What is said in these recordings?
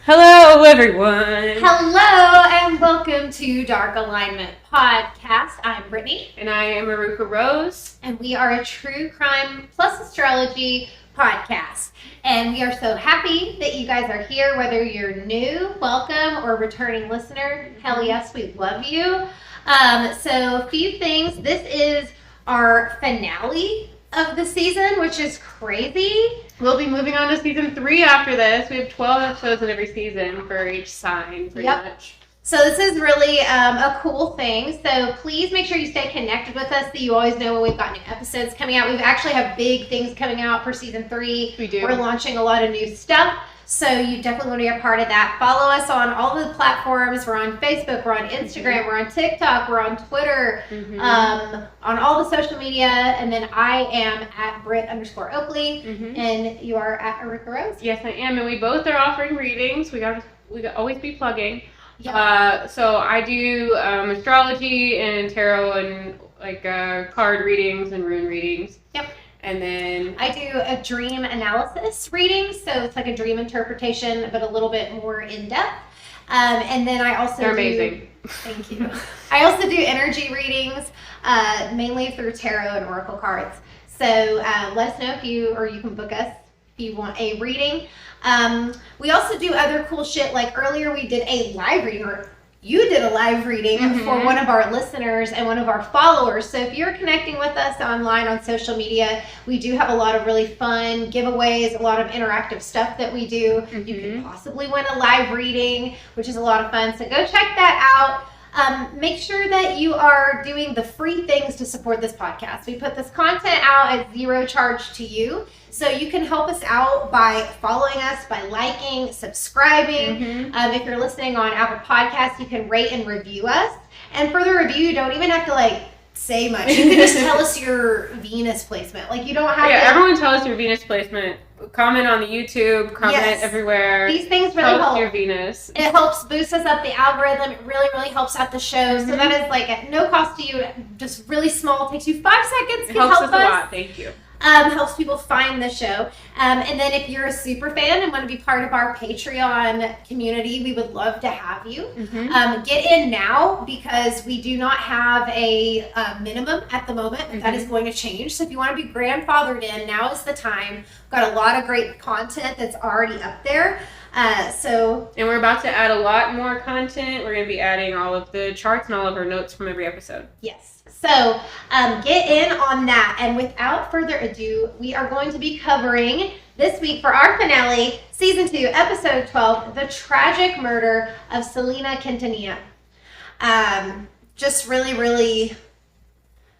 Hello, everyone. Hello, and welcome to Dark Alignment Podcast. I'm Brittney. And I am Eruca Rose. And we are a true crime plus astrology podcast. And we are so happy that you guys are here, whether you're new, welcome, or returning listener. Hell yes, we love you. So a few things. This is our finale of the season, which is crazy. We'll be moving on to season 3 after this. We have 12 episodes in every season for each sign, pretty much. So this is really a cool thing. So please make sure you stay connected with us so you always know when we've got new episodes coming out. We actually have big things coming out for season 3. We do. We're launching a lot of new stuff. So you definitely want to be a part of that. Follow us on all the platforms. We're on Facebook, we're on Instagram, we're on TikTok, we're on Twitter, on all the social media. And then I am at Britt_Oakley, and you are at Eruca Rose. Yes, I am, and we both are offering readings. We got always be plugging. Yep. So I do astrology and tarot and card readings and rune readings. Yep. And then I do a dream analysis reading, so it's like a dream interpretation, but a little bit more in depth. And then I also they're amazing. Thank you. I also do energy readings, mainly through tarot and oracle cards. So let us know if you can book us if you want a reading. We also do other cool shit. Like earlier, we did a live reading, or you did a live reading for one of our listeners and one of our followers. So if you're connecting with us online on social media, we do have a lot of really fun giveaways, a lot of interactive stuff that we do. You could possibly win a live reading, which is a lot of fun. So go check that out. Make sure that you are doing the free things to support this podcast. We put this content out at zero charge to you. So you can help us out by following us, by liking, subscribing. If you're listening on Apple Podcasts, you can rate and review us. And for the review, you don't even have to say much. You can just tell us your Venus placement. You don't have to... Yeah, everyone tell us your Venus placement. Comment on the YouTube, comment everywhere. These things really help. Your Venus. It helps boost us up the algorithm. It really, really helps out the show. So that is at no cost to you. Just really small. It takes you 5 seconds. It helps us a lot. Thank you. Helps people find the show. And then if you're a super fan and want to be part of our Patreon community, we would love to have you. Get in now, because we do not have a minimum at the moment. That is going to change. So if you want to be grandfathered in, now is the time. We've got a lot of great content that's already up there. And we're about to add a lot more content. We're going to be adding all of the charts and all of our notes from every episode. Yes. So get in on that. And without further ado, we are going to be covering this week for our finale, season 2, episode 12, the tragic murder of Selena Quintanilla. Just really, really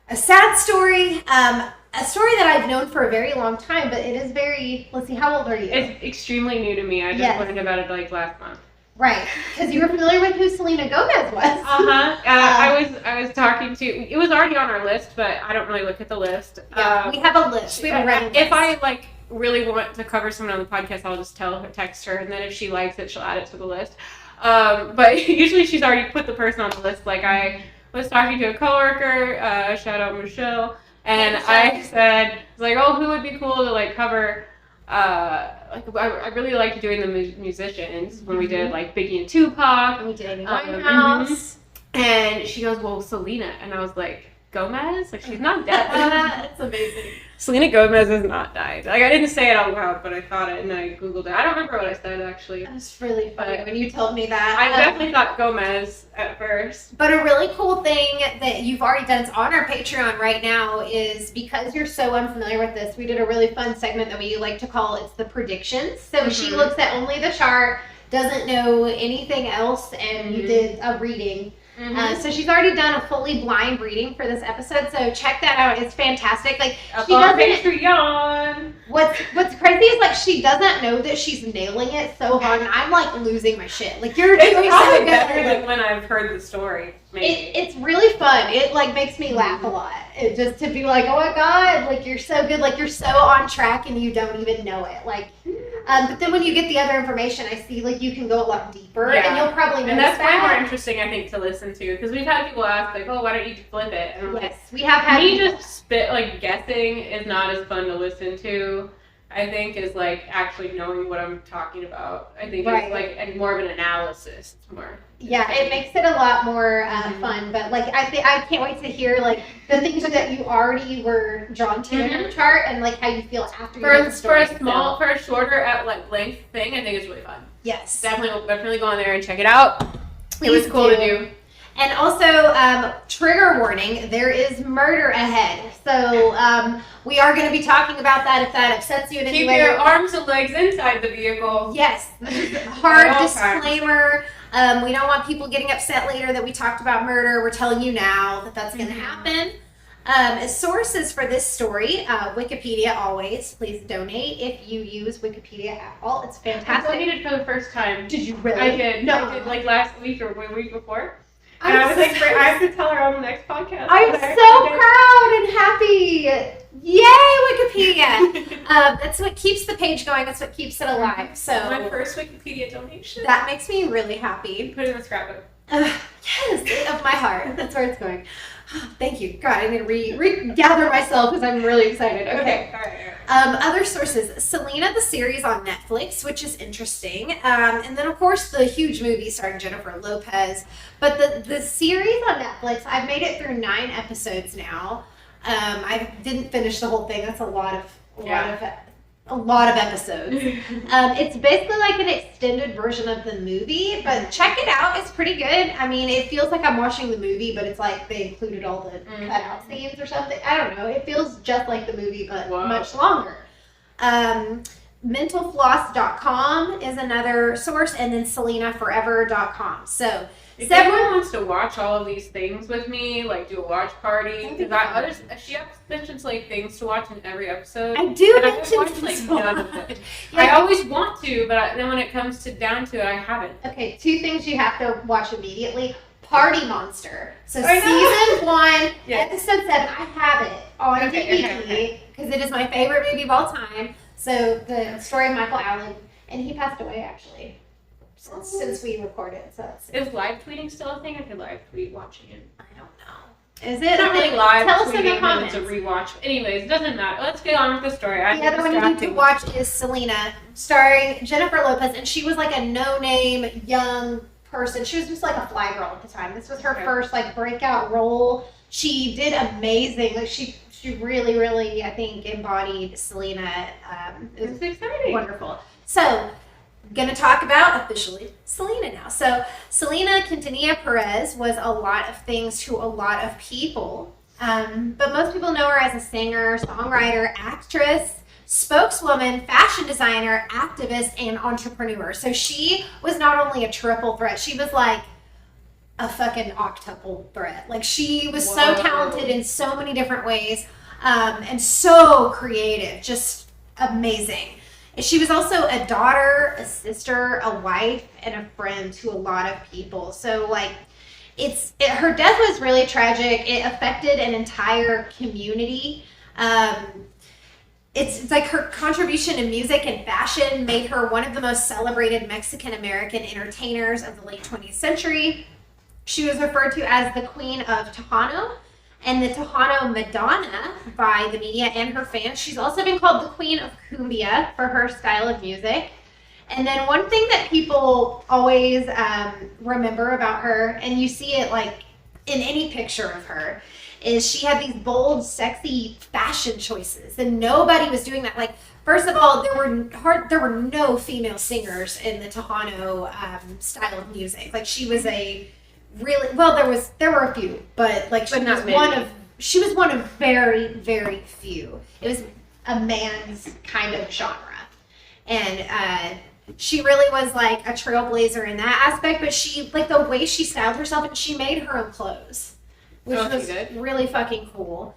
a sad story. A story that I've known for a very long time, but it is very, let's see, how old are you? It's extremely new to me. I just learned about it last month. Right, because you were familiar with who Selena Gomez was. I was talking to, it was already on our list, but I don't really look at the list. Yeah, we have a list. We have a running list. If I really want to cover someone on the podcast, I'll just text her, and then if she likes it, she'll add it to the list. But usually she's already put the person on the list. I was talking to a coworker, shout out Michelle, and I said, who would be cool to cover. I really liked doing the musicians when we did Biggie and Tupac, and we did Amy Winehouse, and she goes, well, Selena, and I was like, Gomez? She's not dead. That's amazing. Selena Gomez has not died. I didn't say it out loud, but I thought it and I Googled it. I don't remember what I said, actually. That's really funny when you told me that. I definitely thought Gomez at first. But a really cool thing that you've already done, it's on our Patreon right now, is because you're so unfamiliar with this, we did a really fun segment that we like to call It's the Predictions. So she looks at only the chart, doesn't know anything else, and you did a reading. So she's already done a fully blind reading for this episode, so check that out. It's fantastic. She doesn't. What's crazy is she doesn't know that she's nailing it so hard, and I'm losing my shit. You're doing so good. Better than when I've heard the story. Maybe. It's really fun. It makes me laugh a lot. Just to be oh my god, you're so good, you're so on track and you don't even know it. But then when you get the other information, I see you can go a lot deeper, and you'll probably notice that. And that's way more interesting, I think, to listen to, because we've had people ask why don't you flip it? And yes, we have had. Me just guessing is not as fun to listen to I think, is like actually knowing what I'm talking about. I think Right. it's like and more of an analysis. It's more. Yeah, it makes it a lot more fun. But like, I can't wait to hear like the things that you already were drawn to in your chart, and like how you feel after you read the story. For a shorter at like length thing, I think it's really fun. Yes, Definitely go on there and check it out. It was cool to do. And also, trigger warning, there is murder ahead. So we are going to be talking about that if that upsets you in any way. Keep your arms and legs inside the vehicle. Yes. Hard disclaimer. We don't want people getting upset later that we talked about murder. We're telling you now that that's going to happen. Sources for this story, Wikipedia always. Please donate if you use Wikipedia at all. It's fantastic. I donated for the first time. Did you really? I did. No. I did like last week or the week before. And I was like, I have to tell her on the next podcast. I'm so proud and happy. Yay, Wikipedia. That's what keeps the page going. That's what keeps it alive. So my first Wikipedia donation. That makes me really happy. Put it in the scrapbook. Yes, of my heart. That's where it's going. Thank you. God, I need to regather myself because I'm really excited. Okay. All right. Other sources. Selena, the series on Netflix, which is interesting. And then, of course, the huge movie starring Jennifer Lopez. But the series on Netflix, I've made it through 9 episodes now. I didn't finish the whole thing. That's a lot of episodes. It's basically like an extended version of the movie, but check it out. It's pretty good. I mean, it feels like I'm watching the movie, but it's like they included all the cutout scenes or something. I don't know. It feels just like the movie, but much longer. Mentalfloss.com is another source, and then SelenaForever.com. So if everyone wants to watch all of these things with me, like do a watch party, because she mentions like things to watch in every episode. I do mention like none of it. Yeah. I always want to, but then when it comes down to it, I haven't. Okay, 2 things you have to watch immediately. Party Monster. So season 1, episode 7. I have it on DVD because it is my favorite movie of all time. So the story of Michael Allen, and he passed away actually since we recorded. So is live tweeting still a thing? I could live tweet watching it. I don't know. Is it? It's not really live. Tell us in the comments. It's a rewatch. Anyways, it doesn't matter. Let's get on with the story. The other one you need to watch is Selena, starring Jennifer Lopez, and she was like a no-name young person. She was just like a fly girl at the time. This was her first like breakout role. She did amazing. Like she really, really, I think, embodied Selena. It was exciting. Wonderful. So, I'm going to talk about officially Selena now. So, Selena Quintanilla Perez was a lot of things to a lot of people. But most people know her as a singer, songwriter, actress, spokeswoman, fashion designer, activist, and entrepreneur. So, she was not only a triple threat, she was like a fucking octuple threat. Like she was so talented in so many different ways, and so creative, just amazing. She was also a daughter, a sister, a wife, and a friend to a lot of people. So like, her death was really tragic. It affected an entire community. It's like her contribution to music and fashion made her one of the most celebrated Mexican-American entertainers of the late 20th century. She was referred to as the Queen of Tejano and the Tejano Madonna by the media and her fans. She's also been called the Queen of Cumbia for her style of music. And then one thing that people always remember about her, and you see it like in any picture of her, is she had these bold, sexy fashion choices, and nobody was doing that. Like, first of all, there were no female singers in the Tejano style of music. Like, she was there were a few, but like she was one of very, very few. It was a man's kind of genre, and she really was like a trailblazer in that aspect. But she, like, the way she styled herself, and she made her own clothes, which was really fucking cool.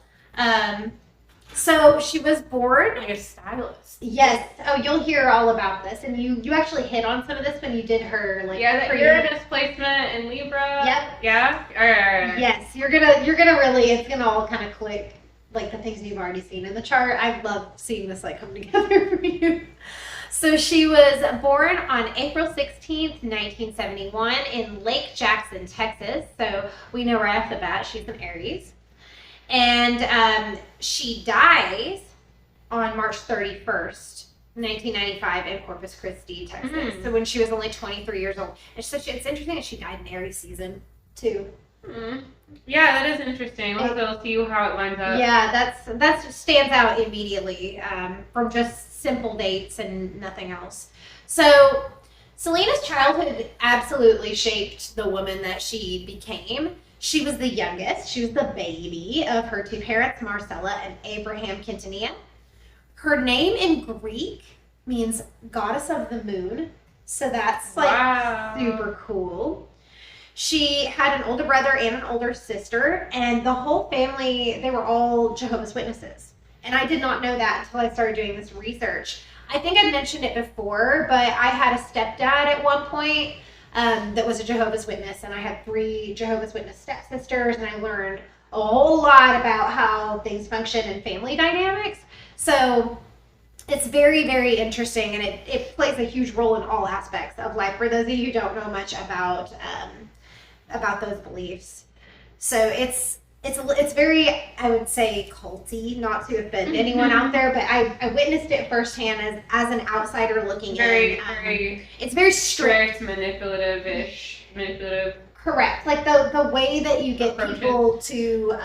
So she was born like a stylist. Yes. Oh, you'll hear all about this, and you actually hit on some of this when you did her like. Yeah, that Uranus placement in Libra. Yep. Yeah. All right. Yes, you're gonna really, it's gonna all kind of click, like the things you've already seen in the chart. I love seeing this like come together for you. So she was born on April 16th, 1971 in Lake Jackson, Texas. So we know right off the bat she's an Aries. And she dies on March 31st, 1995 in Corpus Christi, Texas. Mm-hmm. So when she was only 23 years old. And so it's interesting that she died in Aries season, too. Mm-hmm. Yeah, that is interesting. We'll see how it lines up. Yeah, that stands out immediately from just simple dates and nothing else. So Selena's childhood absolutely shaped the woman that she became. She was the youngest. She was the baby of her two parents, Marcella and Abraham Quintanilla. Her name in Greek means goddess of the moon. So that's like super cool. She had an older brother and an older sister, and the whole family, they were all Jehovah's Witnesses. And I did not know that until I started doing this research. I think I mentioned it before, but I had a stepdad at one point that was a Jehovah's Witness, and I had 3 Jehovah's Witness stepsisters, and I learned a whole lot about how things function in family dynamics. So it's very, very interesting, and it plays a huge role in all aspects of life for those of you who don't know much about those beliefs. So it's very, I would say, culty, not to offend anyone out there, but I witnessed it firsthand as an outsider looking in. It's very strict. Manipulative. Correct. Like the way that you get people to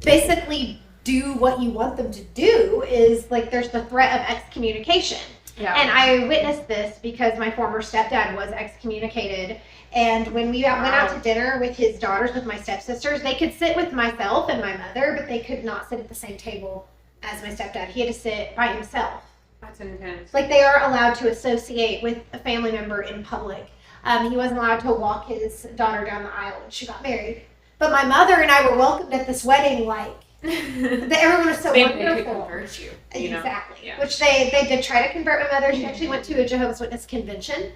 basically do what you want them to do is like there's the threat of excommunication. Yeah. And I witnessed this because my former stepdad was excommunicated. And when we went out to dinner with his daughters, with my stepsisters, they could sit with myself and my mother, but they could not sit at the same table as my stepdad. He had to sit by himself. That's intense. Like they are allowed to associate with a family member in public. He wasn't allowed to walk his daughter down the aisle when she got married. But my mother and I were welcomed at this wedding like everyone was so wonderful. They could convert you. Exactly. Yeah. Which they did try to convert my mother. She actually went to a Jehovah's Witness convention.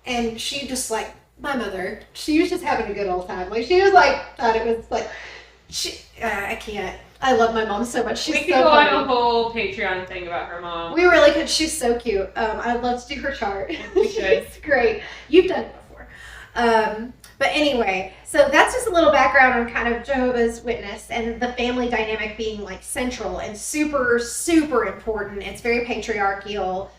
And she just like, my mother, she was just having a good old time. Like she was like, thought it was like, I can't. I love my mom so much. She's we could so go funny. on a whole Patreon thing about her mom. We really could. She's so cute. I'd love to do her chart. We should. It's great. You've done it before. But anyway, so that's just a little background on kind of Jehovah's Witness and the family dynamic being like central and super, super important. It's very patriarchal.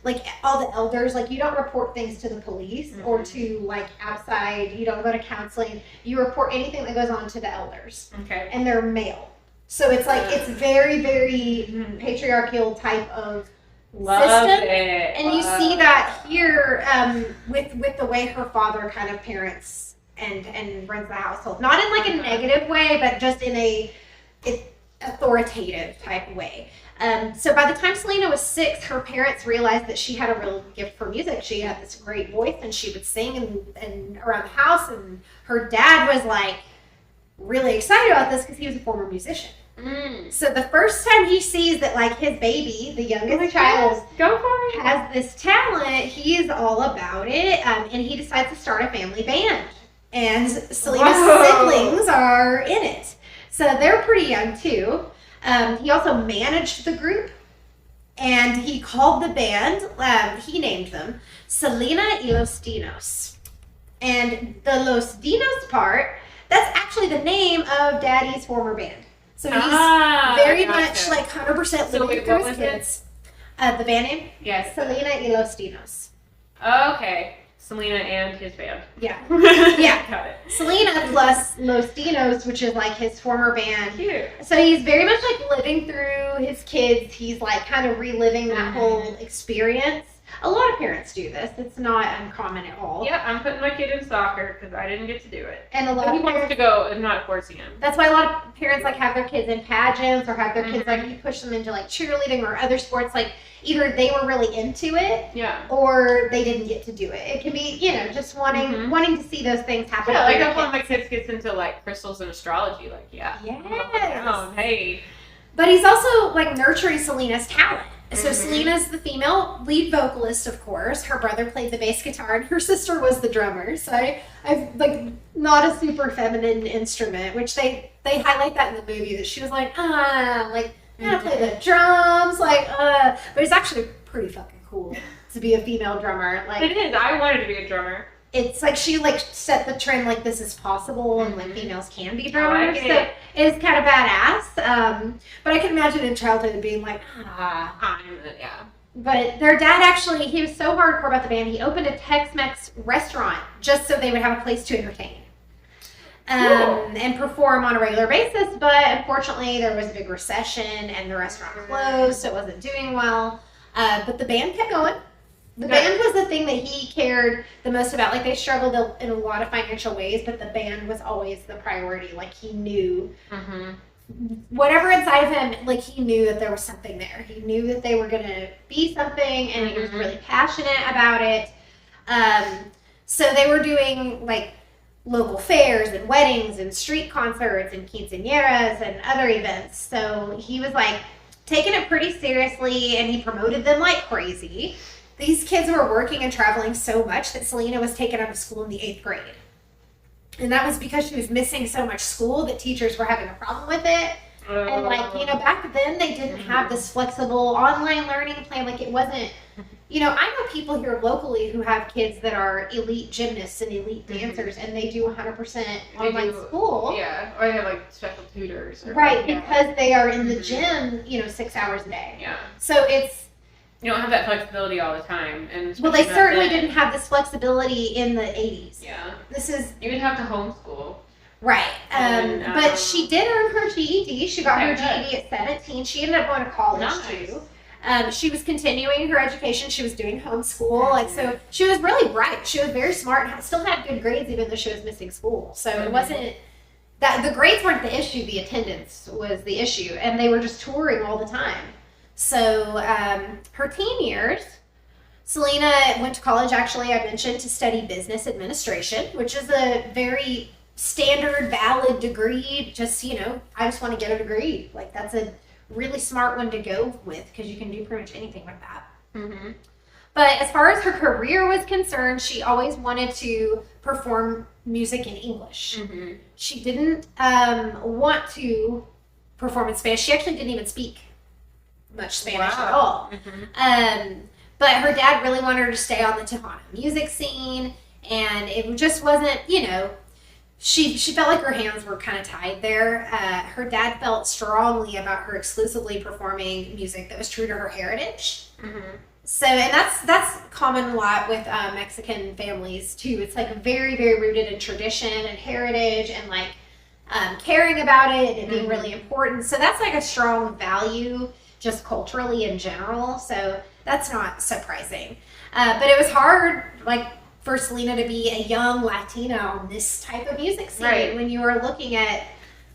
Like all the elders, like you don't report things to the police or to like outside, you don't go to counseling, you report anything that goes on to the elders. Okay. And they're male. So it's like, it's very, very patriarchal type of system. And you see that here with the way her father kind of parents and runs the household. Not in like a negative way, but just in a authoritative type way. So by the time Selena was 6, her parents realized that she had a real gift for music. She had this great voice and she would sing and around the house, and her dad was like really excited about this because he was a former musician. So the first time he sees that like his baby, the youngest child, has this talent, he is all about it, and he decides to start a family band. And Selena's siblings are in it. So they're pretty young too. He also managed the group, and he called the band, he named them Selena y Los Dinos. And the Los Dinos part, that's actually the name of Daddy's former band. So he's very much like 100% living through his kids. The band name? Yes. Selena y Los Dinos. Okay. Selena and his band. Yeah. Yeah. Got it. Selena plus Los Dinos, which is like his former band. Cute. So he's very much like living through his kids. He's like kind of reliving that whole experience. A lot of parents do this. It's not uncommon at all. Yeah, I'm putting my kid in soccer because I didn't get to do it. And a lot of he wants to go. I'm not forcing him. That's why a lot of parents like have their kids in pageants or have their kids like you push them into like cheerleading or other sports. Like either they were really into it, or they didn't get to do it. It can be, just wanting to see those things happen. Yeah, like if one of my kids gets into like crystals and astrology, like yes. Hey. But he's also like nurturing Selena's talent. So Selena's the female lead vocalist, of course. Her brother played the bass guitar, and her sister was the drummer. So I've like not a super feminine instrument, which they highlight that in the movie that she was like I play the drums, but it's actually pretty fucking cool to be a female drummer. Like it is. I wanted to be a drummer. it's like she like set the trend like this is possible and like females can be drummers. Like so it's kind of badass. But I can imagine in childhood being like, yeah. But their dad actually, he was so hardcore about the band, he opened a Tex-Mex restaurant just so they would have a place to entertain. And perform on a regular basis, but unfortunately there was a big recession and the restaurant closed, so it wasn't doing well. But the band kept going. The band was the thing that he cared the most about. Like, they struggled in a lot of financial ways, but the band was always the priority. Like, he knew whatever inside of him, like, he knew that there was something there. He knew that they were going to be something, and he was really passionate about it. So they were doing, like, local fairs and weddings and street concerts and quinceañeras and other events. So he was, like, taking it pretty seriously, and he promoted them like crazy. These kids were working and traveling so much that Selena was taken out of school in the 8th grade. And that was because she was missing so much school that teachers were having a problem with it. And, like, you know, back then they didn't have this flexible online learning plan. Like, it wasn't, you know, I know people here locally who have kids that are elite gymnasts and elite dancers, and they do 100% online school. Yeah, or they have, like, special tutors. Right, because they are in the gym, you know, 6 hours a day. Yeah. So it's, you don't have that flexibility all the time. And well, they certainly didn't have this flexibility in the 80s. Yeah. This is... You would have to homeschool. Right. But she did earn her GED. She got her GED at 17. She ended up going to college, too. She was continuing her education. She was doing homeschool. Like, so she was really bright. She was very smart and still had good grades even though she was missing school. So it wasn't... that the grades weren't the issue. The attendance was the issue. And they were just touring all the time. So her teen years, Selena went to college, actually, I mentioned, to study business administration, which is a very standard, valid degree. Just, you know, I just want to get a degree. Like, that's a really smart one to go with because you can do pretty much anything with that. But as far as her career was concerned, she always wanted to perform music in English. She didn't want to perform in Spanish. She actually didn't even speak much Spanish at all. But her dad really wanted her to stay on the Tejano music scene, and it just wasn't, you know, she felt like her hands were kind of tied there. Her dad felt strongly about her exclusively performing music that was true to her heritage. So, and that's common a lot with Mexican families too. It's like very, very rooted in tradition and heritage and like caring about it and being really important. So that's like a strong value just culturally in general, so that's not surprising. But it was hard, like, for Selena to be a young Latina on this type of music scene when you are looking at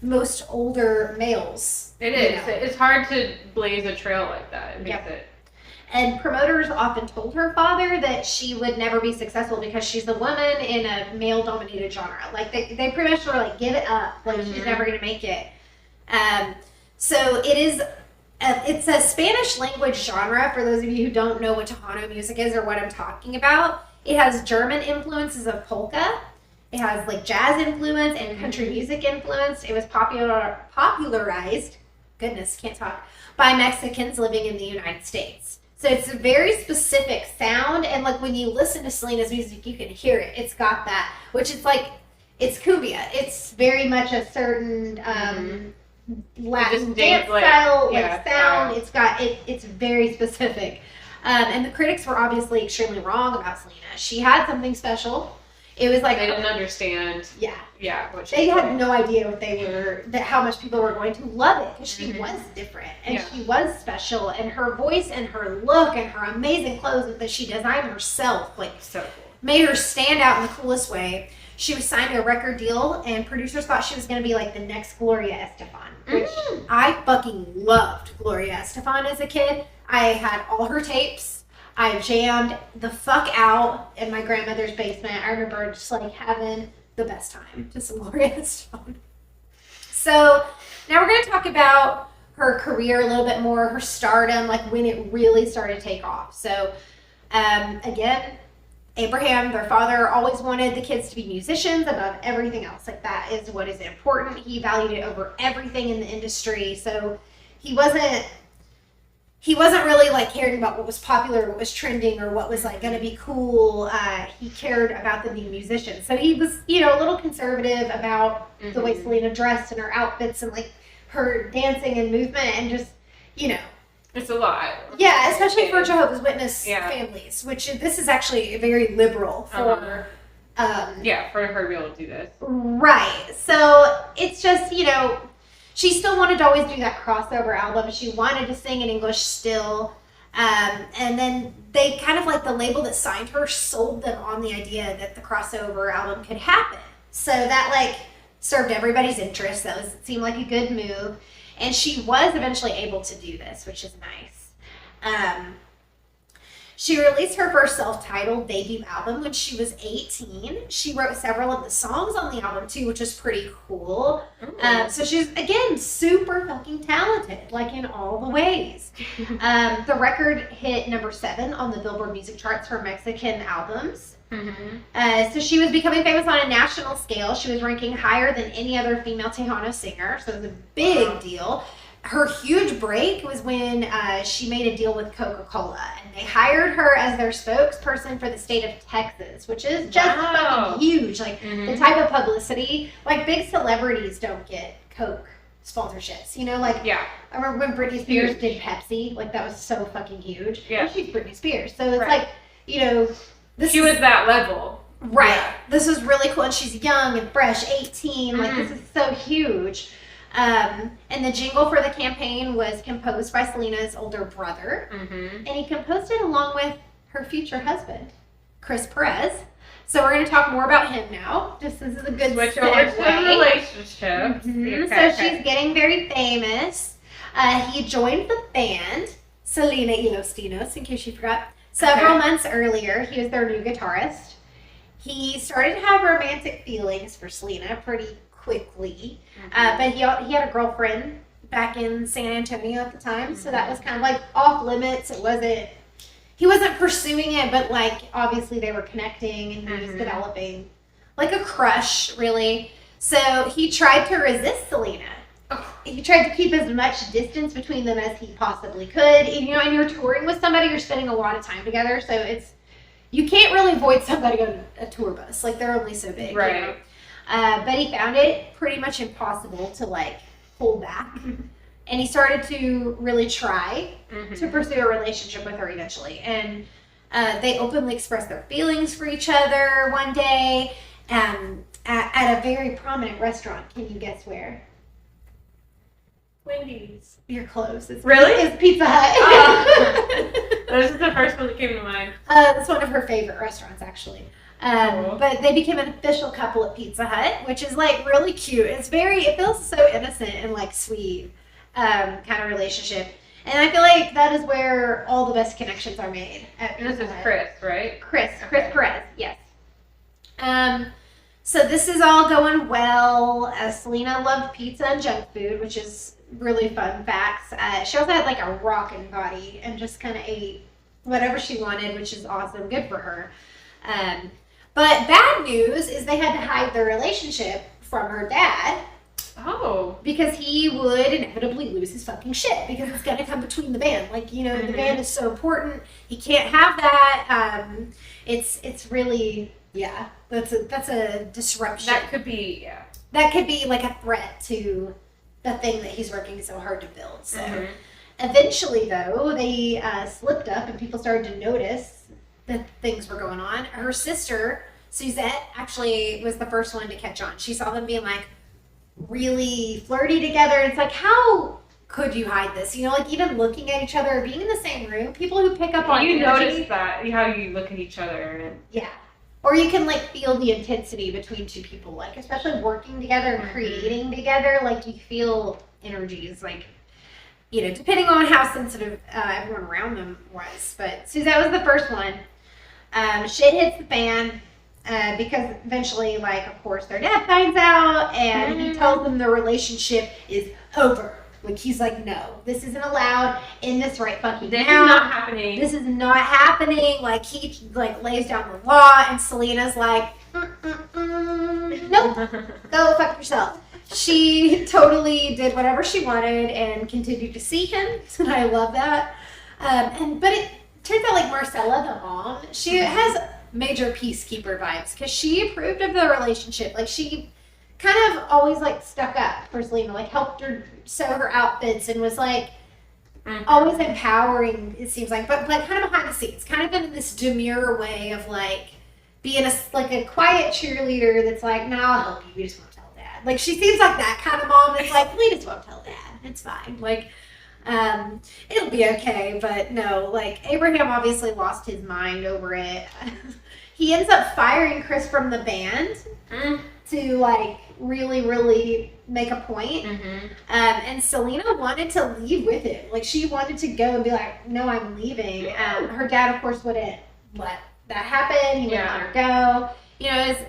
most older males. It is. You know? It's hard to blaze a trail like that. It makes it. And promoters often told her father that she would never be successful because she's a woman in a male-dominated genre. Like, they pretty much were like, give it up. Like, she's never going to make it. So it is... it's a Spanish language genre, for those of you who don't know what Tejano music is or what I'm talking about. It has German influences of polka. It has like jazz influence and country music influence. It was popularized, goodness, can't talk, by Mexicans living in the United States. So it's a very specific sound, and like when you listen to Selena's music, you can hear it. It's got that, which is like, it's cumbia. It's very much a certain... Latin dance style, like sound. It's got it's very specific, and the critics were obviously extremely wrong about Selena. She had something special. It was like they didn't understand. What they had no idea what they were, how much people were going to love it because she was different and she was special, and her voice and her look and her amazing clothes that she designed herself, like so cool, made her stand out in the coolest way. She was signed to a record deal, and producers thought she was going to be like the next Gloria Estefan, which I fucking loved Gloria Estefan as a kid. I had all her tapes. I jammed the fuck out in my grandmother's basement. I remember just like having the best time to some Gloria Estefan. So now we're going to talk about her career a little bit more, her stardom, like when it really started to take off. So again, Abraham, their father, always wanted the kids to be musicians above everything else. Like, that is what is important. He valued it over everything in the industry. So he wasn't he wasn't really like caring about what was popular, what was trending, or what was like going to be cool. He cared about them being musicians. So he was, you know, a little conservative about the way Selena dressed and her outfits and like her dancing and movement and just, you know. It's a lot. Yeah, especially for Jehovah's Witness families, which this is actually very liberal for... for her to be able to do this. Right. So it's just, you know, she still wanted to always do that crossover album. She wanted to sing in English still. And then they kind of like the label that signed her sold them on the idea that the crossover album could happen. So that like served everybody's interest. It seemed like a good move. And she was eventually able to do this, which is nice. She released her first self-titled debut album when she was 18. She wrote several of the songs on the album too, which is pretty cool. So she's, again, super fucking talented, like in all the ways. The record hit number 7 on the Billboard music charts for Mexican albums. So she was becoming famous on a national scale. She was ranking higher than any other female Tejano singer, so it was a big deal. Her huge break was when she made a deal with Coca-Cola, and they hired her as their spokesperson for the state of Texas, which is just fucking huge. Like, the type of publicity, like, big celebrities don't get Coke sponsorships, you know? Like, I remember when Brittney Spears did Pepsi, like, that was so fucking huge. Yeah. Well, she's Brittney Spears, so it's like, you know... She was that level. Right. Yeah. This is really cool, and she's young and fresh, 18. Like, this is so huge. And the jingle for the campaign was composed by Selena's older brother. And he composed it along with her future husband, Chris Perez. So we're going to talk more about him now. Just this is a good switch over to the relationship. So she's getting very famous. He joined the band, Selena y los Dinos, in case you forgot. Several months earlier, he was their new guitarist. He started to have romantic feelings for Selena pretty quickly, but he had a girlfriend back in San Antonio at the time, so that was kind of like off limits. He wasn't pursuing it, but like obviously they were connecting and he was developing like a crush, really. So he tried to resist Selena. He tried to keep as much distance between them as he possibly could. And, you know, and you're touring with somebody, you're spending a lot of time together, so you can't really avoid somebody on a tour bus. Like, they're only so big. Right. You know? But he found it pretty much impossible to, like, pull back. And he started to really try to pursue a relationship with her eventually. And they openly expressed their feelings for each other one day at a very prominent restaurant. Can you guess where? Wendy's. You're close. It's Pizza Hut. This is the first one that came to mind. It's one of her favorite restaurants, actually. But they became an official couple at Pizza Hut, which is like really cute. It feels so innocent and like sweet kind of relationship. And I feel like that is where all the best connections are made. This is Chris, right? Chris Perez, yes. So this is all going well. Selena loved pizza and junk food, which is really fun facts. She also had like a rockin' body and just kind of ate whatever she wanted, which is awesome. Good for her. But bad news is they had to hide their relationship from her dad. Oh. Because he would inevitably lose his fucking shit because it's going to come between the band. Like, you know, the band is so important. He can't have that. It's really, that's a disruption. That could be like a threat to the thing that he's working so hard to build. So eventually, though, they slipped up and people started to notice that things were going on. Her sister, Suzette, actually was the first one to catch on. She saw them being like really flirty together. It's like, how could you hide this? You know, like even looking at each other, being in the same room, people who pick up on you energy, notice that, how you look at each other. And yeah. Or you can like feel the intensity between two people, like especially working together and creating together, like you feel energies, like, you know, depending on how sensitive everyone around them was. But Suzette was the first one. Shit hits the fan because eventually, like, of course, their dad finds out and he tells them the relationship is over. Like, he's like, no, this isn't allowed in this right fucking This now. is not happening. This is not happening. Like, he, like, lays down the law, and Selena's like, nope, go fuck yourself. She totally did whatever she wanted and continued to see him, and I love that. But it turns out like Marcella, the mom, she has major peacekeeper vibes because she approved of the relationship. Like she kind of always like stuck up for Selena, like helped her sew her outfits and was like always empowering, it seems like, but like kind of behind the scenes, kind of in this demure way of like being a quiet cheerleader that's like, no, I'll help you, we just won't tell Dad. Like she seems like that kind of mom that's like, we just won't tell Dad, it's fine. Like it'll be okay, but no, like Abraham obviously lost his mind over it. He ends up firing Chris from the band to like really make a point. And Selena wanted to leave with him. Like she wanted to go and be like, no, I'm leaving. Her dad, of course, wouldn't let that happen. He wouldn't let her go. You know, it's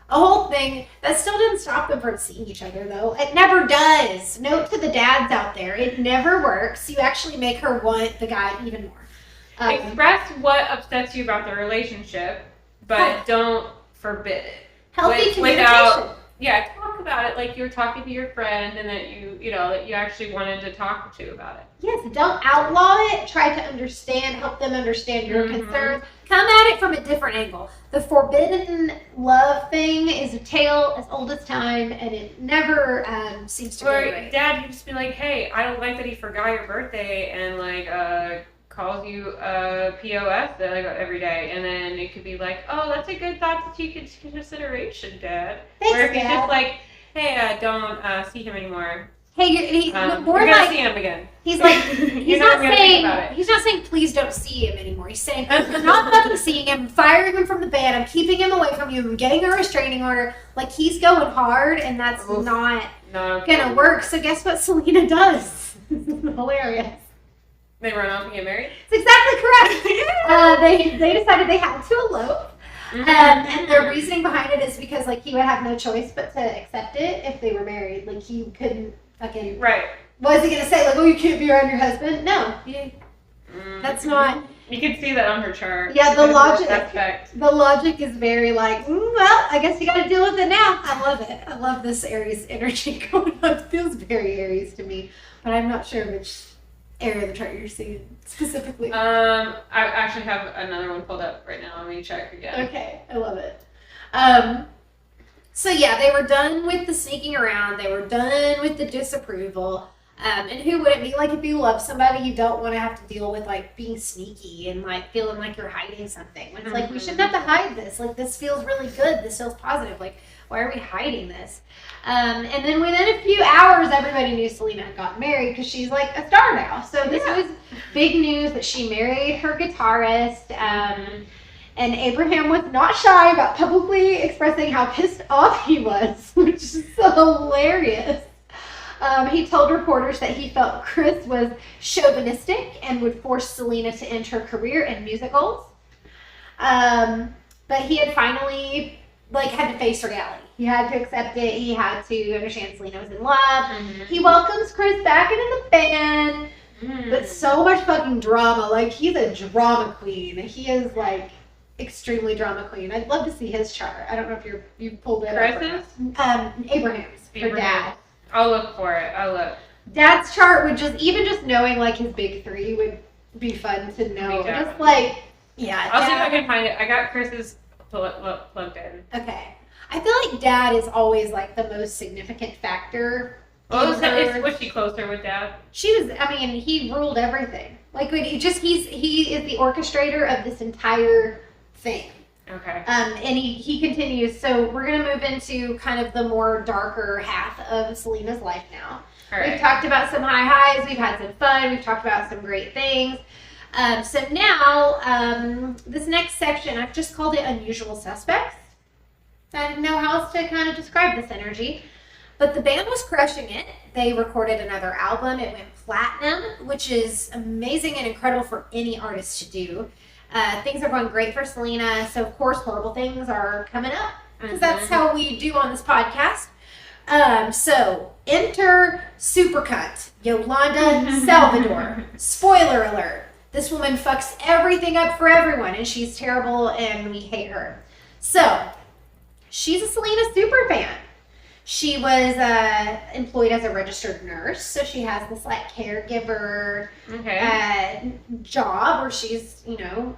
a whole thing. That still didn't stop them from seeing each other, though. It never does. Note to the dads out there, it never works. You actually make her want the guy even more. Express what upsets you about the relationship, but don't forbid it. Healthy communication. Talk about it like you're talking to your friend and that that you actually wanted to talk to about it. Yes, don't outlaw it. Try to understand, help them understand your concerns. Come at it from a different angle. The forbidden love thing is a tale as old as time, and it never seems to go away. Dad, you just be like, hey, I don't like that he forgot your birthday and like calls you POS every day, and then it could be like, oh, that's a good thought to take into consideration, Dad. Thanks, or if he's Dad. just like, hey, don't see him anymore. Hey, he's more you're like gonna see him again. He's like he's not saying please don't see him anymore. He's saying I'm not fucking seeing him, I'm firing him from the band, I'm keeping him away from you, I'm getting a restraining order. Like he's going hard, and that's not gonna work. So guess what Selena does? Hilarious. They run off and get married? That's exactly correct. They decided they had to elope. And their reasoning behind it is because like he would have no choice but to accept it if they were married. Like he couldn't fucking... Right. What is he going to say? Like, oh, you can't be around your husband? No. That's not... You can see that on her chart. Yeah, the logic is very like, well, I guess you got to deal with it now. I love it. I love this Aries energy going on. It feels very Aries to me, but I'm not sure which area of the chart you're seeing specifically. I actually have another one pulled up right now. Let me check again. Okay, I love it. So yeah, they were done with the sneaking around. They were done with the disapproval. And who wouldn't be? Like, if you love somebody, you don't want to have to deal with, like, being sneaky and, like, feeling like you're hiding something. It's like, we shouldn't have to hide this. Like, this feels really good. This feels positive. Like, why are we hiding this? And then within a few hours, everybody knew Selena had gotten married because she's, like, a star now. So this was big news that she married her guitarist. And Abraham was not shy about publicly expressing how pissed off he was, which is so hilarious. He told reporters that he felt Chris was chauvinistic and would force Selena to end her career in musicals. But he had finally, like, had to face reality. He had to accept it. He had to understand Selena was in love. He welcomes Chris back into the band. But so much fucking drama. Like, he's a drama queen. He is, like, extremely drama queen. I'd love to see his chart. I don't know if you pulled it up. Chris's? Abraham's. Her dad. I'll look for it. I'll look. Dad's chart would just knowing like his big three would be fun to know. Just like, yeah. I'll see if I can find it. I got Chris's plugged in. Okay. I feel like Dad is always like the most significant factor. Was she closer with Dad? She was. I mean, he ruled everything. Like he is the orchestrator of this entire thing. Okay. And he continues. So we're going to move into kind of the more darker half of Selena's life now. All right. We've talked about some highs. We've had some fun. We've talked about some great things. So now, this next section, I've just called it Unusual Suspects. I didn't know how else to kind of describe this energy. But the band was crushing it. They recorded another album. It went platinum, which is amazing and incredible for any artist to do. Things are going great for Selena, so of course horrible things are coming up, because that's how we do on this podcast. So enter super cunt, Yolanda Saldivar. Spoiler alert, this woman fucks everything up for everyone, and she's terrible, and we hate her. So, she's a Selena super fan. She was employed as a registered nurse, so she has this like caregiver job where she's, anyway,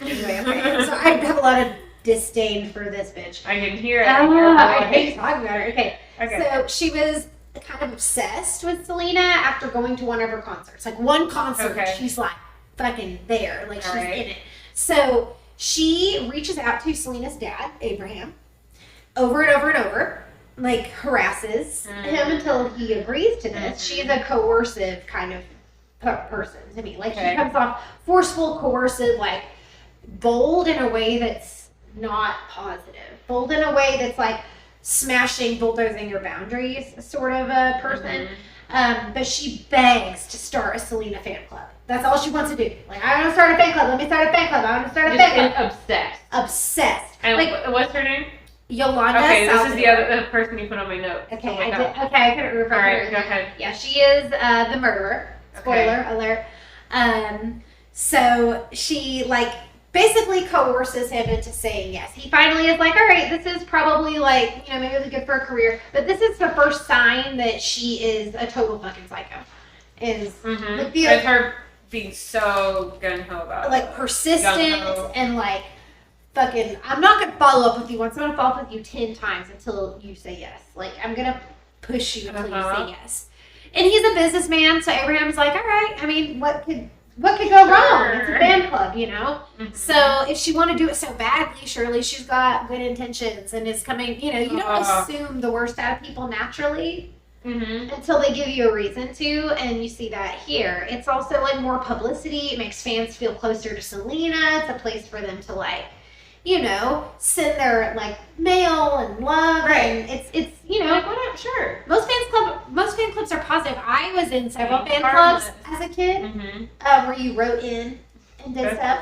okay. So I have a lot of disdain for this bitch. I can hear it. I hate talking about her. Okay. So she was kind of obsessed with Selena after going to one of her concerts. Like one concert, she's like fucking there. Like she's in it. So she reaches out to Selena's dad, Abraham, over and over and over, like harasses him until he agrees to this. She's a coercive kind of person to me. Like she comes off forceful, coercive, like bold in a way that's not positive. Bold in a way that's like smashing, bulldozing your boundaries sort of a person. But she begs to start a Selena fan club. That's all she wants to do. Like, I want to start a fan club. Let me start a fan club. I want to start a fan club. Obsessed. And like, what's her name? Yolanda Saldivar. Okay, this is the other person you put on my note. Okay, I couldn't remember. All right, go ahead. Yeah, she is the murderer. Spoiler alert. So she like basically coerces him into saying yes. He finally is like, all right, this is probably like, maybe it's good for a career, but this is the first sign that she is a total fucking psycho. Is with her being so gung-ho about like it. Persistent and like fucking, I'm not going to follow up with you once. I'm going to follow up with you 10 times until you say yes. Like, I'm going to push you until you say yes. And he's a businessman, so Abraham's like, all right, I mean, what could go wrong? It's a fan club, So if she want to do it so badly, surely she's got good intentions and is coming, you don't assume the worst out of people naturally until they give you a reason to, and you see that here. It's also like more publicity. It makes fans feel closer to Selena. It's a place for them to like, send their like mail and love, and it's like, what? Sure. Most fan clubs are positive. I was in several fan clubs as a kid, where you wrote in and did stuff.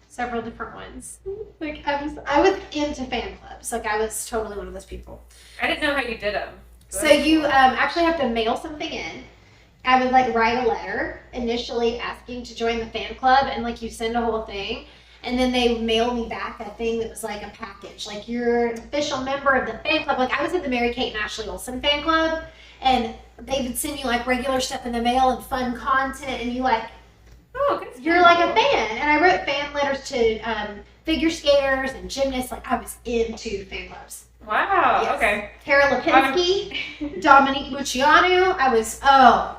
Several different ones. Like I was into fan clubs. Like I was totally one of those people. I didn't know how you did them. So you actually have to mail something in. I would like write a letter initially asking to join the fan club, and like you send a whole thing. And then they mailed me back a thing that was like a package. Like, you're an official member of the fan club. Like, I was in the Mary-Kate and Ashley Olsen fan club. And they would send you, like, regular stuff in the mail and fun content. And you, like, you're like a fan. And I wrote fan letters to figure skaters and gymnasts. Like, I was into fan clubs. Wow. Yes. Okay. Tara Lipinski, Dominique Mucciano. I was,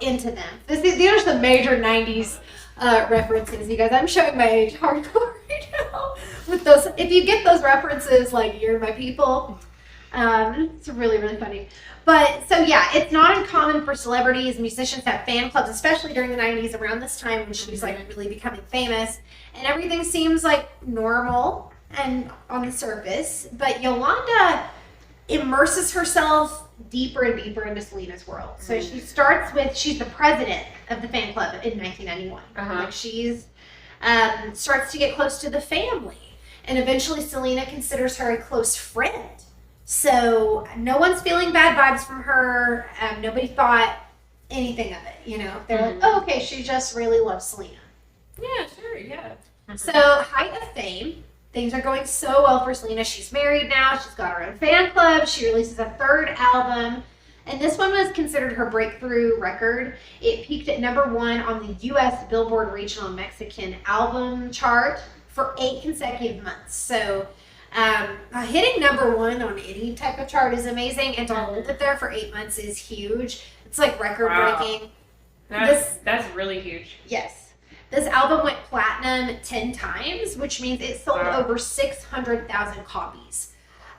into them. These are some major 90s references, you guys. I'm showing my age hardcore right now with those. If you get those references, like, you're my people. It's really, really funny. But so yeah, it's not uncommon for celebrities and musicians to have fan clubs, especially during the 90s, around this time when she was like really becoming famous, and everything seems like normal and on the surface. But Yolanda immerses herself deeper and deeper into Selena's world. So she starts with, she's the president of the fan club in 1991. Like she's starts to get close to the family, and eventually Selena considers her a close friend. So no one's feeling bad vibes from her. Nobody thought anything of it. They're like, oh, okay, she just really loves Selena. Yeah, sure, yeah. So height of fame. Things are going so well for Selena. She's married now. She's got her own fan club. She releases a third album. And this one was considered her breakthrough record. It peaked at #1 on the U.S. Billboard Regional Mexican Album Chart for 8 consecutive months. So hitting #1 on any type of chart is amazing. And to hold it there for 8 months is huge. It's like record breaking. Wow. That's really huge. Yes. This album went platinum 10 times, which means it sold over 600,000 copies.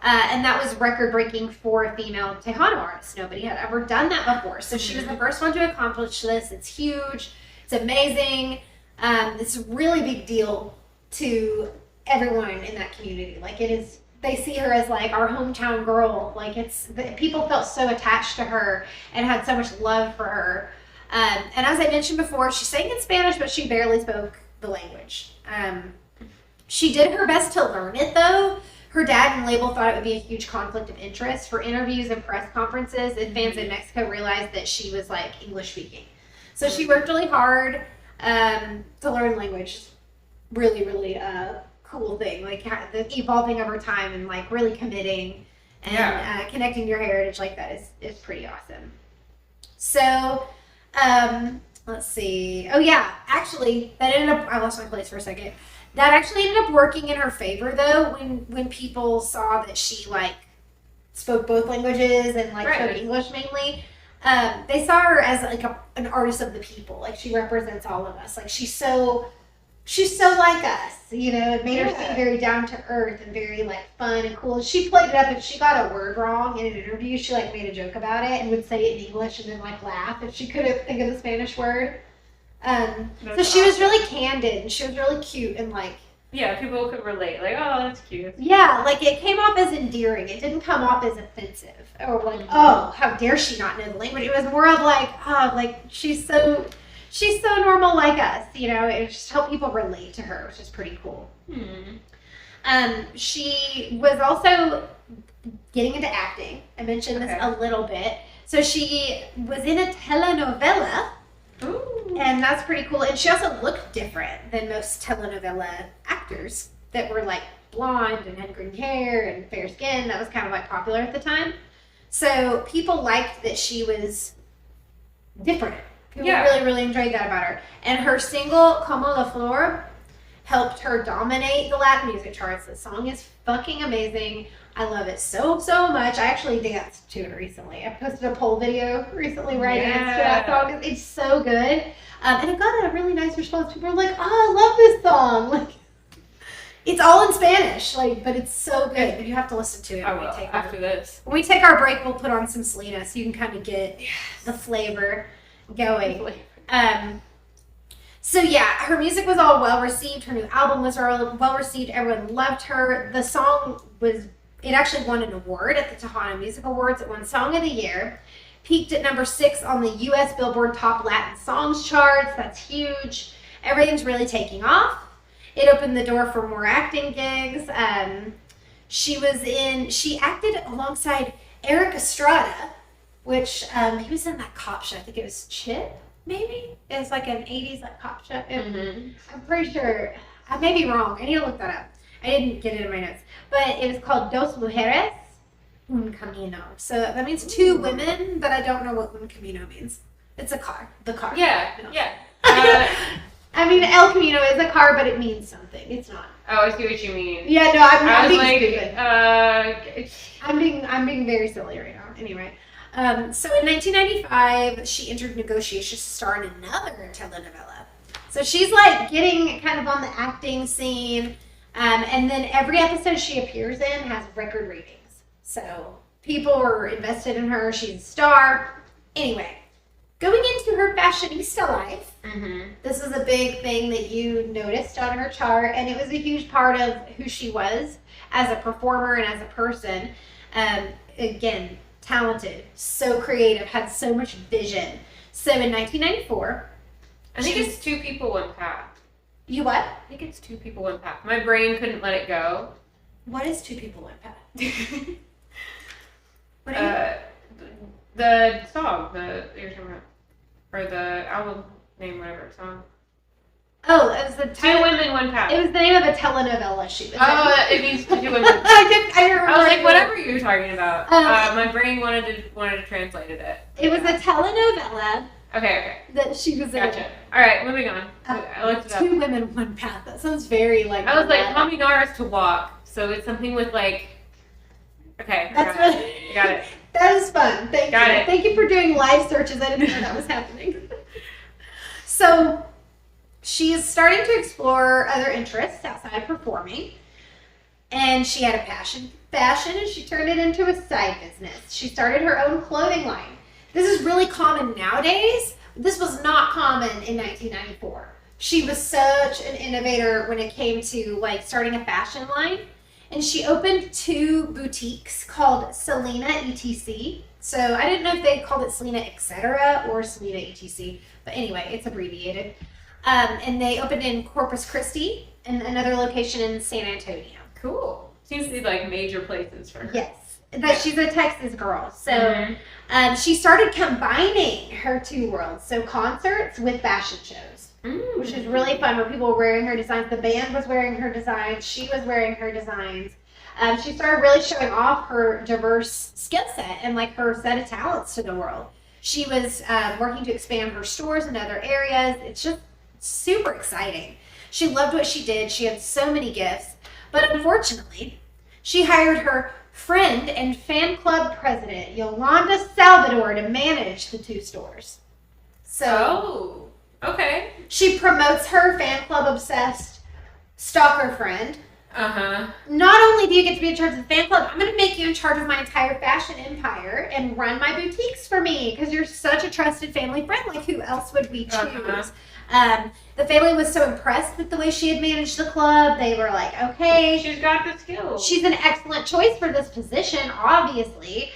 And that was record-breaking for a female Tejano artist. Nobody had ever done that before. So she was the first one to accomplish this. It's huge. It's amazing. It's a really big deal to everyone in that community. Like, it is, they see her as like our hometown girl. Like, people felt so attached to her and had so much love for her. And as I mentioned before, she sang in Spanish, but she barely spoke the language. She did her best to learn it, though. Her dad and label thought it would be a huge conflict of interest for interviews and press conferences, and fans in Mexico realized that she was, like, English-speaking. So she worked really hard to learn language. Really, really cool thing, like the evolving over time and like really committing and connecting to your heritage like that is pretty awesome. So, let's see. Oh yeah, actually, that ended up. I lost my place for a second. That actually ended up working in her favor though, when people saw that she like spoke both languages and like spoke English mainly. They saw her as like an artist of the people. Like she represents all of us. Like she's so like us, you know. It made her seem very down to earth and very like fun and cool. She played it up if she got a word wrong in an interview. She like made a joke about it and would say it in English and then like laugh if she couldn't think of the Spanish word. So she was really candid and she was really cute and like. Yeah, people could relate. Like, oh, that's cute. Yeah, like it came off as endearing. It didn't come off as offensive or like, oh, how dare she not know the language. It was more of like, oh, like she's so normal like us, you know. It just helped people relate to her, which is pretty cool. She was also getting into acting. I mentioned this a little bit. So she was in a telenovela. Ooh. And that's pretty cool. And she also looked different than most telenovela actors that were like blonde and had green hair and fair skin. That was kind of like popular at the time. So people liked that she was different. People really, really enjoyed that about her. And her single, Como la Flor, helped her dominate the Latin music charts. The song is fucking amazing. I love it so, so much. I actually danced to it recently. I posted a poll video recently where I danced to that song. It's so good. And it got a really nice response. People were like, oh, I love this song. Like, it's all in Spanish, like, but it's so good. But you have to listen to it after this. When we take our break, we'll put on some Selena so you can kind of get the flavor going. So yeah, her music was all well received. Her new album was all well received. Everyone loved her. The song it actually won an award at the Tejano Music Awards. It won Song of the Year. Peaked at number 6 on the U.S. Billboard Top Latin Songs charts. That's huge. Everything's really taking off. It opened the door for more acting gigs. She acted alongside Eric Estrada, which he was in that cop show. I think it was Chip, maybe? It was like an 80s like cop show. I'm pretty sure. I may be wrong. I need to look that up. I didn't get it in my notes. But it was called Dos Mujeres, Un Camino. So that means two women, but I don't know what Un Camino means. It's a car. The car. Yeah, no. yeah. I mean, El Camino is a car, but it means something. It's not. Oh, I see what you mean. Yeah, no, I'm being like, stupid. I'm being very silly right now. Anyway. So in 1995, she entered negotiations to star in another telenovela. So she's like getting kind of on the acting scene. And then every episode she appears in has record ratings. So people were invested in her. She's a star. Anyway, going into her fashionista life, this is a big thing that you noticed on her chart, and it was a huge part of who she was as a performer and as a person. Again, talented, so creative, had so much vision. So in 1994, I think it's two people, one path. You what? I think it's two people, one path. My brain couldn't let it go. What is two people, one path? What the song, you're talking about, or the album name, whatever song. Oh, it was the Two Women, One Path. It was the name of a telenovela she was in. Oh, it means two women. I was like, whatever you were talking about. My brain wanted to translate it. It was a telenovela. Okay. That she was in. Gotcha. All right, moving on. I looked it up. Two Women, One Path. That sounds very like. I was like, caminaras to walk. So it's something with like. Okay. That's really. I got it. That is fun. Thank you. Got it. Thank you for doing live searches. I didn't know that was happening. So, she is starting to explore other interests outside performing, and she had a passion for fashion, and she turned it into a side business. She started her own clothing line. This is really common nowadays. This was not common in 1994. She was such an innovator when it came to like starting a fashion line. And she opened 2 boutiques called Selena ETC. So I didn't know if they called it Selena Etc. or Selena ETC. But anyway, it's abbreviated. And they opened in Corpus Christi and another location in San Antonio. Cool. Seems to be like major places for her. Yes. But she's a Texas girl. So she started combining her 2 worlds. So concerts with fashion shows. which is really fun, where people were wearing her designs. The band was wearing her designs. She was wearing her designs. She started really showing off her diverse skill set and like her set of talents to the world. She was working to expand her stores in other areas. It's just super exciting. She loved what she did. She had so many gifts. But unfortunately, she hired her friend and fan club president, Yolanda Saldivar, to manage the 2 stores. So, okay. She promotes her fan club obsessed stalker friend. Not only do you get to be in charge of the fan club, I'm going to make you in charge of my entire fashion empire and run my boutiques for me because you're such a trusted family friend. Like, who else would we choose? The family was so impressed with the way she had managed the club. They were like, okay, she's got the skills. She's an excellent choice for this position, obviously.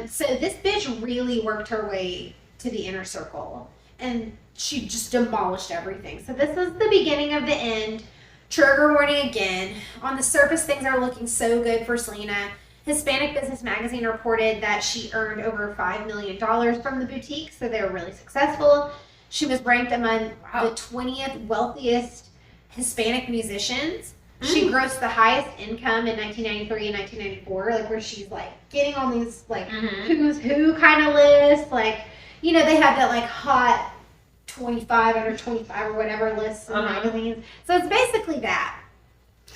So this bitch really worked her way to the inner circle, and she just demolished everything. So this is the beginning of the end. Trigger warning again. On the surface, things are looking so good for Selena. Hispanic Business Magazine reported that she earned over $5 million from the boutique, so they were really successful. She was ranked among the 20th wealthiest Hispanic musicians. She grossed the highest income in 1993 and 1994, like where she's like getting on these like who's who kind of lists. Like, you know, they have that like hot 25 under 25 or whatever lists in magazines. So it's basically that.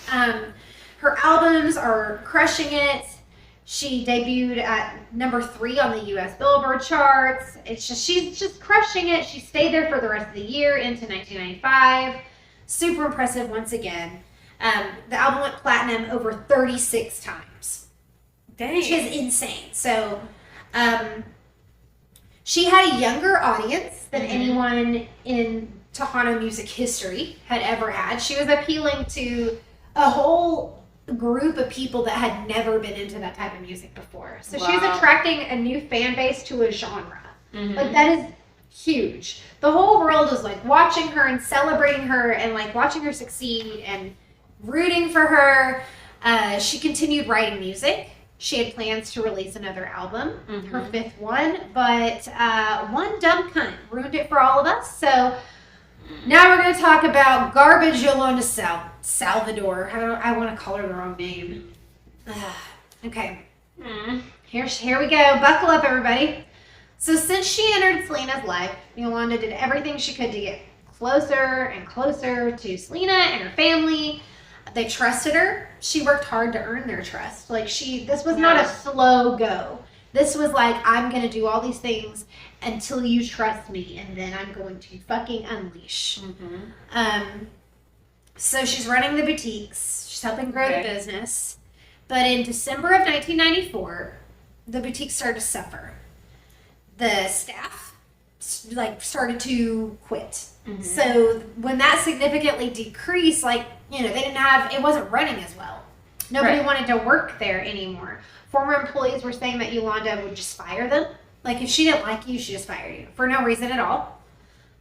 Her albums are crushing it. She debuted at number 3 on the U.S. Billboard charts. It's just, she's just crushing it. She stayed there for the rest of the year into 1995. Super impressive once again. The album went platinum over 36 times. Dang. Which is insane. So, she had a younger audience than anyone in Tejano music history had ever had. She was appealing to a whole group of people that had never been into that type of music before. So she was attracting a new fan base to a genre. Like, that is huge. The whole world was like watching her and celebrating her and like watching her succeed and rooting for her. She continued writing music. She had plans to release another album, her 5th one, but one dumb cunt ruined it for all of us. So now we're going to talk about garbage Yolanda Saldivar. I want to call her the wrong name. Okay. Here we go. Buckle up, everybody. So since she entered Selena's life, Yolanda did everything she could to get closer and closer to Selena and her family. They trusted her. She worked hard to earn their trust. Like, this was not a slow go. This was like, I'm going to do all these things until you trust me, and then I'm going to fucking unleash. So she's running the boutiques. She's helping grow the business. But in December of 1994, the boutiques started to suffer. The staff started to quit. So when that significantly decreased, like, you know, it wasn't running as well. Nobody wanted to work there anymore. Former employees were saying that Yolanda would just fire them. Like, if she didn't like you, she just fired you for no reason at all.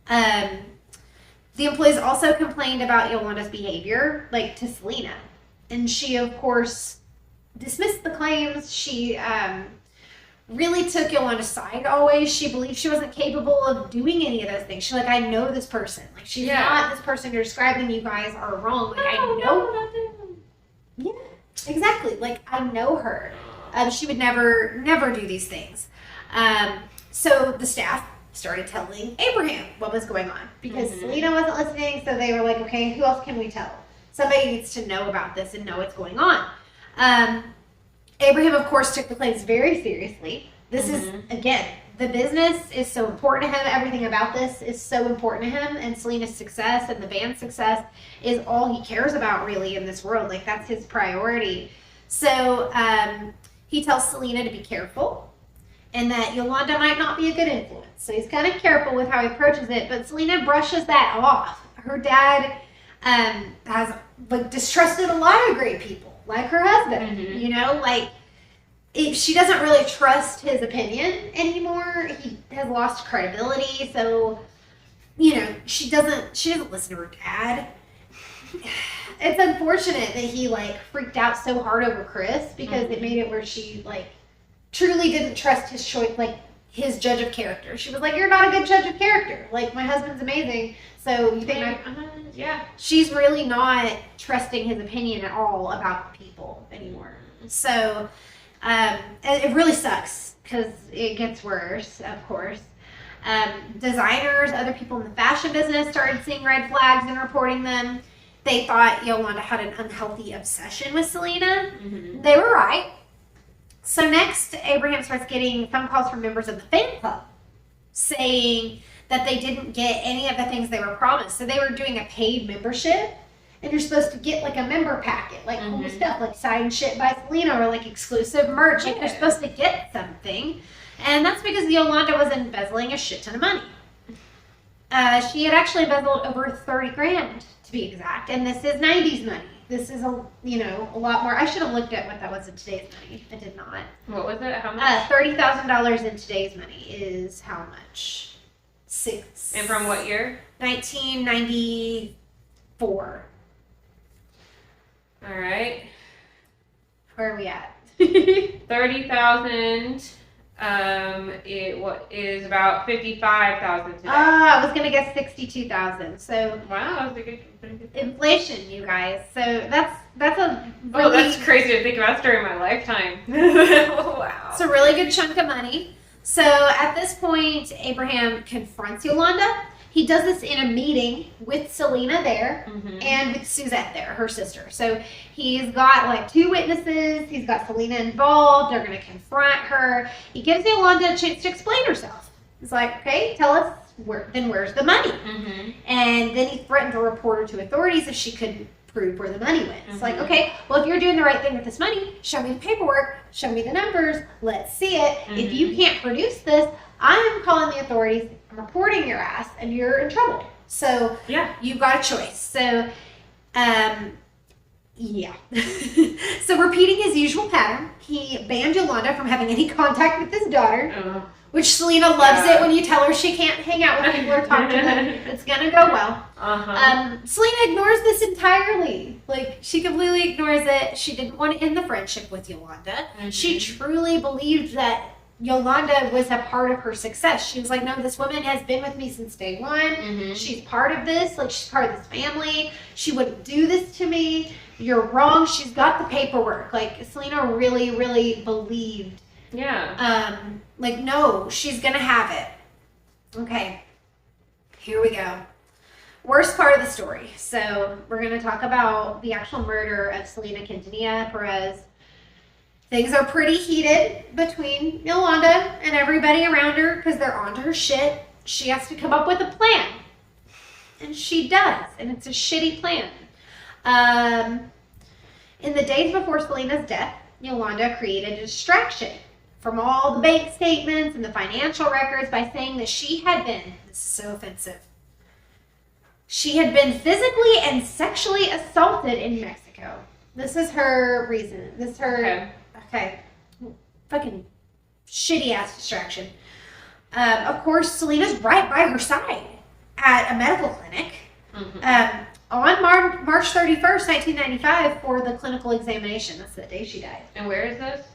The employees also complained about Yolanda's behavior, like, to Selena. And she, of course, dismissed the claims. She really took Yolanda's side always. She believed she wasn't capable of doing any of those things. She's like, I know this person. Like, she's not this person you're describing. You guys are wrong. Like, I know. Yeah, exactly. Like, I know her. She would never do these things. So the staff started telling Abraham what was going on because Selena wasn't listening. So they were like, okay, who else can we tell? Somebody needs to know about this and know what's going on. Abraham, of course, took the claims very seriously. This is, again, the business is so important to him. Everything about this is so important to him. And Selena's success and the band's success is all he cares about, really, in this world. Like, that's his priority. So he tells Selena to be careful and that Yolanda might not be a good influence. So he's kind of careful with how he approaches it. But Selena brushes that off. Her dad has distrusted a lot of great people. Like her husband, you know, like she doesn't really trust his opinion anymore. He has lost credibility. So, you know, she doesn't listen to her dad. It's unfortunate that he freaked out so hard over Chris because it made it where she truly didn't trust his choice. Like, his judge of character. She was like, you're not a good judge of character. Like, my husband's amazing, so you think yeah. She's really not trusting his opinion at all about people anymore. So, it really sucks because it gets worse, of course. Designers, other people in the fashion business started seeing red flags and reporting them. They thought Yolanda had an unhealthy obsession with Selena. Mm-hmm. They were right. So next, Abraham starts getting phone calls from members of the fan club saying that they didn't get any of the things they were promised. So they were doing a paid membership, and you're supposed to get like a member packet, like cool stuff, like signed shit by Selena or like exclusive merch. Like you're supposed to get something. And that's because Yolanda was embezzling a shit ton of money. She had actually embezzled over 30 grand to be exact. And this is 90s money. This is a lot more. I should have looked at what that was in today's money. I did not. What was it? How much? $30,000 in today's money is how much? And from what year? 1994. All right. Where are we at? 30,000. It is about 55,000 today. I was gonna guess 62,000. So wow, that's a good inflation, you guys. So that's a really, oh, that's crazy to think about during my lifetime. Wow, it's a really good chunk of money. So at this point, Abraham confronts Yolanda. He does this in a meeting with Selena there and with Suzette there, her sister. So he's got like 2 witnesses. He's got Selena involved. They're going to confront her. He gives Yolanda a chance to explain herself. He's like, okay, tell us, where's the money? And then he threatened to report her to authorities if she couldn't prove where the money went. It's like, okay, well, if you're doing the right thing with this money, show me the paperwork, show me the numbers, let's see it. If you can't produce this, I'm calling the authorities, I'm reporting your ass, and you're in trouble. So yeah, you've got a choice. So, yeah. So repeating his usual pattern, he banned Yolanda from having any contact with his daughter, which Selena loves it when you tell her she can't hang out with people or talk to them. It's gonna go well. Selena ignores this entirely. Like, she completely ignores it. She didn't want to end the friendship with Yolanda. She truly believed that Yolanda was a part of her success. She was like, no, this woman has been with me since day one. She's part of this. Like, she's part of this family. She wouldn't do this to me. You're wrong. She's got the paperwork. Like, Selena really, really believed. Yeah. Like, no, she's going to have it. Okay. Here we go. Worst part of the story. So, we're going to talk about the actual murder of Selena Quintanilla Perez. Things are pretty heated between Yolanda and everybody around her because they're onto her shit. She has to come up with a plan. And she does. And it's a shitty plan. In the days before Selena's death, Yolanda created a distraction from all the bank statements and the financial records by saying that she had been, this is so offensive, she had been physically and sexually assaulted in Mexico. This is her reason. This is her... Okay. Fucking shitty ass distraction. Of course, Selena's right by her side at a medical clinic on March 31st, 1995 for the clinical examination. That's the day she died. And where is this?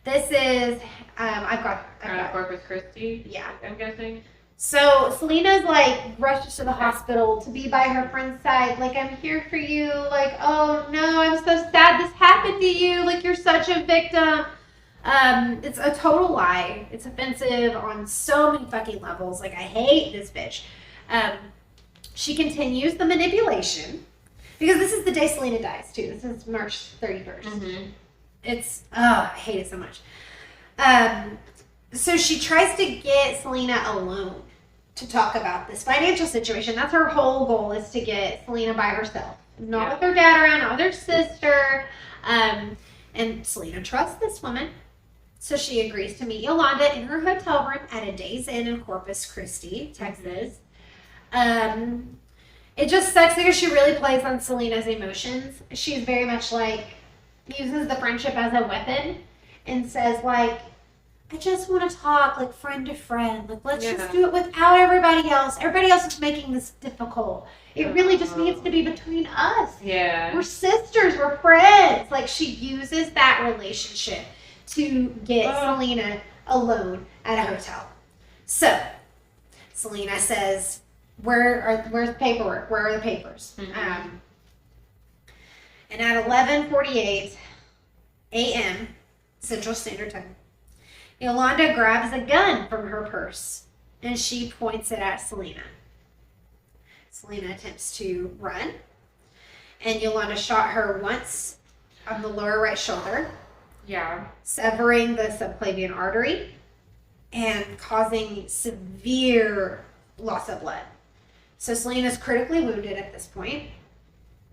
This is, I've got Corpus Christi? Yeah. I'm guessing. So Selena's like rushes to the hospital to be by her friend's side. Like, I'm here for you. Like, oh no, I'm so sad this happened to you. Like, you're such a victim. It's a total lie. It's offensive on so many fucking levels. Like, I hate this bitch. She continues the manipulation because this is the day Selena dies too. This is March 31st. It's, I hate it so much. So she tries to get Selena alone to talk about this financial situation. That's her whole goal, is to get Selena by herself. Not with her dad around, not with her sister. And Selena trusts this woman. So she agrees to meet Yolanda in her hotel room at a Days Inn in Corpus Christi, Texas. It just sucks because she really plays on Selena's emotions. She's very much like, uses the friendship as a weapon and says like, I just want to talk like friend to friend. Like, let's just do it without everybody else. Everybody else is making this difficult. It really just needs to be between us. Yeah. We're sisters. We're friends. Like, she uses that relationship to get Selena alone at a hotel. So Selena says, where's the paperwork? Where are the papers? Mm-hmm. And at 11:48 a.m. Central Standard Time, Yolanda grabs a gun from her purse and she points it at Selena. Selena attempts to run, and Yolanda shot her once on the lower right shoulder, severing the subclavian artery and causing severe loss of blood. So Selena's critically wounded at this point,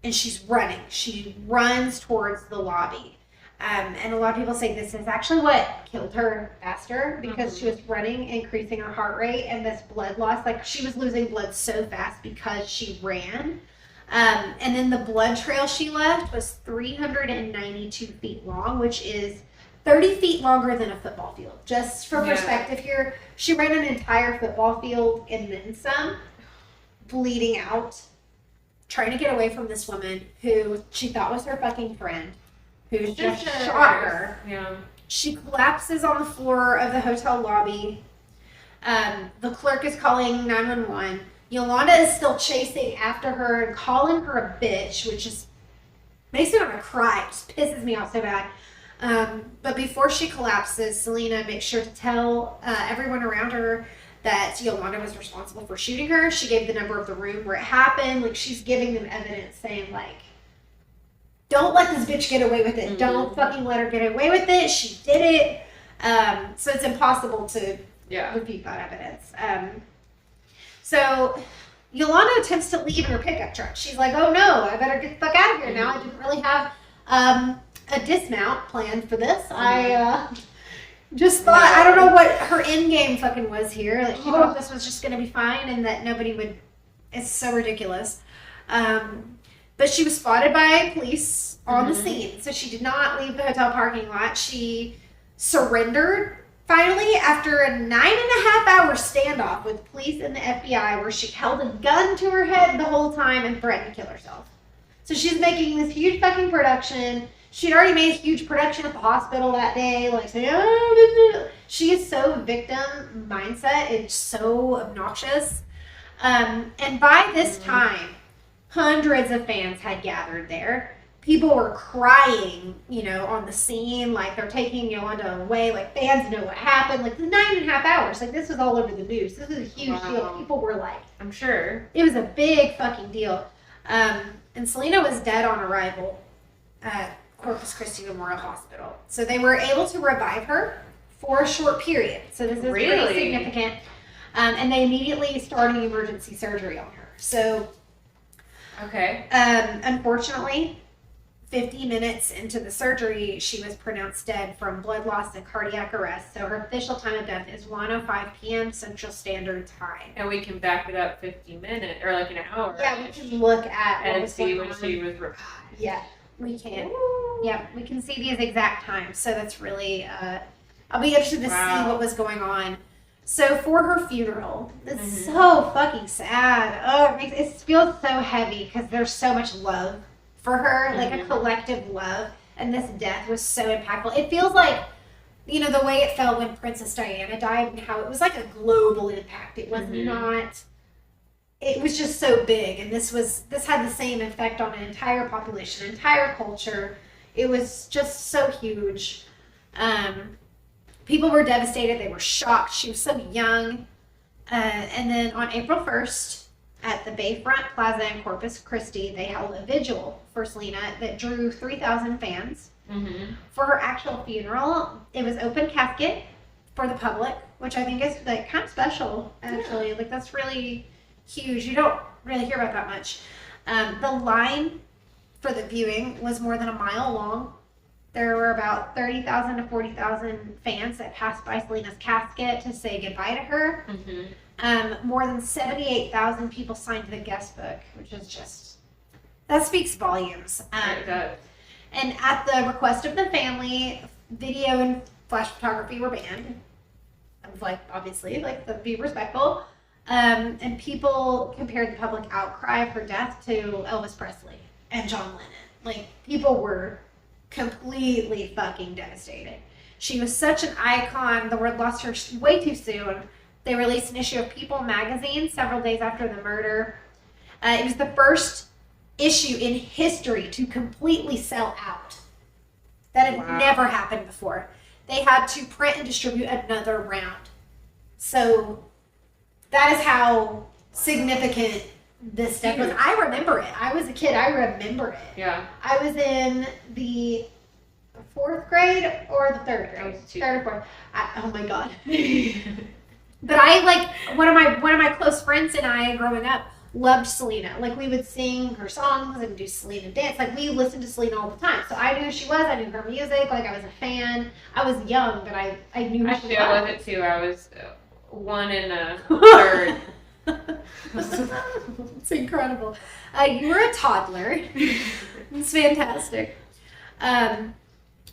and she's running. She runs towards the lobby. And a lot of people say this is actually what killed her faster, because she was running, increasing her heart rate, and this blood loss, like she was losing blood so fast because she ran. And then the blood trail she left was 392 feet long, which is 30 feet longer than a football field. Just for perspective here, she ran an entire football field and then some, bleeding out, trying to get away from this woman who she thought was her fucking friend, who just shot her. Yeah. She collapses on the floor of the hotel lobby. The clerk is calling 911. Yolanda is still chasing after her and calling her a bitch, which is makes me want to cry. It just pisses me off so bad. But before she collapses, Selena makes sure to tell everyone around her that Yolanda was responsible for shooting her. She gave the number of the room where it happened. Like, she's giving them evidence saying, like, don't let this bitch get away with it. Don't fucking let her get away with it. She did it. So it's impossible to refute that evidence. So Yolanda attempts to leave in her pickup truck. She's like, oh no, I better get the fuck out of here now. I didn't really have a dismount planned for this. I just thought, I don't know what her end game fucking was here. Like, she thought this was just going to be fine and that nobody would, it's so ridiculous. But she was spotted by police on the scene. So she did not leave the hotel parking lot. She surrendered finally after a 9.5-hour standoff with police and the FBI, where she held a gun to her head the whole time and threatened to kill herself. So she's making this huge fucking production. She'd already made a huge production at the hospital that day. Like, she is so victim mindset. It's so obnoxious. And by this time, hundreds of fans had gathered there. People were crying, you know, on the scene, like they're taking Yolanda away. Like, fans know what happened. Like, 9.5 hours. Like, this was all over the news. This was a huge deal. People were like, I'm sure. It was a big fucking deal. And Selena was dead on arrival at Corpus Christi Memorial Hospital. So they were able to revive her for a short period. So this is pretty significant. And they immediately started emergency surgery on her. So, unfortunately, 50 minutes into the surgery, she was pronounced dead from blood loss and cardiac arrest. So her official time of death is 1:05 p.m. Central Standard Time. And we can back it up 50 minutes, or like an hour. Yeah, we can look at and see when she was revived. Yeah, we can. Ooh. Yeah, we can see these exact times. So that's really, I'll be interested to see what was going on. So for her funeral, it's so fucking sad. Oh, it feels so heavy because there's so much love for her, like a collective love, and this death was so impactful. It feels like, you know, the way it felt when Princess Diana died, and how it was like a global impact. It was not, it was just so big, and this had the same effect on an entire population, an entire culture. It was just so huge. People were devastated. They were shocked. She was so young. And then on April 1st, at the Bayfront Plaza in Corpus Christi, they held a vigil for Selena that drew 3,000 fans. For her actual funeral, it was open casket for the public, which I think is like kind of special, actually. Yeah. Like, that's really huge. You don't really hear about that much. The line for the viewing was more than a mile long. There were about 30,000 to 40,000 fans that passed by Selena's casket to say goodbye to her. More than 78,000 people signed the guest book, which is just, that speaks volumes. And at the request of the family, video and flash photography were banned. I was like, obviously, like, be respectful. And people compared the public outcry of her death to Elvis Presley and John Lennon. Like, people were completely fucking devastated. She was such an icon. The world lost her way too soon. They released an issue of People magazine several days after the murder. It was the first issue in history to completely sell out. That had never happened before. They had to print and distribute another round. So that is how significant this stuff was. I remember it. I was a kid. I remember it. Yeah. I was in the 4th grade or the 3rd grade. I was 2. 3rd or 4th. Oh my God. But I like one of my close friends and I growing up loved Selena. Like we would sing her songs and do Selena dance. Like we listened to Selena all the time. So I knew who she was. I knew her music. Like I was a fan. I was young, but I knew who she was. Actually, I wasn't too. I was 1 and a 3rd. It's incredible. You were a toddler. It's fantastic.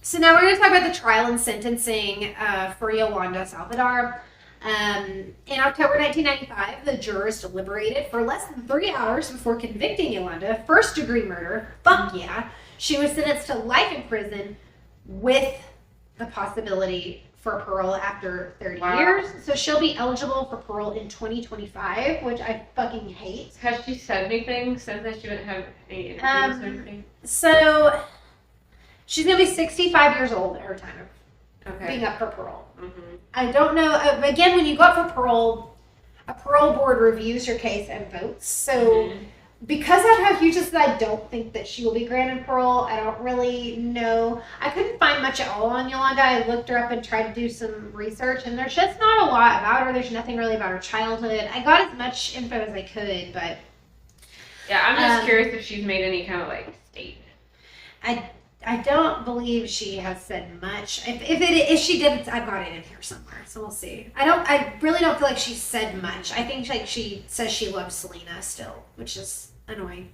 So now we're going to talk about the trial and sentencing for Yolanda Saldivar. In October 1995, the jurors deliberated for less than 3 hours before convicting Yolanda of first-degree murder. Fuck yeah. She was sentenced to life in prison with the possibility for parole after 30 years. So she'll be eligible for parole in 2025, which I fucking hate. Has she said anything since that she wouldn't have any interviews or anything? So she's going to be 65 years old at her time of being up for parole. Mm-hmm. I don't know. Again, when you go up for parole, a parole board reviews your case and votes. So because of how huge this is, I don't think that she will be granted parole. I don't really know. I couldn't find much at all on Yolanda. I looked her up and tried to do some research, and there's just not a lot about her. There's nothing really about her childhood. I got as much info as I could, but... Yeah, I'm just curious if she's made any kind of, like, statement. I don't believe she has said much. If she did, I've got it in here somewhere, so we'll see. I really don't feel like she said much. I think like she says she loves Selena still, which is annoying.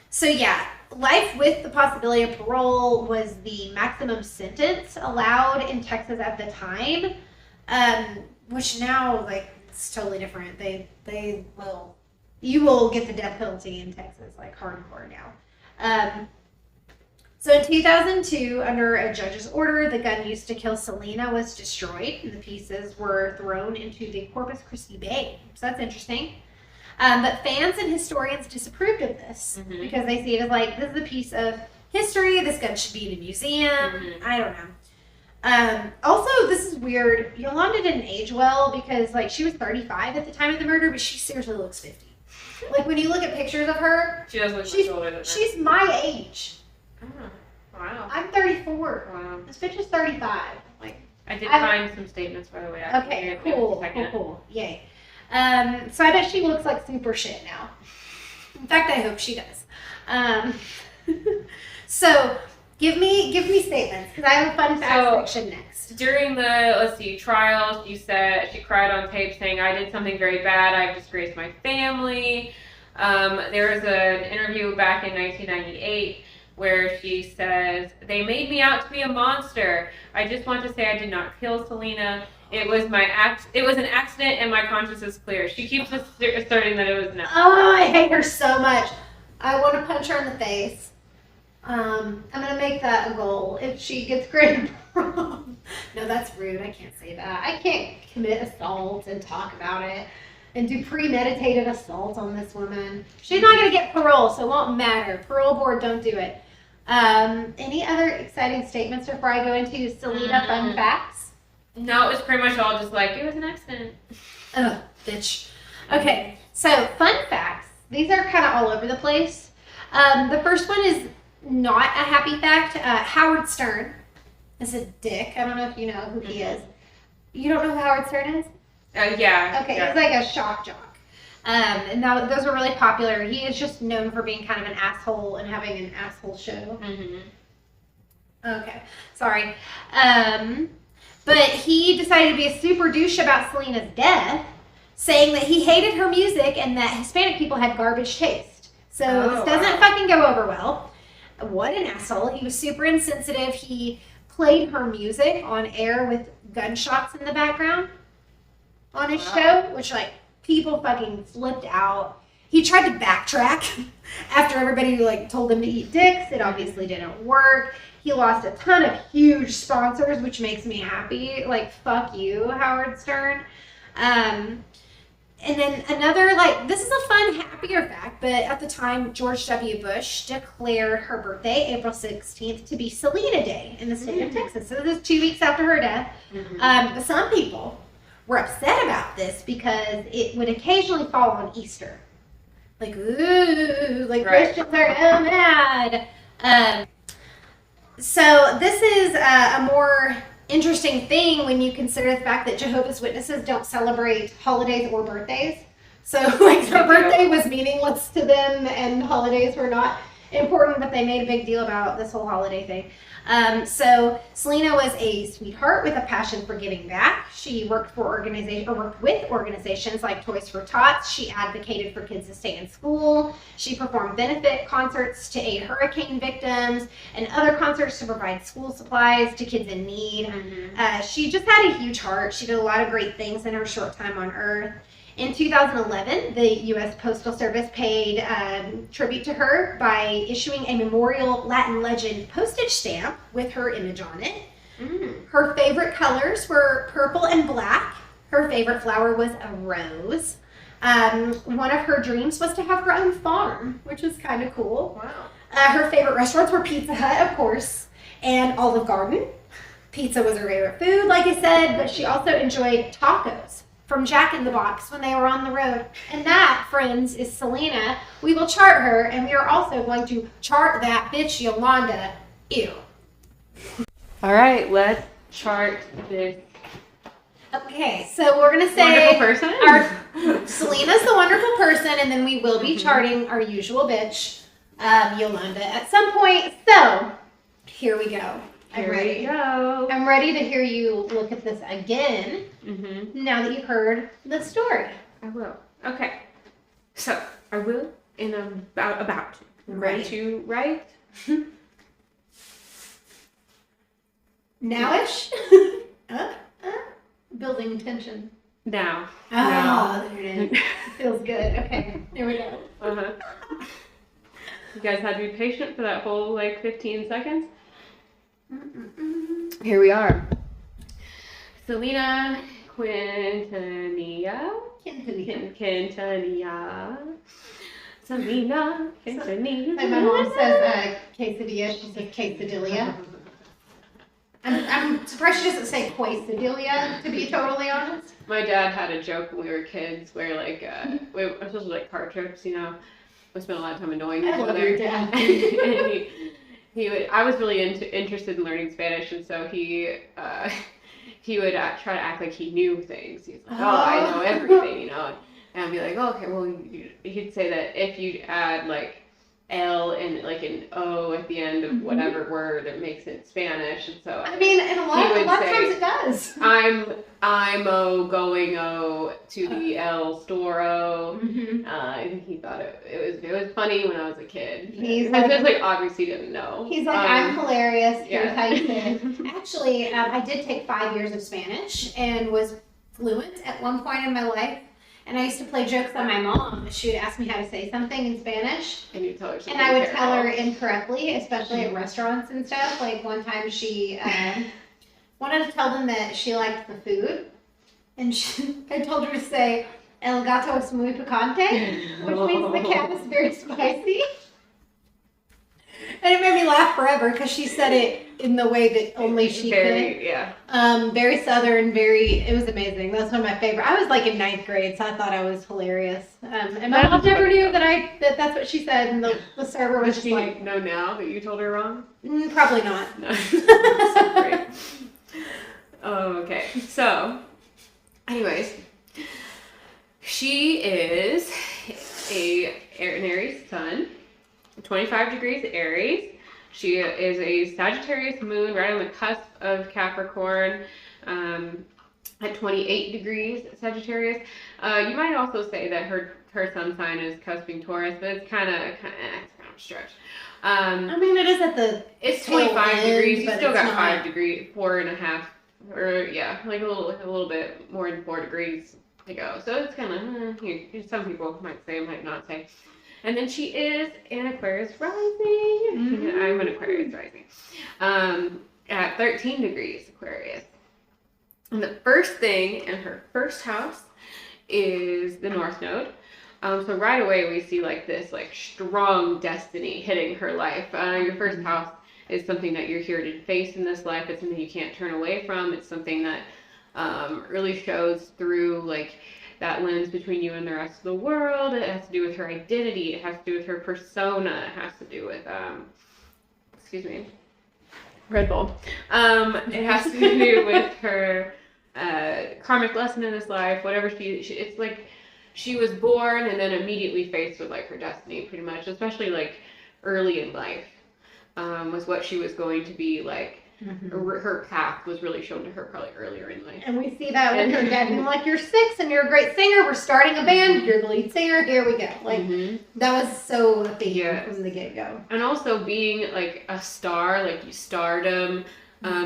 So yeah, life with the possibility of parole was the maximum sentence allowed in Texas at the time, which now like it's totally different. You will get the death penalty in Texas like hardcore now. So in 2002, under a judge's order, the gun used to kill Selena was destroyed, and the pieces were thrown into the Corpus Christi Bay. So that's interesting. But fans and historians disapproved of this because they see it as like, this is a piece of history. This gun should be in a museum. I don't know. Also, this is weird. Yolanda didn't age well because like she was 35 at the time of the murder, but she seriously looks 50. Like when you look at pictures of her, she does look much older than her. She's my age. Oh, wow. I'm 34. Wow. This bitch is 35. Like I did find some statements, by the way. Okay, cool. Yay. So I bet she looks like super shit now. In fact, I hope she does. So give me statements because I have a fun fact section next. During the trial, she said she cried on tape saying, "I did something very bad. I've disgraced my family." There was an interview back in 1998 where she says, "They made me out to be a monster. I just want to say I did not kill Selena. It was an accident and my conscience is clear." She keeps asserting that it was an accident. Oh, I hate her so much. I want to punch her in the face. I'm going to make that a goal if she gets granted parole. No, that's rude. I can't say that. I can't commit assault and talk about it and do premeditated assault on this woman. She's not going to get parole, so it won't matter. Parole board, don't do it. Any other exciting statements before I go into Selena fun facts? No, it was pretty much all just like, it was an accident. Ugh, bitch. Okay, so fun facts. These are kind of all over the place. The first one is not a happy fact. Howard Stern is a dick. I don't know if you know who he is. You don't know who Howard Stern is? Yeah. Okay, yeah. He's like a shock jock. And those are really popular. He is just known for being kind of an asshole and having an asshole show. Okay, sorry. But he decided to be a super douche about Selena's death, saying that he hated her music and that Hispanic people had garbage taste. So this doesn't fucking go over well. What an asshole. He was super insensitive. He played her music on air with gunshots in the background on his show, which like people fucking flipped out. He tried to backtrack after everybody like told him to eat dicks. It obviously didn't work. He lost a ton of huge sponsors, which makes me happy. Like, fuck you, Howard Stern. And then another, like, this is a fun, happier fact, but at the time, George W. Bush declared her birthday, April 16th, to be Selena Day in the state of Texas. So this is 2 weeks after her death. But some people were upset about this because it would occasionally fall on Easter. Like, ooh, like Christians are so mad. So this is a more interesting thing when you consider the fact that Jehovah's Witnesses don't celebrate holidays or birthdays. So like her birthday was meaningless to them and holidays were not important, but they made a big deal about this whole holiday thing. So Selena was a sweetheart with a passion for giving back. She worked with organizations like Toys for Tots. She advocated for kids to stay in school. She performed benefit concerts to aid hurricane victims and other concerts to provide school supplies to kids in need. She just had a huge heart. She did a lot of great things in her short time on Earth. In 2011, the U.S. Postal Service paid tribute to her by issuing a memorial Latin legend postage stamp with her image on it. Her favorite colors were purple and black. Her favorite flower was a rose. One of her dreams was to have her own farm, which is kind of cool. Wow. Her favorite restaurants were Pizza Hut, of course, and Olive Garden. Pizza was her favorite food, like I said, but she also enjoyed tacos from Jack in the Box when they were on the road. And that, friends, is Selena. We will chart her, and we are also going to chart that bitch Yolanda. Ew. All right, let's chart this. Okay, so we're going to say wonderful person. Selena's the wonderful person, and then we will be charting our usual bitch, Yolanda, at some point. So, here we go. I'm ready. I'm ready to hear you look at this again. Now that you've heard the story. I will. Okay. So I will in about to. I'm ready to write. Nowish. Building tension. Now. Oh, there it is. Feels good. Okay. Here we go. You guys had to be patient for that whole 15 seconds. Here we are. Selena Quintanilla. Selena Quintanilla. My mom says quesadilla. She says quesadilla. I'm surprised she doesn't say quesadilla, to be totally honest. My dad had a joke when we were kids where especially card trips, we spent a lot of time annoying people I love your dad. And I was really interested in learning Spanish, and so he would try to act like he knew things. He's like, I know everything, and I'd be like, okay, well, he'd say that if you add L and an O at the end of whatever word, it makes it Spanish, and so and a lot of times it does. I'm going to the L store O. And he thought it was funny when I was a kid. He's obviously didn't know. He's like, I'm hilarious. Here's how you say it. Actually, I did take 5 years of Spanish and was fluent at one point in my life. And I used to play jokes on my mom. She would ask me how to say something in Spanish. And you'd tell her something. And I would tell her incorrectly, especially at restaurants and stuff. Like one time she wanted to tell them that she liked the food. And I told her to say, El gato es muy picante, which means the cat is very spicy. And it made me laugh forever because she said it in the way that only she could. Yeah. Very southern, it was amazing. That's one of my favorite. I was in 9th grade, so I thought I was hilarious. And my mom never knew that that's what she said, and the server was Does she know now that you told her wrong? Probably not. No. So great. Okay. So, anyways, she is an Aries sun. 25 degrees Aries. She is a Sagittarius moon right on the cusp of Capricorn at 28 degrees Sagittarius. You might also say that her sun sign is cusping Taurus, but it's kind of a stretch. It is at the it's 25 degrees. You still got 5 degrees, 4.5, or a little bit more than 4 degrees to go. So it's kind of, some people might say, might not say. And then she is an Aquarius rising. Mm-hmm. I'm an Aquarius rising. At 13 degrees Aquarius. And the first thing in her first house is the North Node. So right away we see like this like strong destiny hitting her life. Your first house is something that you're here to face in this life. It's something you can't turn away from. It's something that really shows through like that lens between you and the rest of the world. It has to do with her identity. It has to do with her persona. It has to do with Red Bull. It has to do with her karmic lesson in this life. Whatever it's like she was born and then immediately faced with like her destiny, pretty much. Especially like early in life was what she was going to be like. Her path was really shown to her probably earlier in life. And we see that with her dad being like, you're 6 and you're a great singer. We're starting a band. You're the lead singer. Here we go. Like, that was so a theme from the get-go. And also being like a star, like Stardom,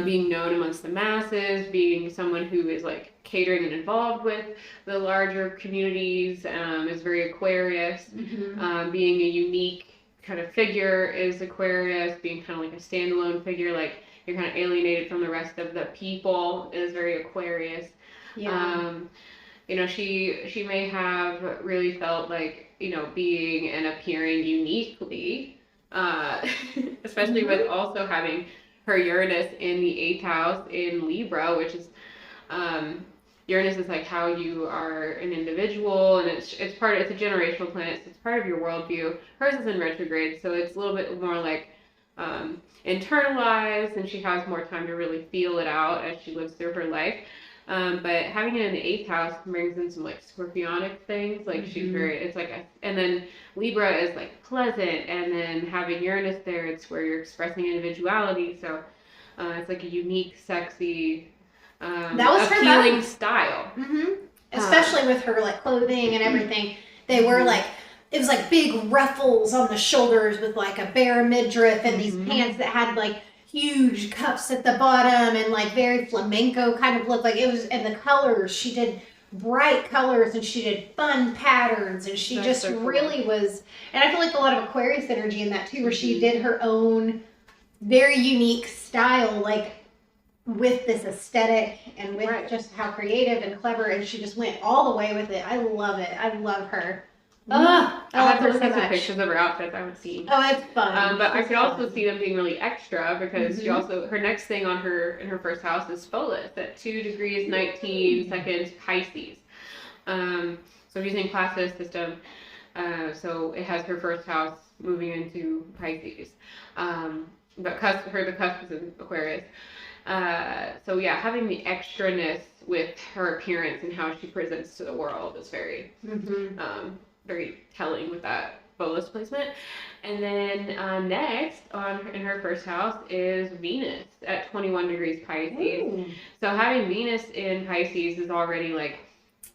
being known amongst the masses, being someone who is like catering and involved with the larger communities, is very Aquarius. Being a unique kind of figure is Aquarius. Being kind of like a standalone figure, like you're kind of alienated from the rest of the people, is very Aquarius. Yeah. You know, she may have really felt like, you know, being and appearing uniquely, especially with also having her Uranus in the 8th house in Libra, which is, Uranus is like how you are an individual, and it's a generational planet, so it's part of your worldview. Hers is in retrograde, so it's a little bit more like, internalized, and she has more time to really feel it out as she lives through her life. But having it in the 8th house brings in some like scorpionic things, like she's very, it's like, and then Libra is like pleasant, and then having Uranus there, it's where you're expressing individuality, so it's like a unique, sexy, that was appealing style. Especially with her like clothing and everything. They were like, it was like big ruffles on the shoulders with like a bare midriff and these pants that had like huge cuffs at the bottom and like very flamenco kind of look. Like it was, and the colors, she did bright colors and she did fun patterns, and she just so really was, and I feel like a lot of Aquarius energy in that too, where she did her own very unique style, like with this aesthetic and with just how creative and clever, and she just went all the way with it. I love it. I love her. I have to look at some pictures of her outfits I haven't seen. Oh, it's fun. But I could also see them being really extra because she also, her next thing on in her first house is Pholus at 2 degrees 19 seconds Pisces. So using Placidus system, so it has her first house moving into Pisces. But the cusp is in Aquarius. So yeah, having the extraness with her appearance and how she presents to the world is very very telling with that Pholus placement. And then next in her first house is Venus at 21 degrees Pisces. So having Venus in Pisces is already like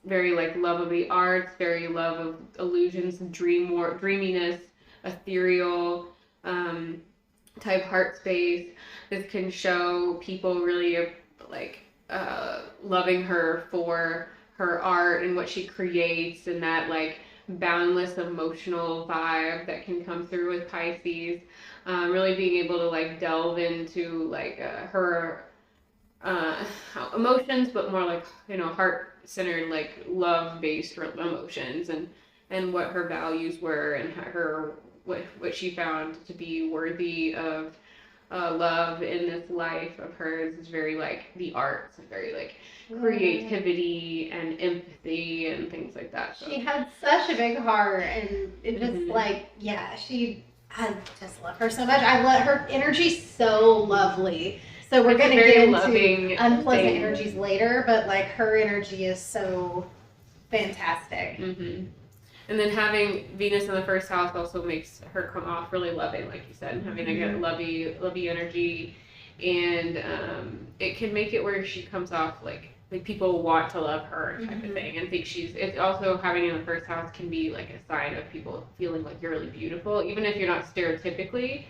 very like love of the arts, very love of illusions, dreaminess, ethereal type heart space. This can show people really like loving her for her art and what she creates, and that like boundless emotional vibe that can come through with Pisces. Really being able to like delve into like her emotions, but more like, you know, heart-centered, like love-based emotions, and what her values were, and what she found to be worthy of love in this life of hers is very like the arts, and very like creativity and empathy and things like that. So. She had such a big heart, and it just like, I just love her so much. I love her energy, so lovely. So we're going to get into unpleasant energies later, but like her energy is so fantastic. And then having Venus in the first house also makes her come off really loving, like you said, and having a lovey energy, and it can make it where she comes off like people want to love her type of thing, and think it's also having in the first house can be like a sign of people feeling like you're really beautiful, even if you're not stereotypically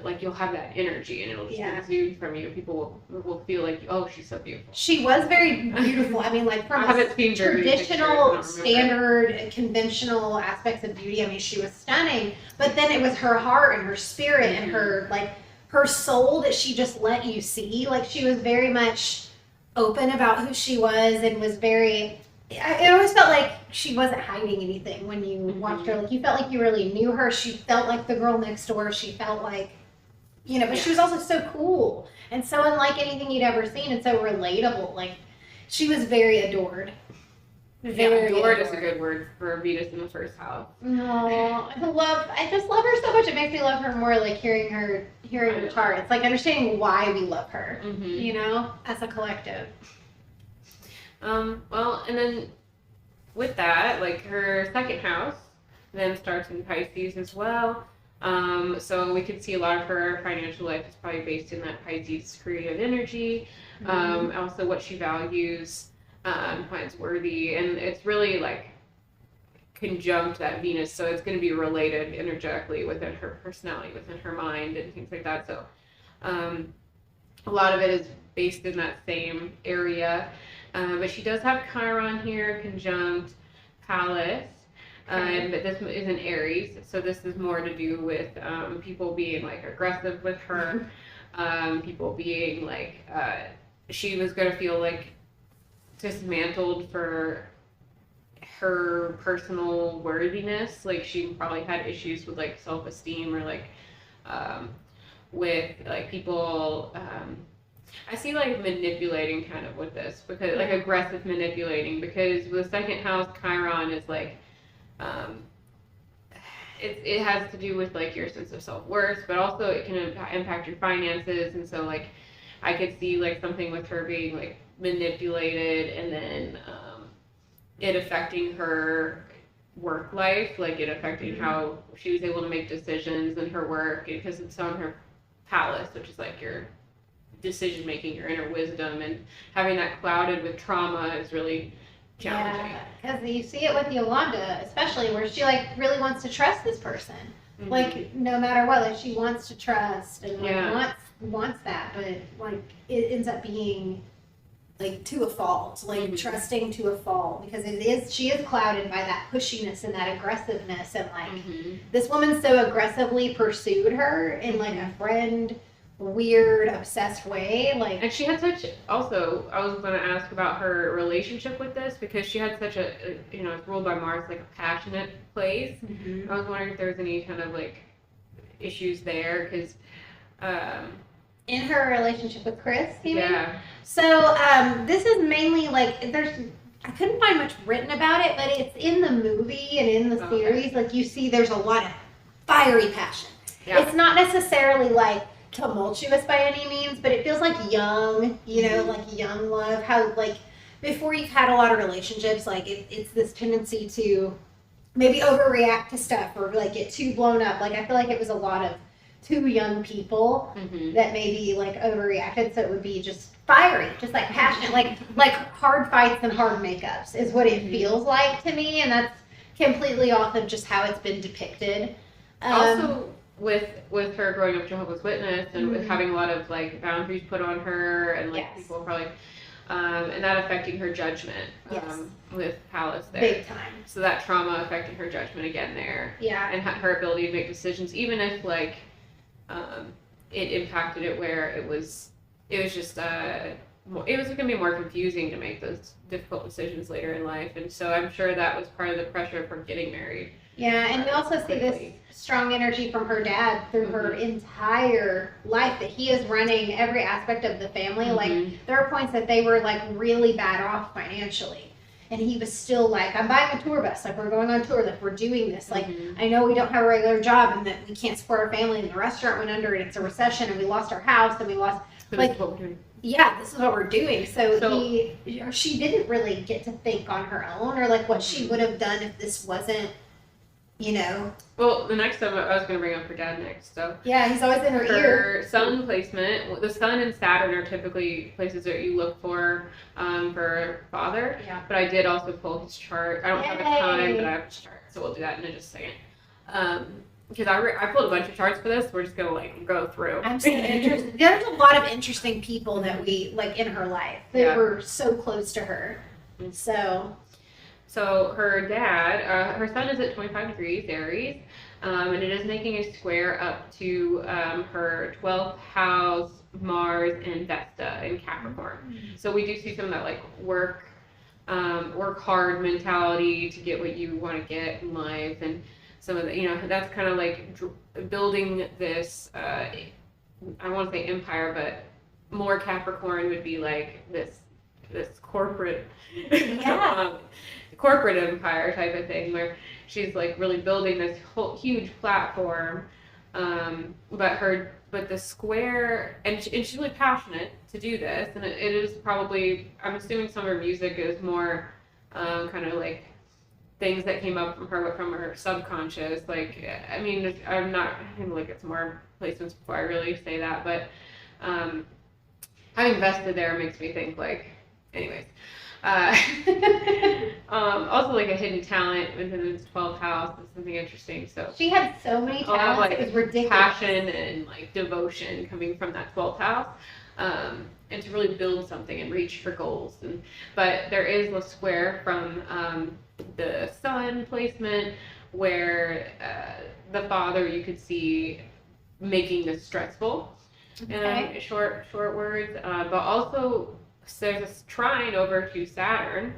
like you'll have that energy and it'll just exude from you. People will feel like, oh, she's so beautiful. She was very beautiful. I mean, like from traditional, standard, conventional aspects of beauty, I mean, she was stunning. But then it was her heart and her spirit and her, like, her soul that she just let you see. Like, she was very much open about who she was and was very... It always felt like she wasn't hiding anything when you watched her. Like, you felt like you really knew her. She felt like the girl next door. She felt like, you know, but she was also so cool and so unlike anything you'd ever seen and so relatable. Like, she was very adored. Very adored is a good word for Venus in the first house. No, I just love her so much. It makes me love her more, like hearing her chart. It's like understanding why we love her, you know, as a collective. Well, and then with that, like her second house then starts in Pisces as well. So we could see a lot of her financial life is probably based in that Pisces creative energy. Also what she values, finds worthy, and it's really like conjunct that Venus, so it's going to be related energetically within her personality, within her mind, and things like that. So a lot of it is based in that same area. But she does have Chiron here, conjunct Pallas, but this is in Aries, so this is more to do with people being like aggressive with her, people being like, she was going to feel like dismantled for her personal worthiness. Like she probably had issues with like self-esteem or like with like people, I see like manipulating kind of with this, because like aggressive manipulating, because with the second house Chiron is like it has to do with like your sense of self-worth, but also it can impact your finances. And so like I could see like something with her being like manipulated, and then it affecting her work life, like it affecting how she was able to make decisions in her work, because it's on her Pallas, which is like your decision making, your inner wisdom, and having that clouded with trauma is really challenging. Yeah, because you see it with Yolanda, especially, where she like really wants to trust this person, like no matter what, like she wants to trust and like wants that, but like it ends up being like to a fault, like trusting to a fault, because she is clouded by that pushiness and that aggressiveness, and like this woman so aggressively pursued her in like a friend weird obsessed way, like, and she had such, also I was going to ask about her relationship with this, because she had such a you know, it's ruled by Mars, like a passionate place. I was wondering if there was any kind of like issues there, because in her relationship with Chris, you mean? So this is mainly like, I couldn't find much written about it, but it's in the movie and in the series, like you see there's a lot of fiery passion. It's not necessarily like tumultuous by any means, but it feels like young, you know, like young love, how like before you've had a lot of relationships, like it's this tendency to maybe overreact to stuff or like get too blown up. Like I feel like it was a lot of two young people that maybe like overreacted, so it would be just fiery, just like passionate, like hard fights and hard makeups is what it feels like to me, and that's completely off of just how it's been depicted. Also with her growing up Jehovah's Witness and with having a lot of like boundaries put on her, and like people probably and that affecting her judgment with Pallas there. Big time. So that trauma affecting her judgment again there. Yeah. And her ability to make decisions, even if like it impacted it where it was just it was going to be more confusing to make those difficult decisions later in life. And so I'm sure that was part of the pressure for getting married. Yeah, and we also see this strong energy from her dad through her entire life, that he is running every aspect of the family. Like there are points that they were like really bad off financially, and he was still like, I'm buying a tour bus, like we're going on tour, like we're doing this, like I know we don't have a regular job and that we can't support our family, and the restaurant went under and it's a recession and we lost our house and we lost like this is what we're doing. So she didn't really get to think on her own, or like what she would have done if this wasn't, you know. Well, the next time I was going to bring up her dad next. So yeah, he's always in her ear. Her sun placement, the sun and Saturn are typically places that you look for father. Yeah. But I did also pull his chart. I don't have a time, but I have his chart, so we'll do that in just a second. because I pulled a bunch of charts for this. We're just gonna like go through. I'm so interested. There's a lot of interesting people that we like in her life that were so close to her. So her dad, her sun is at 25 degrees Aries, and it is making a square up to her 12th house, Mars, and Vesta in Capricorn. So we do see some of that like work hard mentality to get what you want to get in life, and some of the, that's kind of like building this, I won't say empire, but more Capricorn would be like this corporate, corporate empire type of thing, where she's like really building this whole huge platform, but the square, and she's really passionate to do this, and it is probably, I'm assuming some of her music is more kind of like things that came up from her subconscious. Like, I mean, I'm not going to look at some more placements before I really say that, but having Vesta there makes me think like, anyways. Also like a hidden talent within its 12th house is something interesting. So she had so many talents, like, it was ridiculous. Passion and like devotion coming from that 12th house, and to really build something and reach for goals. But there is a square from the sun placement where the father, you could see making this stressful. Okay. Short words, but also there's this trine over to Saturn,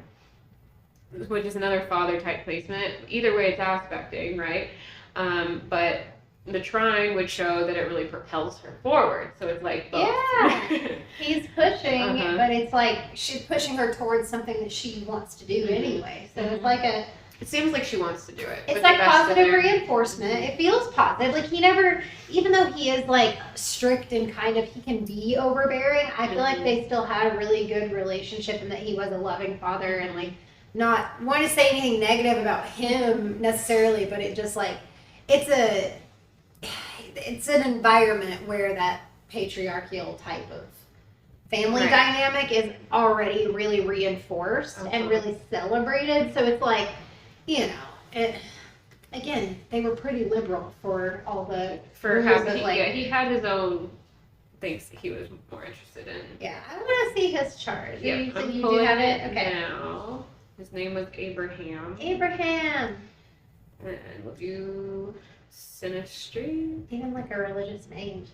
which is another father type placement. Either way, it's aspecting, right? But the trine would show that it really propels her forward. So it's like both. Yeah, he's pushing, but it's like she's pushing her towards something that she wants to do anyway. So it's like it seems like she wants to do it. It's like positive reinforcement. It feels positive. Like he never, even though he is like strict and kind of, he can be overbearing, I feel like they still had a really good relationship, and that he was a loving father, and like not want to say anything negative about him necessarily, but it just like, it's an environment where that patriarchal type of family dynamic is already really reinforced and really celebrated. So it's like, again, they were pretty liberal for all the he had his own things he was more interested in. Yeah, I want to see his chart. Yeah, you do have it? Okay. Now, his name was Abraham. And we'll do Synastry. Even like a religious name.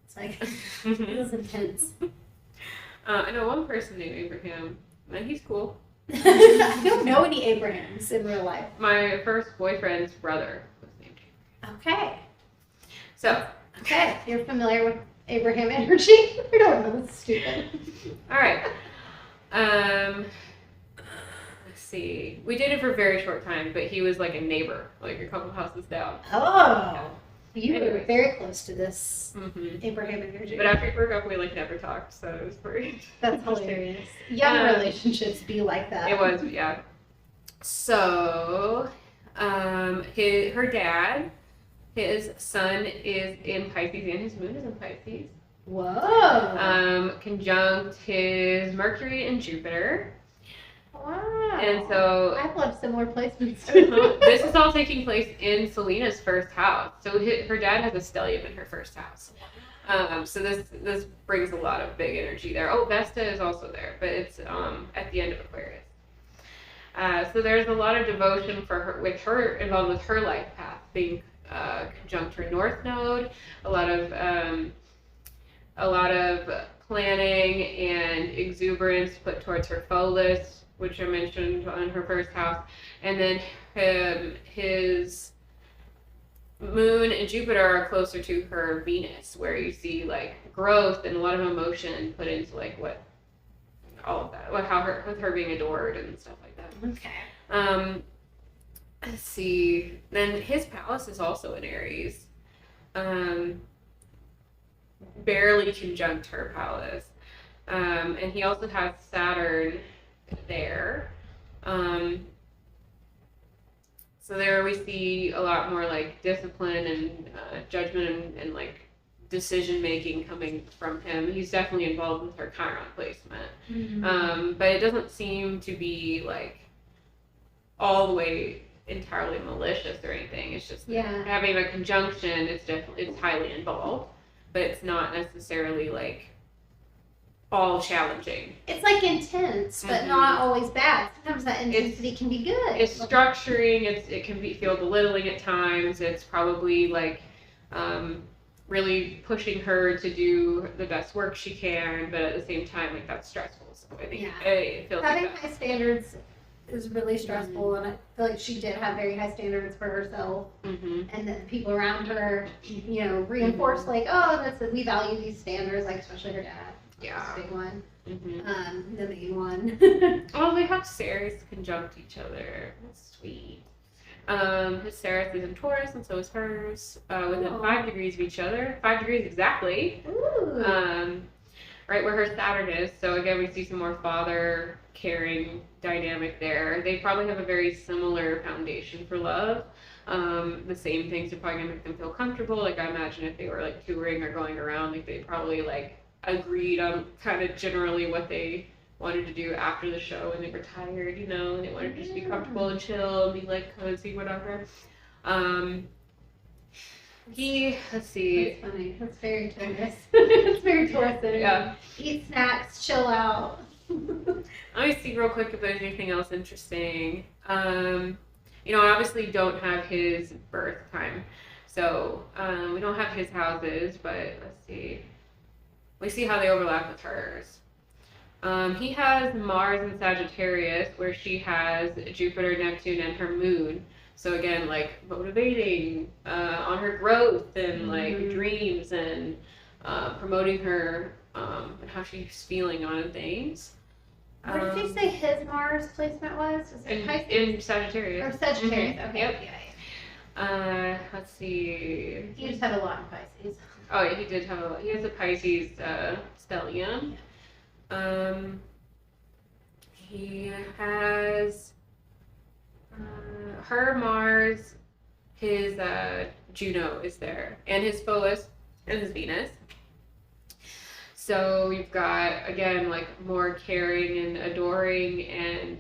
It's like, it was intense. I know one person named Abraham, and he's cool. I don't know any Abrahams in real life. My first boyfriend's brother was named Abraham. Okay. So. Okay, you're familiar with Abraham energy? I don't know, that's stupid. All right. Let's see. We dated for a very short time, but he was like a neighbor, like a couple houses down. Oh. You were very close to this Abraham energy. But after we broke up, we like never talked, so it was pretty. That's hilarious. Young relationships be like that. It was, yeah. So, her dad, his sun is in Pisces and his moon is in Pisces. Whoa. Conjunct his Mercury and Jupiter. Wow. And so I've loved similar placements. This is all taking place in Selena's first house. So her dad has a stellium in her first house. So this brings a lot of big energy there. Oh, Vesta is also there, but it's at the end of Aquarius. So there's a lot of devotion for her, with her involved with her life path being conjunct her North Node. A lot of planning and exuberance put towards her Folus, which I mentioned on her first house, and then his moon and Jupiter are closer to her Venus, where you see like growth and a lot of emotion put into like what all of that, with her being adored and stuff like that. Okay. Let's see. Then his palace is also in Aries. Barely conjunct her palace, and he also has Saturn there. So there we see a lot more like discipline and judgment and like decision making coming from him. He's definitely involved with her Chiron placement, but it doesn't seem to be like all the way entirely malicious or anything. It's just Yeah. having a conjunction. It's highly involved, but it's not necessarily like all challenging. It's like intense, but not always bad. Sometimes that intensity can be good. It's structuring. It can feel belittling at times. It's probably like really pushing her to do the best work she can, but at the same time, like that's stressful. So I think it feels having like high standards is really stressful, and I feel like she did have very high standards for herself, and that the people around her, reinforced like, oh, we value these standards, like especially her dad. Yeah, the big one. The main one. Oh, they have Ceres conjunct each other. That's sweet. His Ceres is in Taurus, and so is hers. Within 5 degrees of each other. 5 degrees exactly. Ooh. Right where her Saturn is. So again, we see some more father caring dynamic there. They probably have a very similar foundation for love. The same things are probably gonna make them feel comfortable. Like I imagine if they were like touring or going around, like they probably like agreed on kind of generally what they wanted to do after the show when they were tired, and they wanted to just be comfortable and chill and be like cozy, whatever. Let's see. That's funny. That's very Taurus. It's very Taurus energy. Yeah. Eat snacks, chill out. Let me see real quick if there's anything else interesting. I obviously don't have his birth time, so we don't have his houses, but let's see. We see how they overlap with hers. He has Mars in Sagittarius, where she has Jupiter, Neptune, and her moon. So again, like motivating on her growth and like dreams and promoting her and how she's feeling on things. What did you say his Mars placement was? Was it Pisces? In Sagittarius. Or Sagittarius, okay. Yep. Yeah. Let's see. He just had a lot in Pisces. Oh yeah, he did have he has a Pisces stellium. He has her Mars, his Juno is there, and his Phoebus and his Venus. So you've got again like more caring and adoring and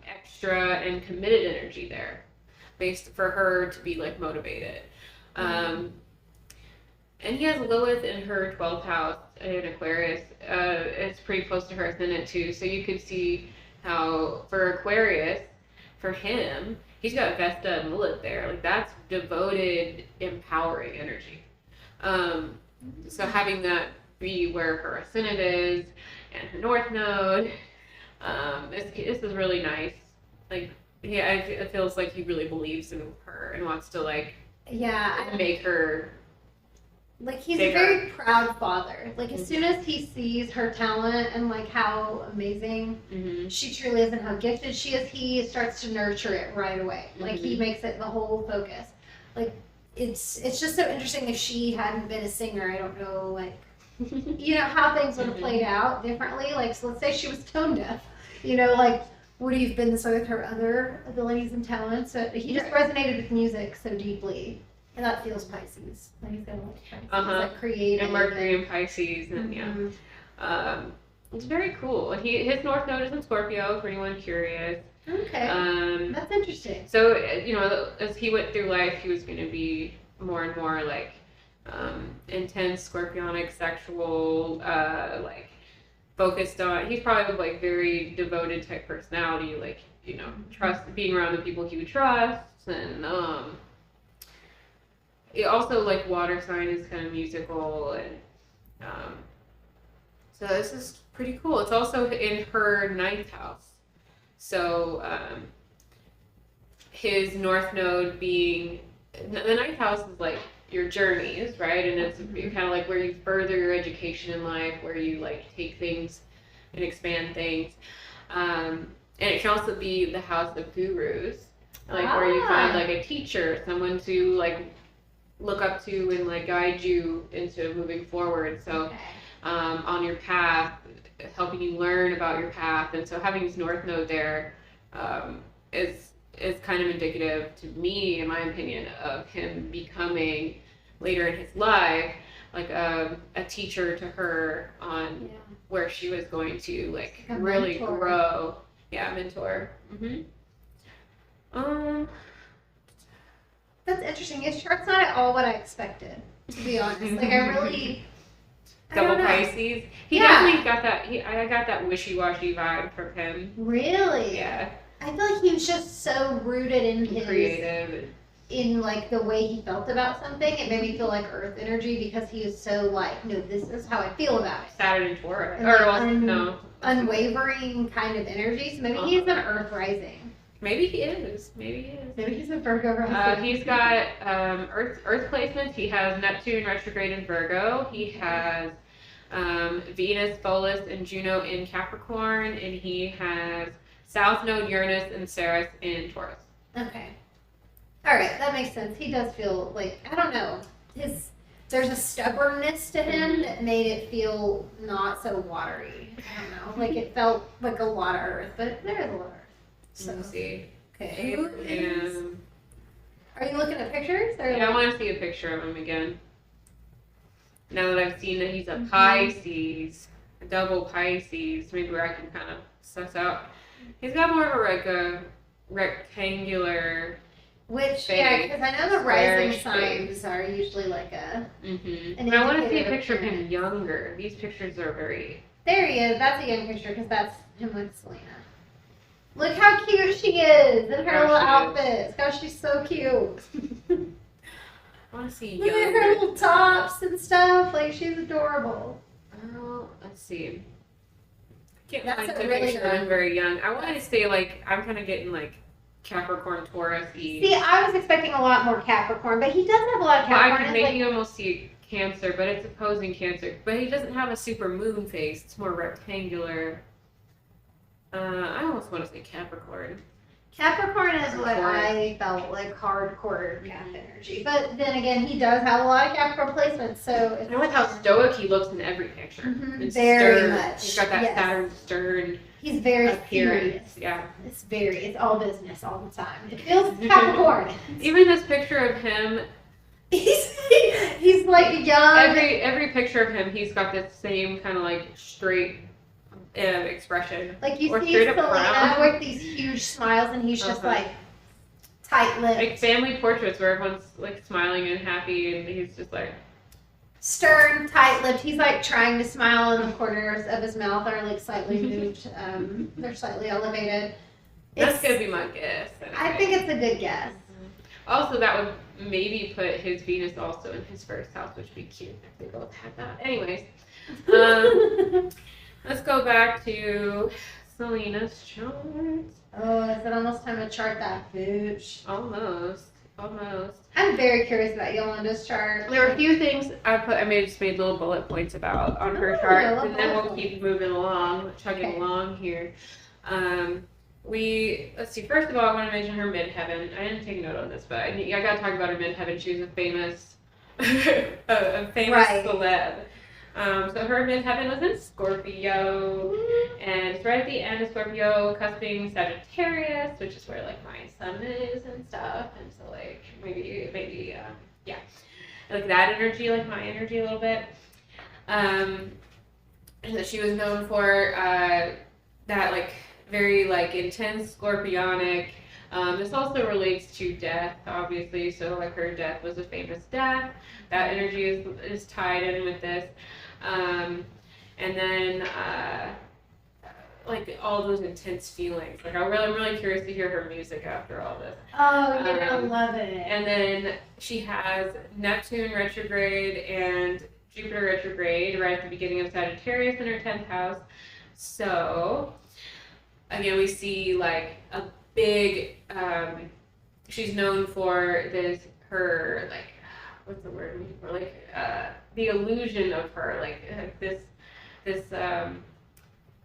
extra and committed energy there, based for her to be like motivated. And he has Lilith in her 12th house in Aquarius. It's pretty close to her ascendant too. So you could see how for Aquarius, for him, he's got Vesta and Lilith there. Like that's devoted, empowering energy. So having that be where her ascendant is and her North Node, this is really nice. Like it feels like he really believes in her and wants to like make her. Like he's a very proud father. Like as soon as he sees her talent and like how amazing she truly is and how gifted she is, he starts to nurture it right away. Like he makes it the whole focus. Like it's just so interesting. If she hadn't been a singer, I don't know like how things would have played out differently. Like so let's say she was tone deaf. Like would he have been this way with her other abilities and talents? But he just resonated with music so deeply. And that feels Pisces. Like he's got like Pisces, like creative. And Mercury and Pisces, and it's very cool. His North Node is in Scorpio for anyone curious. Okay. That's interesting. So as he went through life, he was going to be more and more like intense, scorpionic, sexual, like focused on. He's probably like very devoted type personality, like trust being around the people he would trust, and it also like water sign is kind of musical, and so this is pretty cool. It's also in her 9th house, so his North Node being the 9th house is like your journeys, right? And it's kind of like where you further your education in life, where you like take things and expand things, and it can also be the house of gurus, like where you find like a teacher, someone to like look up to and like guide you into moving forward. So on your path, helping you learn about your path. And so having his North Node there is kind of indicative to me, in my opinion, of him becoming later in his life like a teacher to her on where she was going to like really grow. Yeah, mentor. That's interesting. His chart's not at all what I expected, to be honest. Like, I really... Double Pisces. He definitely got that. I got that wishy-washy vibe from him. Really? Yeah. I feel like he was just so rooted in his... Creative. In, like, the way he felt about something. It made me feel like Earth energy because he was so, like, no, this is how I feel about it. Saturn and Taurus. And, like, unwavering kind of energy. So maybe he's an Earth rising. Maybe he is. Maybe he's a Virgo rising. He's got Earth placements. He has Neptune retrograde in Virgo. He has Venus, Pholus, and Juno in Capricorn. And he has South Node Uranus and Ceres in Taurus. Okay. All right, that makes sense. He does feel like, I don't know, there's a stubbornnness to him that made it feel not so watery. I don't know, like it felt like a lot of Earth, but there is a lot of Earth. So Let's see. Okay. And are you looking at pictures? Or I want to see a picture of him again. Now that I've seen that he's a Pisces, a double Pisces, maybe where I can kind of suss out. He's got more of a rectangular. Which, yeah, because I know the rising signs are usually like a... But I want to see a picture of him younger. These pictures are very... There he is. That's a young picture because that's him with Selena. Look how cute she is in her little outfits. Gosh, she's so cute. I want to see Look at her little tops and stuff. Like, she's adorable. Oh, let's see. I can't That's find a really picture of him very young. I want to say, like, I'm kind of getting, like, Capricorn, Taurus-y. See, I was expecting a lot more Capricorn, but he does have a lot of Capricorn. I can maybe almost see Cancer, but it's opposing Cancer. But he doesn't have a super moon face. It's more rectangular. I almost want to say Capricorn. Capricorn is what I felt like hardcore Cap energy. But then again, he does have a lot of Capricorn placements, so... I like how stoic he looks in every picture. Very much. He's got that Saturn stern. He's very appearance. serious. Yeah. It's all business all the time. It feels Capricorn. Even this picture of him, he's like young. Every picture of him, he's got this same kind of like straight expression. Like you see Selena with these huge smiles, and he's just like tight-lipped. Like family portraits where everyone's like smiling and happy, and he's just like stern, tight-lipped. He's like trying to smile, and the corners of his mouth are like slightly moved. They're slightly elevated. That's gonna be my guess. Anyway. I think it's a good guess. Also, that would maybe put his Venus also in his first house, which would be cute if they both had that. Anyways, let's go back to Selena's chart. Oh, is it almost time to chart that bitch? Almost. I'm very curious about Yolanda's chart. There were a few things I just made little bullet points about on her chart, and then we'll keep moving along, chugging along here. Let's see, first of all, I want to mention her midheaven. I didn't take a note on this, but I got to talk about her midheaven. She was a famous celeb. So her midheaven was in Scorpio, and it's right at the end of Scorpio, cusping Sagittarius, which is where like my sun is and stuff. And so like maybe like that energy, like my energy a little bit. And that she was known for that like very like intense Scorpionic. This also relates to death, obviously. So like her death was a famous death. That energy is tied in with this. And then like all those intense feelings. Like I'm really curious to hear her music after all this. Oh, you're gonna love it. And then she has Neptune retrograde and Jupiter retrograde right at the beginning of Sagittarius in her 10th house. So again, we see like a big. She's known for her like. What's the word? Or like the illusion of her, like this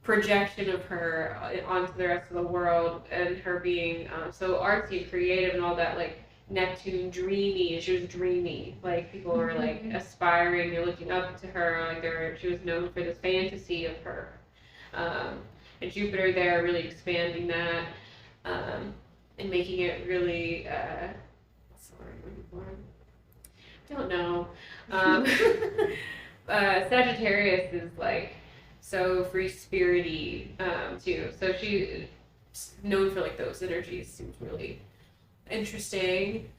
projection of her onto the rest of the world, and her being so artsy, creative, and all that. Like Neptune, dreamy. She was dreamy. Like people were like aspiring, they're looking up to her. Like she was known for this fantasy of her. And Jupiter there really expanding that and making it really. Don't know. Sagittarius is like so free spirity too. So she's known for like those energies. Seems really interesting.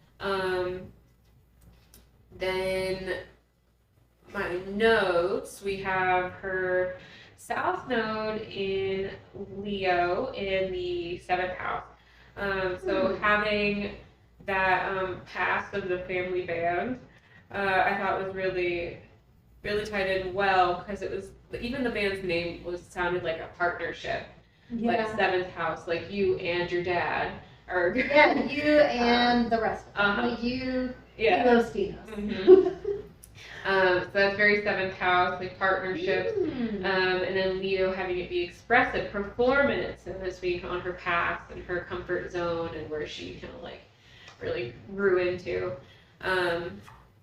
Then my notes, we have her South Node in Leo in the 7th house. So having that past of the family band, I thought was really, really tied in well, because it was, even the band's name sounded like a partnership. Like 7th house, like you and your dad. Or you and the rest of them. Like you, those Tinos. Mm-hmm. So that's very 7th house, like partnerships. And then Leo having it be expressive, performance, and this week on her past and her comfort zone and where she kind of like really grew into.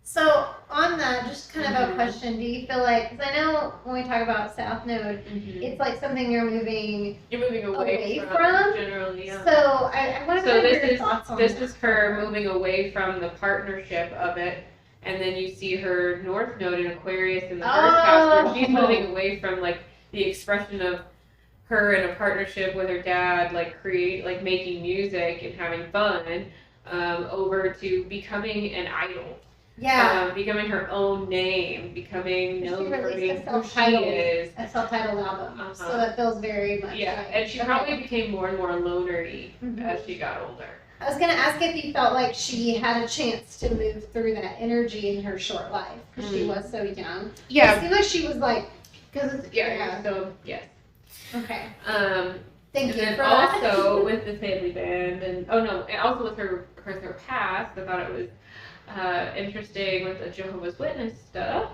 So on that, just kind of a question, do you feel like, because I know when we talk about South Node, it's like something you're moving away from generally, yeah. So I want to hear your thoughts on that. This is her moving away from the partnership of it, and then you see her North Node in Aquarius in the first house, where she's moving away from like the expression of her in a partnership with her dad, like making music and having fun, over to becoming an idol. Yeah. Becoming her own name, becoming known for being who she is. A self-titled album. So that feels very much and she probably became more and more lonery as she got older. I was going to ask if you felt like she had a chance to move through that energy in her short life, because she was so young. Yeah. It seemed like she was like, because so, yes. Okay. Thank you. And then also with the family band, and also with her past, I thought it was interesting with the Jehovah's Witness stuff.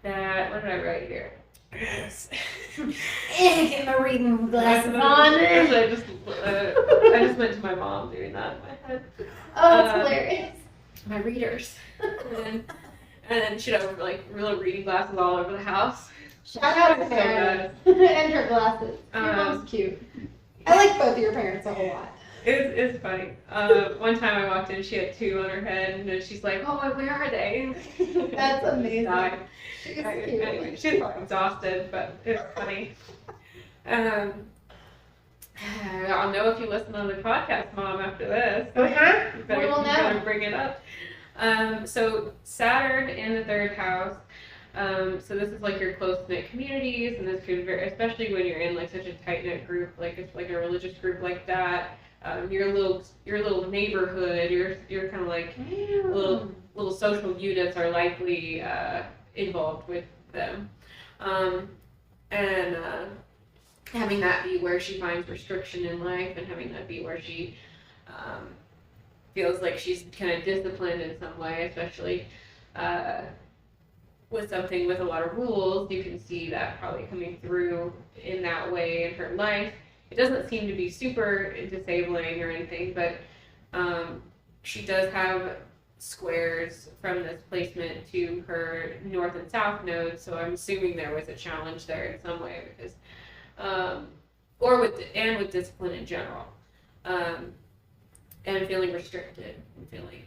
What did I write here? Yes. Get my reading glasses on. I just went to my mom doing that in my head. Oh, that's hilarious. My readers. and then she'd have like real reading glasses all over the house. Shout out to Sarah and her glasses. Your mom's cute. I like both of your parents a whole lot. It's funny. One time I walked in, she had 2 on her head, and then she's like, "Oh, where are they?" That's amazing. She's cute. Anyway, she's exhausted, but it's funny. I'll know if you listen on the podcast, Mom, after this. You better bring it up. So Saturn in the 3rd house. So this is like your close-knit communities, and this could especially when you're in like such a tight-knit group, like it's like a religious group like that. Your little neighborhood, you're kind of like little social units are likely involved with them, and having that be where she finds restriction in life, and having that be where she feels like she's kind of disciplined in some way, especially with something with a lot of rules. You can see that probably coming through in that way in her life. It doesn't seem to be super disabling or anything, but she does have squares from this placement to her North and South nodes, so I'm assuming there was a challenge there in some way, because with discipline in general, and feeling restricted and feeling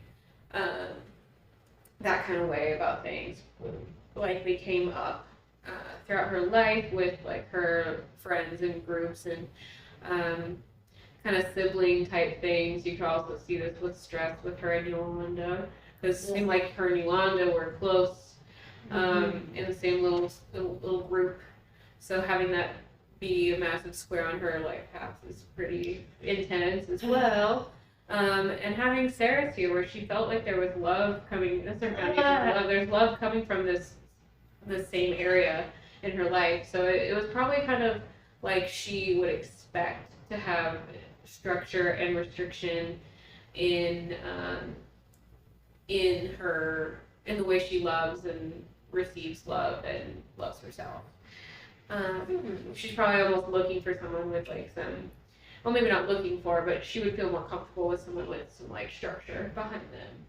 that kind of way about things likely came up throughout her life with like her friends and groups and kind of sibling type things. You could also see this with stress with her and Yolanda, because it seemed like her and Yolanda were close in the same little group. So having that be a massive square on her life path is pretty intense as well. And having Sarah's here, where she felt like there was love coming. That's her foundation of love. There's love coming from this same area in her life. So it was probably kind of like she would expect to have structure and restriction in the way she loves and receives love and loves herself. She's probably almost looking for someone with like some, well, maybe not looking for, but she would feel more comfortable with someone with some like structure behind them.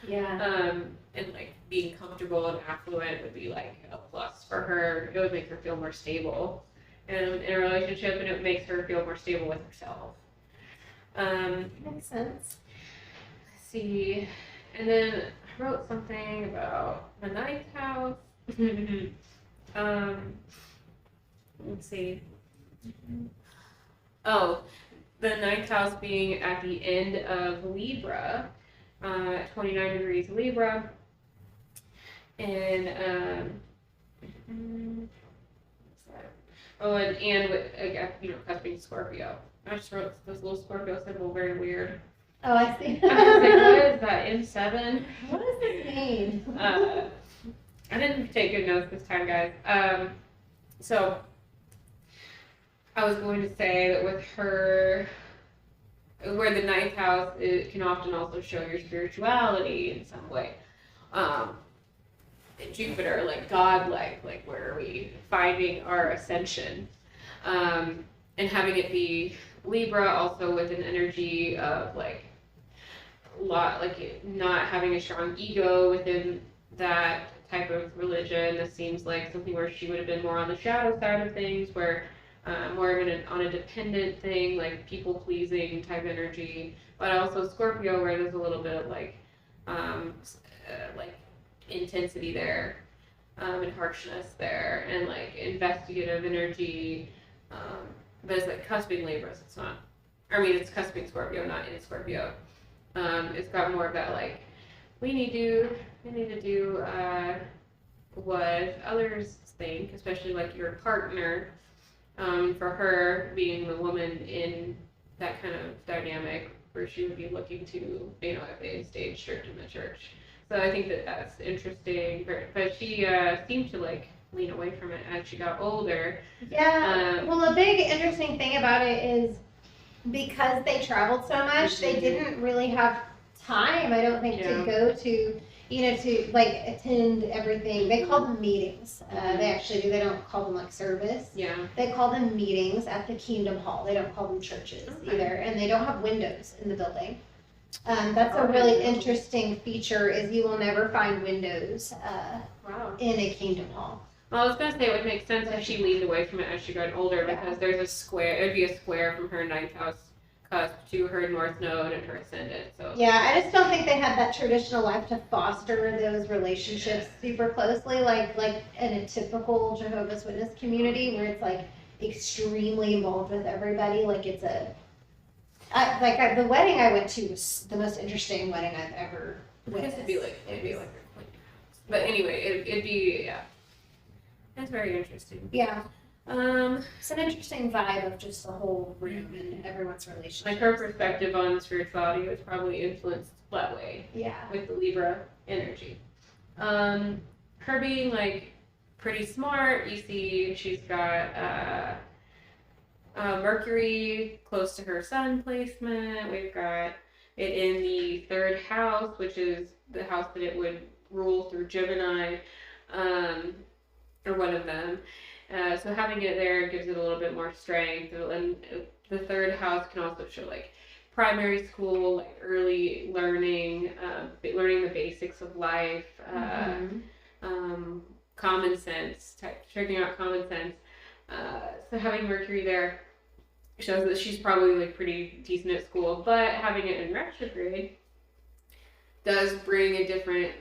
Yeah. And like being comfortable and affluent would be like a plus for her. It would make her feel more stable in a relationship, and it makes her feel more stable with herself. Makes sense. Let's see. And then I wrote something about the 9th house. Let's see. Oh, the 9th house being at the end of Libra at 29 degrees Libra. And, what's that? Oh, and with, cusping Scorpio. I just wrote this little Scorpio symbol, very weird. Oh, I see. I was like, what is that, M7? What does this mean? I didn't take good notes this time, guys. So, I was going to say that with her, where the ninth house, it can often also show your spirituality in some way. Jupiter, like godlike, like where are we finding our ascension? And having it be Libra also with an energy of like not having a strong ego within that type of religion. This seems like something where she would have been more on the shadow side of things, where more of on a dependent thing, like people pleasing type energy. But also Scorpio, where there's a little bit of like intensity there, and harshness there, and like investigative energy. But it's like cusping Libras. It's not. I mean, it's cusping Scorpio, not in Scorpio. It's got more of that like we need to do what others think, especially like your partner. For her being the woman in that kind of dynamic, where she would be looking to, if they stayed strict in the church. So I think that that's interesting. But she seemed to like lean away from it as she got older. Yeah. Well, a big interesting thing about it is because they traveled so much, they didn't really have time, I don't think, to go to, to like attend everything. They call them meetings. They actually do. They don't call them like service. Yeah. They call them meetings at the Kingdom Hall. They don't call them churches either. And they don't have windows in the building. That's a really interesting feature, is you will never find windows in a Kingdom Hall. Well, I was going to say it would make sense if she leaned away from it as she got older, because there's a square, it would be a square from her ninth house cusp to her north node and her ascendant. So yeah, I just don't think they had that traditional life to foster those relationships super closely, like in a typical Jehovah's Witness community, where it's like extremely involved with everybody. Like it's the wedding I went to was the most interesting wedding I've ever witnessed. It'd be like, but anyway, it'd be That's very interesting. Yeah. It's an interesting vibe of just the whole room and everyone's relationship. Like her perspective on spirituality was probably influenced that way. Yeah. With the Libra energy. Her being like pretty smart, you see she's got Mercury close to her sun placement. We've got it in the third house, which is the house that it would rule through Gemini, or one of them. So having it there gives it a little bit more strength. And the third house can also show like primary school, like early learning, learning the basics of life, common sense, checking out common sense. So having Mercury there shows that she's probably like pretty decent at school, but having it in retrograde does bring a different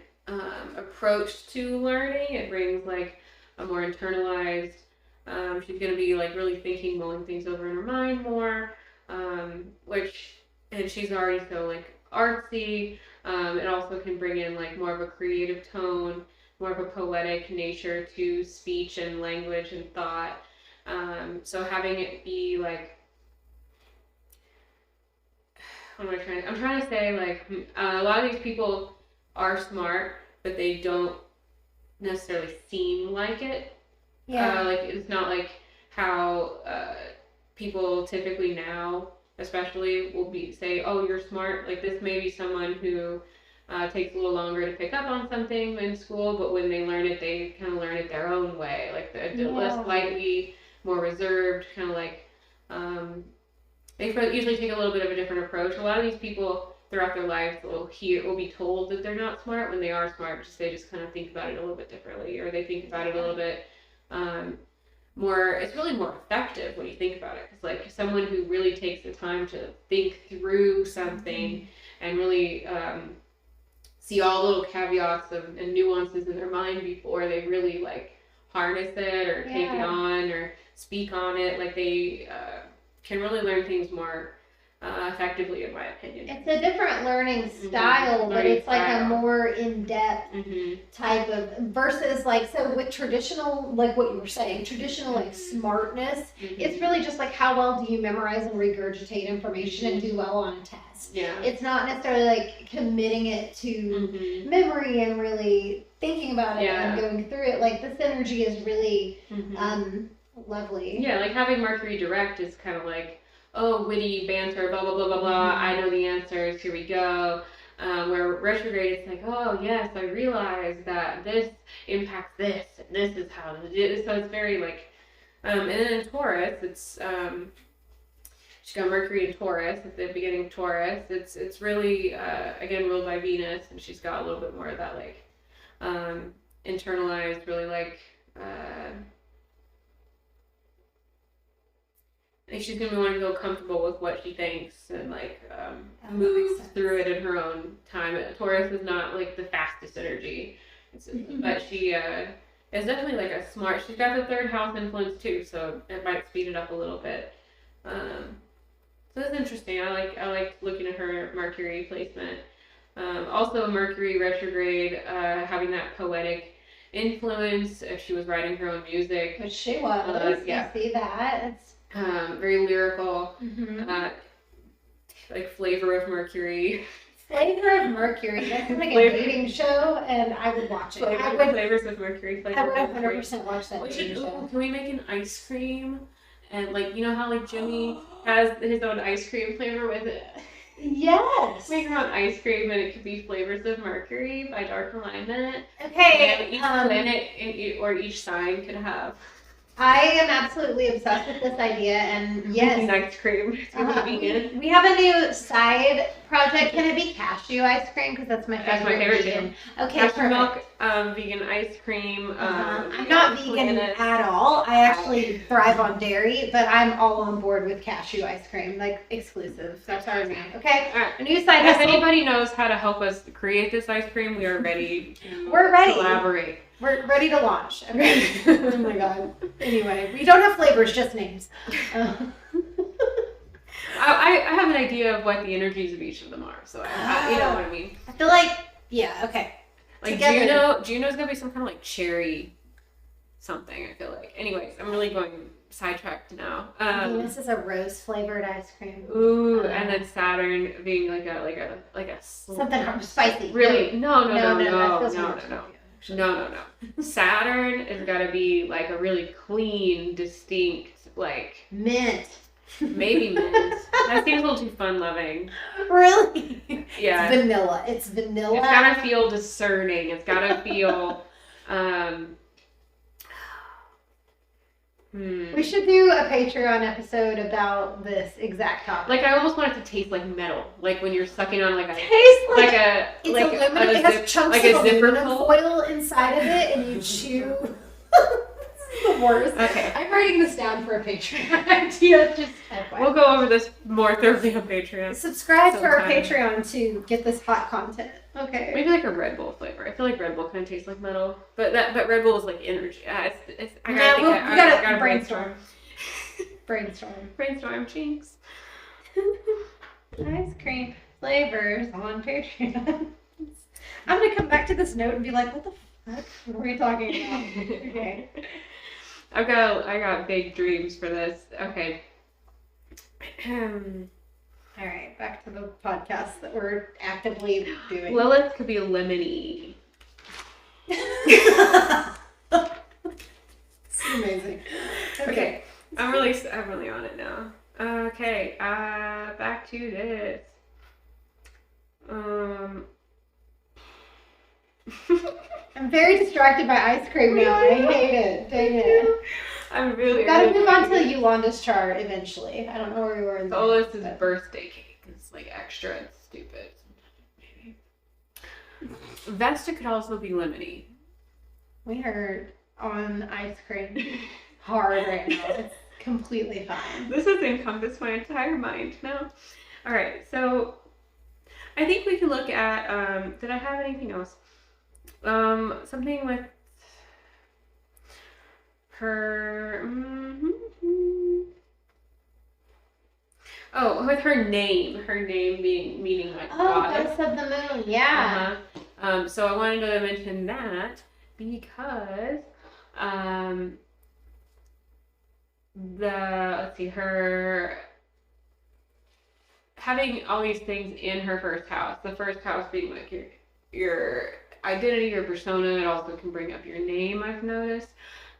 approach to learning. It brings like a more internalized, she's going to be like really thinking, mulling things over in her mind more, and she's already so like artsy. It also can bring in like more of a creative tone, more of a poetic nature to speech and language and thought. So having it be like, I'm trying to say like, a lot of these people are smart, but they don't necessarily seem like it. Yeah. Like it's not like how people typically now, especially, will say, "Oh, you're smart." Like this may be someone who takes a little longer to pick up on something in school, but when they learn it, they kind of learn it their own way, like less lightly, more reserved, kind of like they usually take a little bit of a different approach. A lot of these people throughout their lives will be told that they're not smart when they are smart, they just kind of think about it a little bit differently, or they think about it a little bit more. It's really more effective when you think about it, because like someone who really takes the time to think through something and really see all the little caveats and nuances in their mind before they really like harness it or take it on or speak on it, like they can really learn things more effectively, in my opinion. It's a different learning style, but it's like a more in-depth type of versus like so with traditional, like what you were saying, traditional like smartness. It's really just like how well do you memorize and regurgitate information and do well on a test. Yeah. It's not necessarily like committing it to memory and really thinking about it and going through it. Like this energy is really lovely. Yeah, like having Mercury direct is kind of like, oh, witty banter, blah, blah, blah, blah, blah, I know the answers, here we go. Where retrograde, it's like, oh, yes, I realize that this impacts this, and this is how it is. So it's very like, and then in Taurus, it's, she's got Mercury in Taurus, at the beginning of Taurus. It's really, again, ruled by Venus, and she's got a little bit more of that, like, internalized, really like, I think she's going to be wanting to feel comfortable with what she thinks and like moves through it in her own time. Taurus is not like the fastest energy, but she is definitely like a smart. She's got the third house influence too, so it might speed it up a little bit. So it's interesting. I like looking at her Mercury placement. Also, Mercury retrograde having that poetic influence. If she was writing her own music, which she was, I see that. It's very lyrical, like Flavor of Mercury. Flavor of Mercury. That's like a dating show, and I would watch it. Flavors of Mercury. I would 100% watch that dating show. Can we make an ice cream? And like, you know how like Jimmy has his own ice cream flavor with it? Yes. Make your own ice cream, and it could be Flavors of Mercury by Dark Alignment. Okay. And each planet or each sign could have. I am absolutely obsessed with this idea, and yes, ice cream. We have a new side project. Can it be cashew ice cream? Because that's my favorite. That's my favorite vegan. too. Okay, cashew milk, vegan ice cream. I'm not vegan at all. I actually thrive on dairy, but I'm all on board with cashew ice cream, like exclusive. That's our name. Okay. All right. A new side. If anybody knows how to help us create this ice cream, we are ready. We're ready. Collaborate. We're ready to launch. Okay. Oh my god. Anyway, we don't have flavors, just names. I have an idea of what the energies of each of them are, so you know what I mean. I feel like, yeah, okay. Like Juno's gonna be some kind of like cherry something, I feel like. Anyways, I'm really going sidetracked now. Venus is a rose flavored ice cream. Ooh, and then Saturn being like a something spicy. Really? No. Saturn is gotta be like a really clean, distinct, like mint. Maybe mint. That seems a little too fun-loving. Really? Yeah. It's vanilla. It's gotta feel discerning. It's gotta feel. We should do a Patreon episode about this exact topic. Like I almost want it to taste like metal, like when you're sucking on like a aluminum. It has chunks of aluminum foil inside of it, and you chew. This is the worst. Okay, I'm writing this down for a Patreon idea. Just we'll go over this more thoroughly on Patreon. Subscribe to our Patreon to get this hot content. Okay. Maybe like a Red Bull flavor. I feel like Red Bull kind of tastes like metal, but Red Bull is like energy. I gotta brainstorm. Brainstorm, jinx. Ice cream flavors on Patreon. I'm gonna come back to this note and be like, what the fuck were we talking about? Okay. I got big dreams for this. Okay. All right, back to the podcast that we're actively doing. Lilith could be lemony. It's amazing. Okay. I'm really on it now. Okay. Back to this. I'm very distracted by ice cream now. I hate it. Dang it. I'm really gotta move on to Yolanda's chart eventually. I don't know where we were in Solis is birthday cake. It's like extra and stupid. Maybe. Vesta could also be lemony. We are on ice cream hard right now. It's completely fine. This has encompassed my entire mind now. All right, so I think we can look at. Did I have anything else? Something with her. Oh, with her name being meaning like goddess of the moon. Yeah. So I wanted to mention that because her having all these things in her first house. The first house being like your identity, your persona. It also can bring up your name, I've noticed.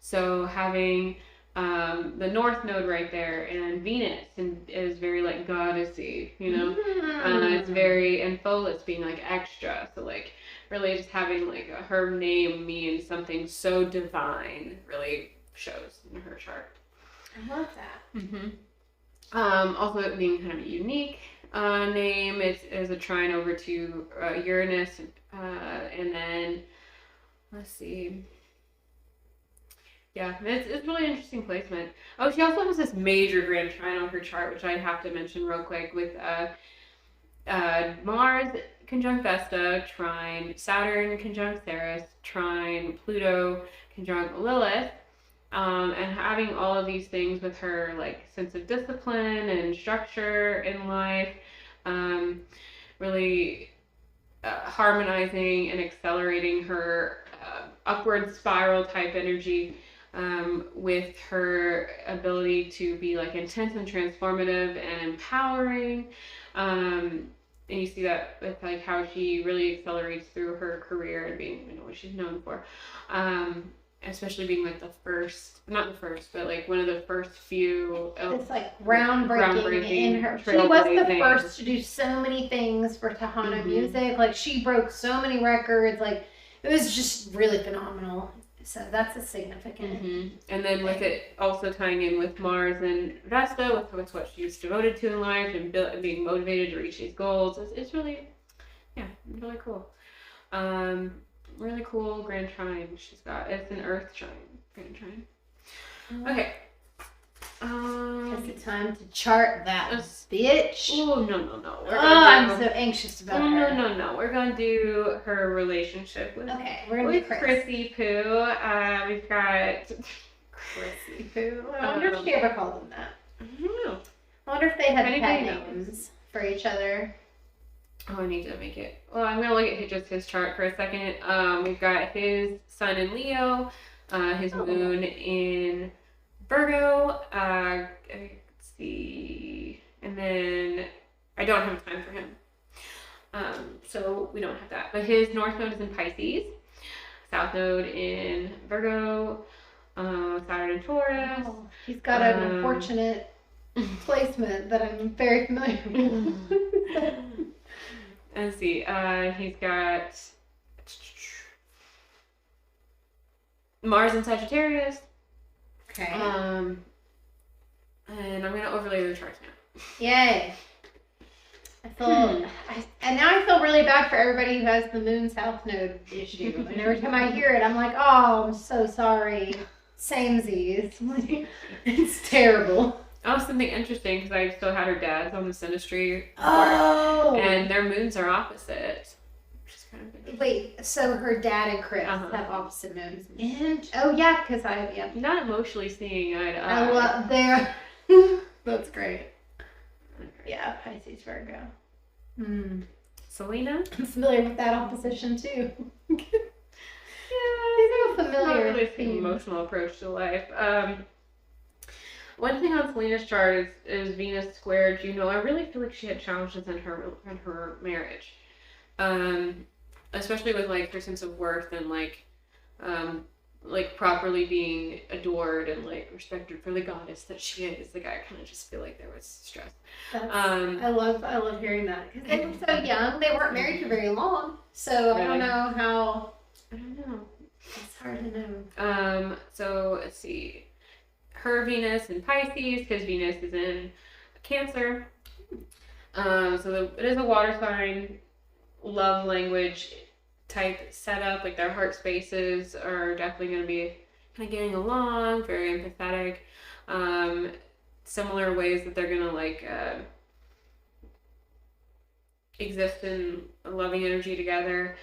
So having the North Node right there, and Venus is very like goddessy, you know. It's very, and Folus being like extra. So like really just having like her name mean something so divine really shows in her chart. I love that. Also it being kind of a unique name. It is a trine over to Uranus, and then let's see. Yeah, it's really interesting placement. Oh, she also has this major grand trine on her chart, which I have to mention real quick, with Mars conjunct Vesta, trine Saturn conjunct Ceres, trine Pluto conjunct Lilith, and having all of these things with her like sense of discipline and structure in life, really harmonizing and accelerating her upward spiral type energy. With her ability to be like intense and transformative and empowering, and you see that with like how she really accelerates through her career and being, you know, what she's known for, especially being like not the first, but like one of the first few. It's like groundbreaking in her. She was the first to do so many things for Tejano music. Like she broke so many records. Like it was just really phenomenal. So that's a significant. And then with it also tying in with Mars and Vesta, with what she's devoted to in life and being motivated to reach these goals, it's really, really cool. Really cool grand trine she's got. It's an Earth trine, grand trine. Okay. It's time to chart that bitch. Oh, no. I'm so anxious about her. No. We're going to do her relationship with we're going to do Chrissy Poo. We've got Chrissy Poo. I wonder if she ever called them that. I don't know. I wonder if they had pet names for each other. Oh, I need to make it. Well, I'm going to look at just his chart for a second. We've got his sun in Leo, his moon in Virgo, let's see, and then I don't have time for him, so we don't have that, but his North Node is in Pisces, South Node in Virgo, Saturn in Taurus. He's got an unfortunate placement that I'm very familiar with. Let's see, he's got Mars in Sagittarius. Okay. And I'm gonna overlay the charts now. Yay. And now I feel really bad for everybody who has the Moon South Node issue. And every time I hear it, I'm like, oh, I'm so sorry. Samesies. It's terrible. Oh, something interesting, because I still had her dad's on the Synastry. Oh. And their moons are opposite. Wait, so her dad and Chris have opposite moons. Yeah, because not emotionally seeing eye to eye. I love their. That's great. Okay. Yeah, Pisces, Virgo. Selena? I'm familiar with that opposition too. Yeah, it's a familiar. Not really an emotional approach to life. One thing on Selena's chart is Venus squared Juno. I really feel like she had challenges in her marriage. Especially with like her sense of worth and like properly being adored and like respected for the goddess that she is. Like I kind of just feel like there was stress. I love hearing that because they were so young. They weren't married for very long, so I don't know how. I don't know. It's hard to know. So let's see. Her Venus in Pisces, his Venus is in Cancer. So it is a water sign. Love language type setup, like their heart spaces are definitely going to be kind of getting along, very empathetic, similar ways that they're going to like exist in a loving energy together.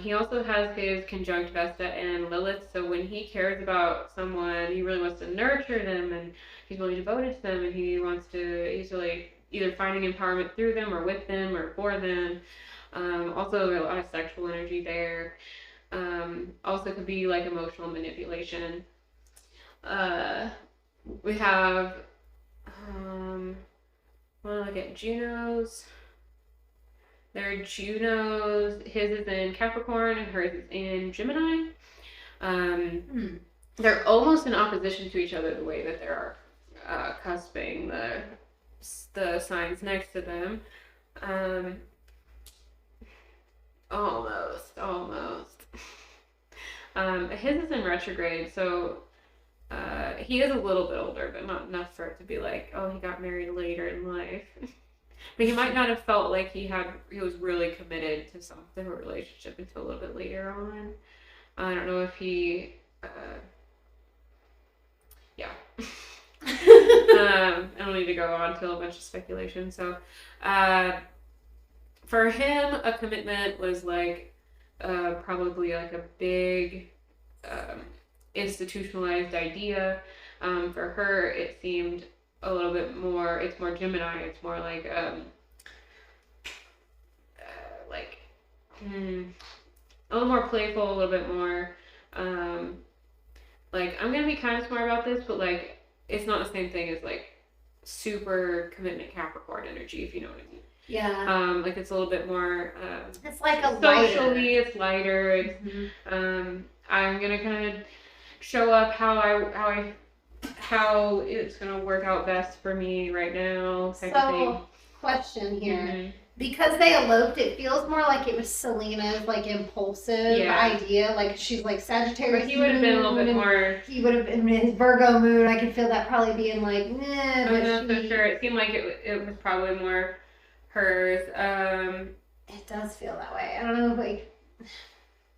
He also has his conjunct Vesta and Lilith, so when he cares about someone, he really wants to nurture them, and he's really devoted to them, and he's really either finding empowerment through them or with them or for them. Also, a lot of sexual energy there. Also could be like emotional manipulation. We have, want to look at Juno's. There are Juno's. His is in Capricorn and hers is in Gemini. They're almost in opposition to each other the way that they're cusping the signs next to them. Almost. His is in retrograde, so he is a little bit older, but not enough for it to be like, oh, he got married later in life. But he might not have felt like he was really committed to a relationship until a little bit later on. I don't know if he, yeah. I don't need to go on to a bunch of speculation. So, for him, a commitment was like probably like a big institutionalized idea. For her, it seemed a little bit more. It's more Gemini. It's more like a little more playful, a little bit more like, I'm gonna be kind of smart about this, but like it's not the same thing as like super commitment Capricorn energy, if you know what I mean. Yeah. Like it's a little bit more it's like a socially lighter. It's lighter. It's I'm gonna kind of show up how it's gonna work out best for me right now. So, question here. Because they eloped, it feels more like it was Selena's like impulsive idea. Like she's like Sagittarius. But he would have been a little bit more. He would have been his Virgo moon. I can feel that probably being like, nah. I'm not so sure. It seemed like it was probably more hers. It does feel that way. I don't know, like.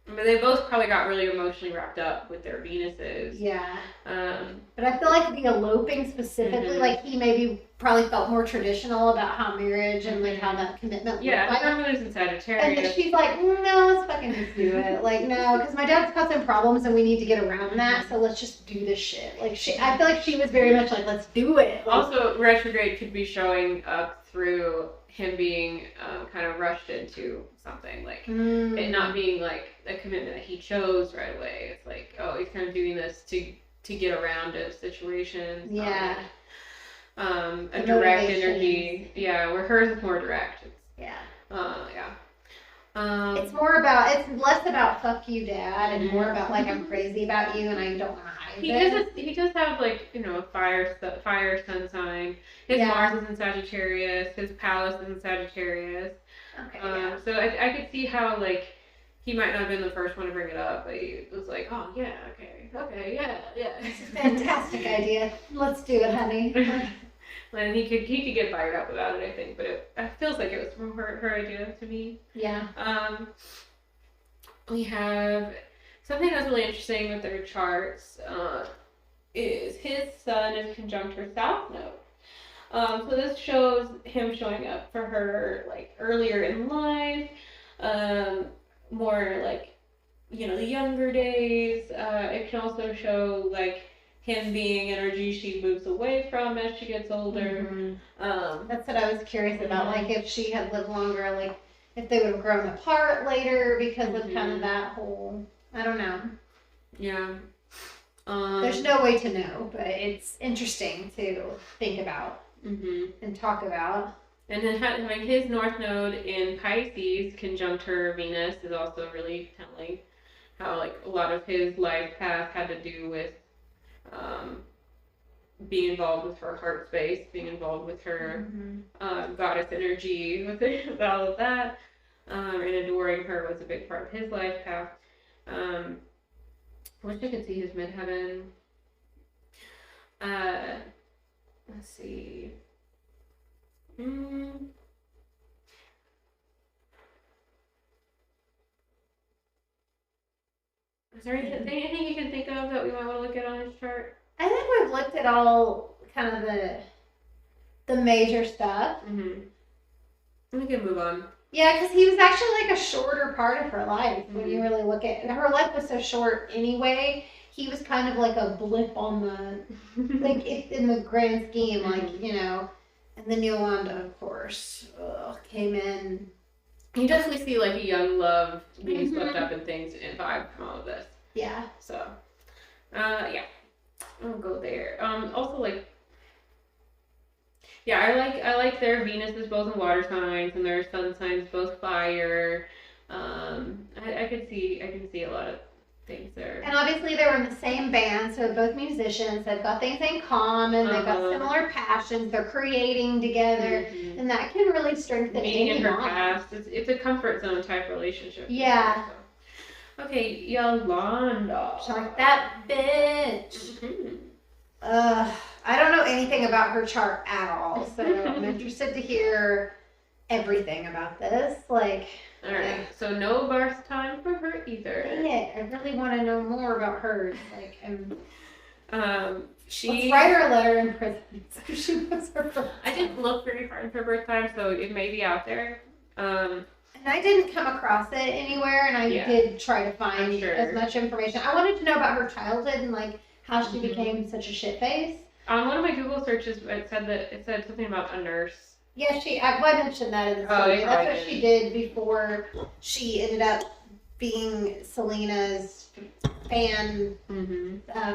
But they both probably got really emotionally wrapped up with their Venuses. Yeah. But I feel like the eloping specifically, like he maybe probably felt more traditional about how marriage and like how that commitment looked like. Yeah, I'm in Sagittarius. And then she's like, no, let's fucking just do it. Like, no, because my dad's causing problems and we need to get around that, so let's just do this shit. Like, I feel like she was very much like, let's do it. Like, also, retrograde could be showing up through him being kind of rushed into something, like it not being like a commitment that he chose right away. It's like, oh, he's kind of doing this to get around a situation. Yeah. A direct energy. Yeah, where hers is more direct. Yeah. It's more about, it's less about fuck you, dad, and more about like I'm crazy about you and I don't want to hide it. He does have like, you know, a fire sun sign. His Mars is in Sagittarius. His Pallas is in Sagittarius. Okay. So I could see how like he might not have been the first one to bring it up, but he was like, oh yeah, okay, yeah. It's a fantastic idea. Let's do it, honey. And he could get fired up about it, I think, but it feels like it was from her idea to me. Yeah. We have something that's really interesting with their charts is his sun is conjunct her south node. So this shows him showing up for her like earlier in life, more like, you know, the younger days. It can also show like him being energy she moves away from as she gets older. That's what I was curious about, like if she had lived longer, like if they would have grown apart later because of kind of that whole, I don't know. Yeah. There's no way to know, but it's interesting to think about and talk about. And then having his north node in Pisces conjunct her Venus is also really telling how like a lot of his life path had to do with being involved with her heart space, being involved with her goddess energy, with all of that, and adoring her was a big part of his life path. I wish I could see his midheaven. Let's see. Is there anything you can think of that we might want to look at on his chart? I think we've looked at all kind of the major stuff. We can move on. Yeah, because he was actually like a shorter part of her life when you really look at it. Her life was so short anyway. He was kind of like a blip on the, like in the grand scheme, like, you know, And then Yolanda, of course, came in. You definitely see like a young love being swept up in things and vibe from all of this. Yeah. So, yeah, I'll go there. Also like, yeah, I like their Venus is both in water signs and their sun signs both fire. I can see a lot of things there. And obviously they were in the same band, so both musicians. They've got things in common. They've got similar passions. They're creating together, and that can really strengthen meeting in her bond. past. It's a comfort zone type relationship. Yeah. Okay, Yolanda. She's like, that bitch. I don't know anything about her chart at all, so I'm interested to hear everything about this. Like, all right, so no birth time for her either. Dang it, I really want to know more about hers. Like, let's write her a letter in prison. So she was her birth I didn't look very hard for birth time, so it may be out there. And I didn't come across it anywhere, and I did try to find as much information. I wanted to know about her childhood and like how she became such a shit face. On one of my Google searches, it said something about a nurse. Yeah, I mentioned that in the story. That's what she did before she ended up being Selena's fan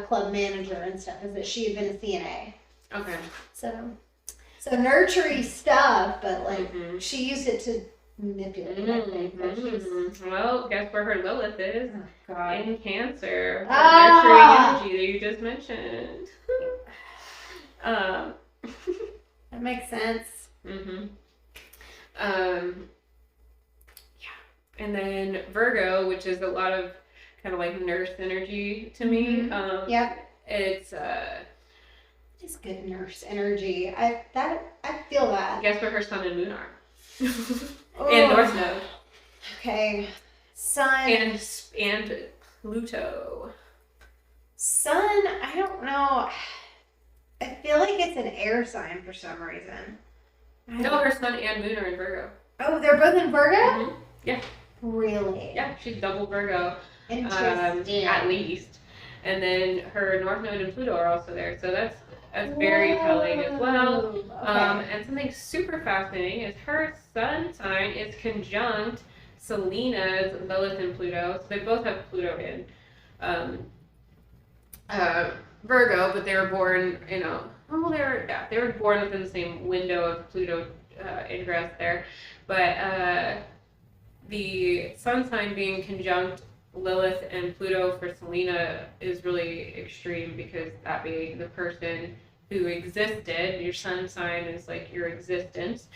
club manager and stuff. Is that she had been a CNA. Okay. So nurturing stuff, but like she used it to manipulate. I think. But well, guess where her Lilith is? Oh, God. In Cancer. Nurturing energy that you just mentioned. That makes sense. Yeah, and then Virgo, which is a lot of kind of like nurse energy to me. It's good nurse energy. I feel that. Guess where her sun and moon are? And North Node. Okay, Sun and Pluto. Sun, I don't know. I feel like it's an air sign for some reason. No, her sun and moon are in Virgo. Oh, they're both in Virgo? Yeah. Really? Yeah, she's double Virgo. Interesting. At least. And then her North Node and Pluto are also there. So that's very telling as well. Okay. And something super fascinating is her sun sign is conjunct Selena's Lilith and Pluto. So they both have Pluto in Virgo, but they were born, they were born within the same window of Pluto ingress there. But the sun sign being conjunct Lilith and Pluto for Selena is really extreme, because that being the person who existed, your sun sign is like your existence,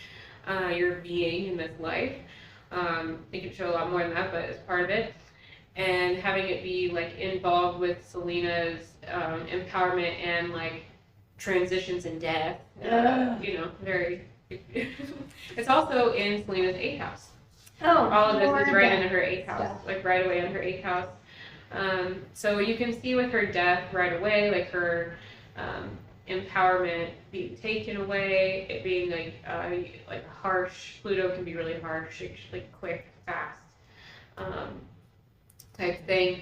your being in this life. It can show a lot more than that, but it's part of it. And having it be like involved with Selena's empowerment and like transitions and death, very. It's also in Selena's 8th house. Oh, all of this is right into her 8th house, like right away in her 8th house. So you can see with her death right away, like her empowerment being taken away, it being like harsh. Pluto can be really harsh, like quick, fast. Type thing.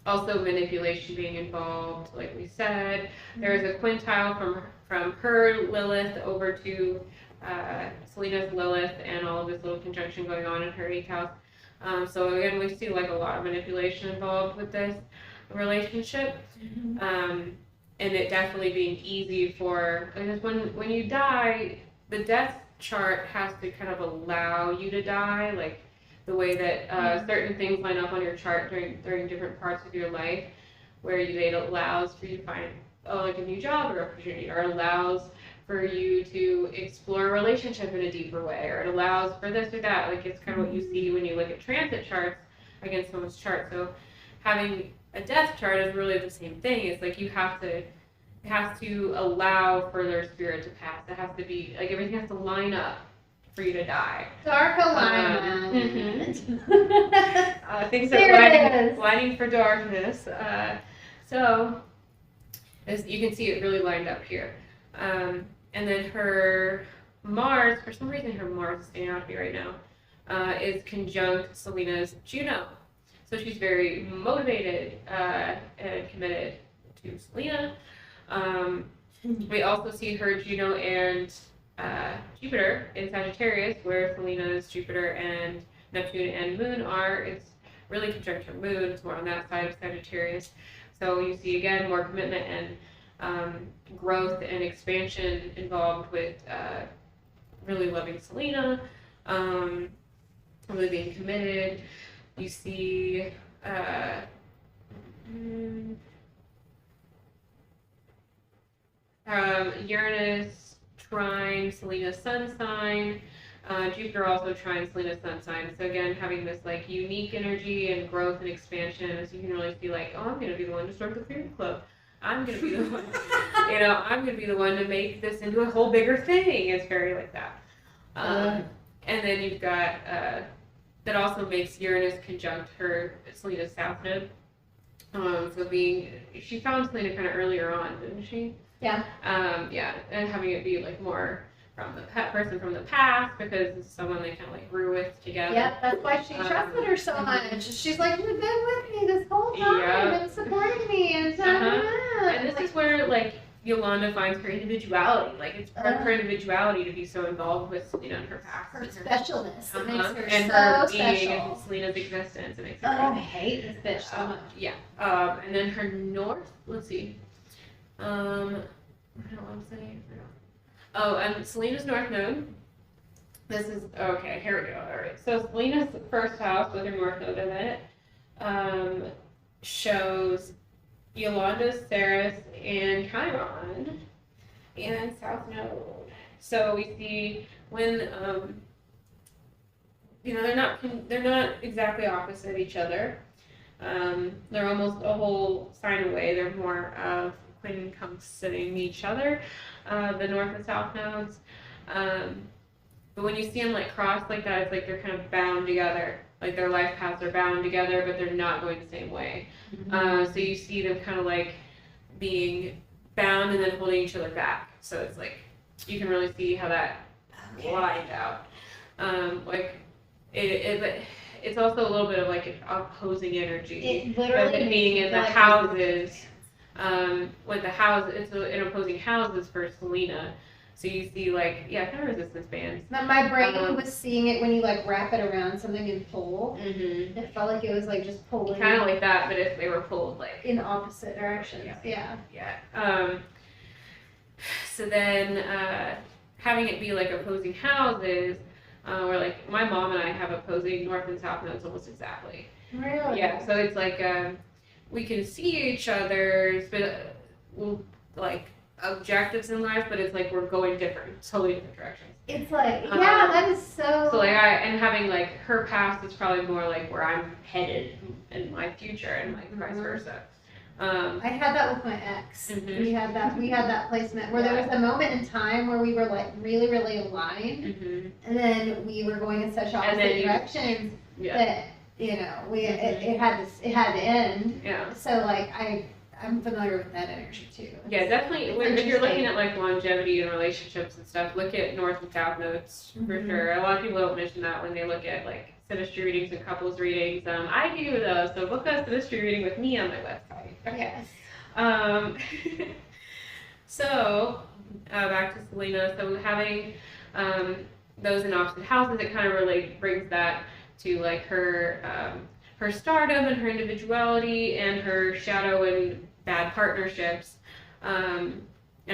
Also manipulation being involved, like we said. There's a quintile from her Lilith over to Selena's Lilith, and all of this little conjunction going on in her 8th house. So again, we see like a lot of manipulation involved with this relationship. And it definitely being easy because when you die, the death chart has to kind of allow you to die, like the way that certain things line up on your chart during different parts of your life, where it allows for you to find like a new job or opportunity, or allows for you to explore a relationship in a deeper way, or it allows for this or that. Like it's kind of what you see when you look at transit charts against someone's chart. So having a death chart is really the same thing. It's like it has to allow for their spirit to pass. It has to be like everything has to line up for you to die. Dark alignment. Things are lining for darkness. So as you can see, it really lined up here. And then her Mars, for some reason her Mars is standing out to me right now, is conjunct Selena's Juno. So she's very motivated and committed to Selena. We also see her Juno and Jupiter in Sagittarius, where Selena's Jupiter and Neptune and Moon are. It's really conjunct her Moon. It's more on that side of Sagittarius. So you see again more commitment and growth and expansion involved with really loving Selena, really being committed. You see Uranus trine Selena's sun sign. Jupiter also trines Selena's sun sign. So again, having this like unique energy and growth and expansion, so you can really see like, oh, I'm gonna be the one to start the fan club. I'm gonna be the one, I'm gonna be the one to make this into a whole bigger thing. It's very like that. And then you've got that also makes Uranus conjunct her Selena's south node. So she found Selena kind of earlier on, didn't she? Yeah. And having it be like more from the person from the past because it's someone they kind of like grew with together. Yep, that's why she trusted her so much. She's like, you've been with me this whole time and supporting me and so And this is where like Yolanda finds her individuality. Like it's part of her individuality to be so involved with Selena and her past. Her specialness. It makes her and so her special. being in Selena's existence. It makes her I hate this bitch so much. Yeah. And then her north, let's see. I don't know what I'm saying. Oh, and Selena's north node. This is, okay, here we go. All right. So Selena's first house with her north node in it shows Yolanda, Ceres, and Chiron and south node. So we see when, they're not exactly opposite each other. They're almost a whole sign away. They're more of quincunxing each other, the north and south nodes. But when you see them like crossed like that, it's like they're kind of bound together. Like their life paths are bound together, but they're not going the same way. So you see them kind of like being bound and then holding each other back. So it's like you can really see how that lined out. It's also a little bit of like an opposing energy. It literally being in the houses. With the house, it's in opposing houses for Selena. So you see, like, kind of resistance bands. My brain was seeing it when you like wrap it around something and pull. Mm-hmm. It felt like it was like just pulling. Kind of like that, but if they were pulled like in opposite directions. Yeah. So then, having it be like opposing houses, where like my mom and I have opposing north and south nodes almost exactly. Really? Yeah. So it's like we can see each other's, but like objectives in life, but it's like we're going totally different directions. It's like, that is so. So like having like her past is probably more like where I'm headed in my future, and like vice versa. I had that with my ex. Mm-hmm. We had that placement where there was a moment in time where we were like really, really aligned, and then we were going in such opposite directions that it had to end. Yeah. So like I'm familiar with that energy too. Yeah, definitely. If you're looking at like longevity and relationships and stuff, look at north and south nodes for sure. A lot of people don't mention that when they look at like Synastry readings and couples readings. I do though, so book a Synastry reading with me on my website. Yes. So back to Selena. So having those in opposite houses, it kind of really brings that to like her stardom and her individuality and her shadow and bad partnerships, and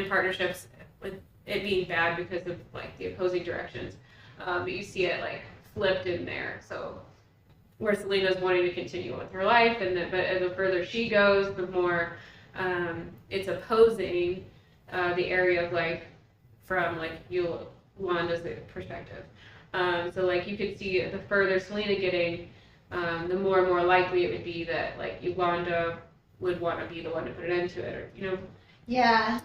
partnerships with it being bad because of like the opposing directions. But you see it like flipped in there. So where Selena's wanting to continue with her life, but the further she goes, the more it's opposing the area of life from like Yolanda's perspective. So like you could see the further Selena getting, the more and more likely it would be that like Yolanda would want to be the one to put an end to it, or Yeah.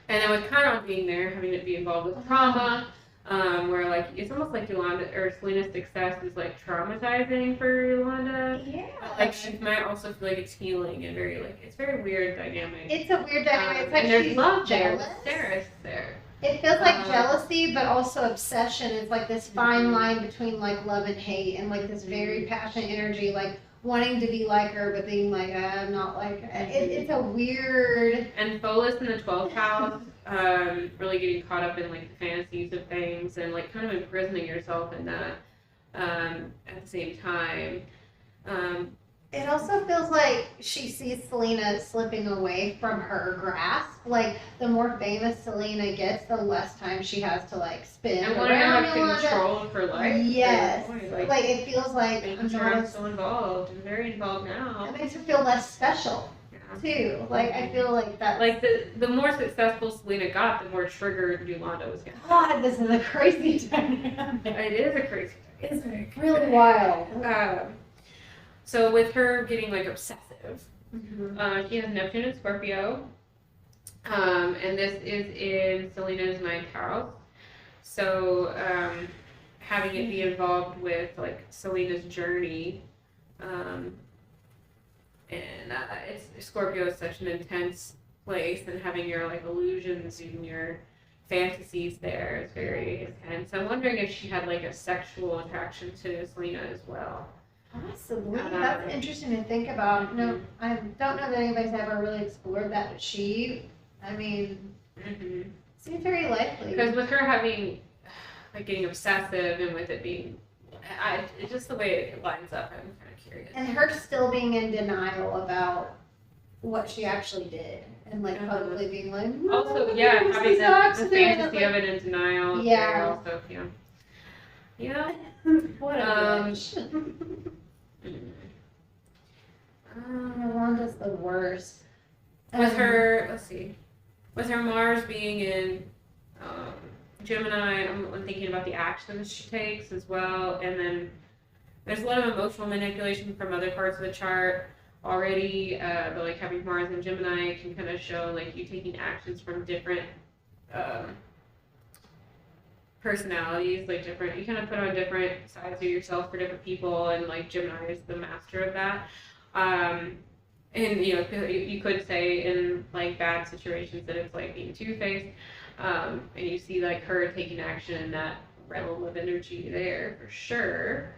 And then with Chiron being there, having it be involved with trauma, where like it's almost like Yolanda or Selena's success is like traumatizing for Yolanda. Yeah. But, like she might also feel like it's healing and it's very weird dynamic. It's a weird dynamic. It's like and there's she's love jealous. There's there. It feels like jealousy, but also obsession. It's like this fine line between like love and hate, and like this very passionate energy. Like wanting to be like her, but being like, I'm not like her. It's a weird. And Pholus in the 12th house, really getting caught up in like the fantasies of things and like kind of imprisoning yourself in that at the same time. It also feels like she sees Selena slipping away from her grasp. Like, the more famous Selena gets, the less time she has to, like, spin And wanting to around have Yolanda. control of her life. Yes. Like it feels like making sure I'm so involved. I'm very involved now. It makes her feel less special, Yeah. too. Like, I feel like that. Like, the more successful Selena got, the more triggered Yolanda was getting. God, this is a crazy dynamic. It is a crazy dynamic. It's really wild. So with her getting like obsessive, Mm-hmm. she has Neptune and Scorpio, and this is in Selena's 9th house. So having it be involved with like Selena's journey, and Scorpio is such an intense place, and having your like illusions and your fantasies there is very intense. I'm wondering if she had like a sexual attraction to Selena as well. Possibly. That's interesting to think about. No, I don't know that anybody's ever really explored that, but seems very likely. Because with her having, like, getting obsessive and with it being, it's just the way it lines up, I'm kind of curious. And her still being in denial about what she actually did. And, like, publicly being like, also, having the fantasy of it in denial. Yeah. Also, yeah. What a bitch. Yolanda's the worst. With her, with her Mars being in Gemini, I'm thinking about the actions she takes as well, and then there's a lot of emotional manipulation from other parts of the chart already, but like having Mars in Gemini can kind of show like you taking actions from different personalities, like different, you kind of put on different sides of yourself for different people, and like Gemini is the master of that. And you could say in like bad situations that it's like being two-faced, and you see like her taking action in that realm of energy there for sure.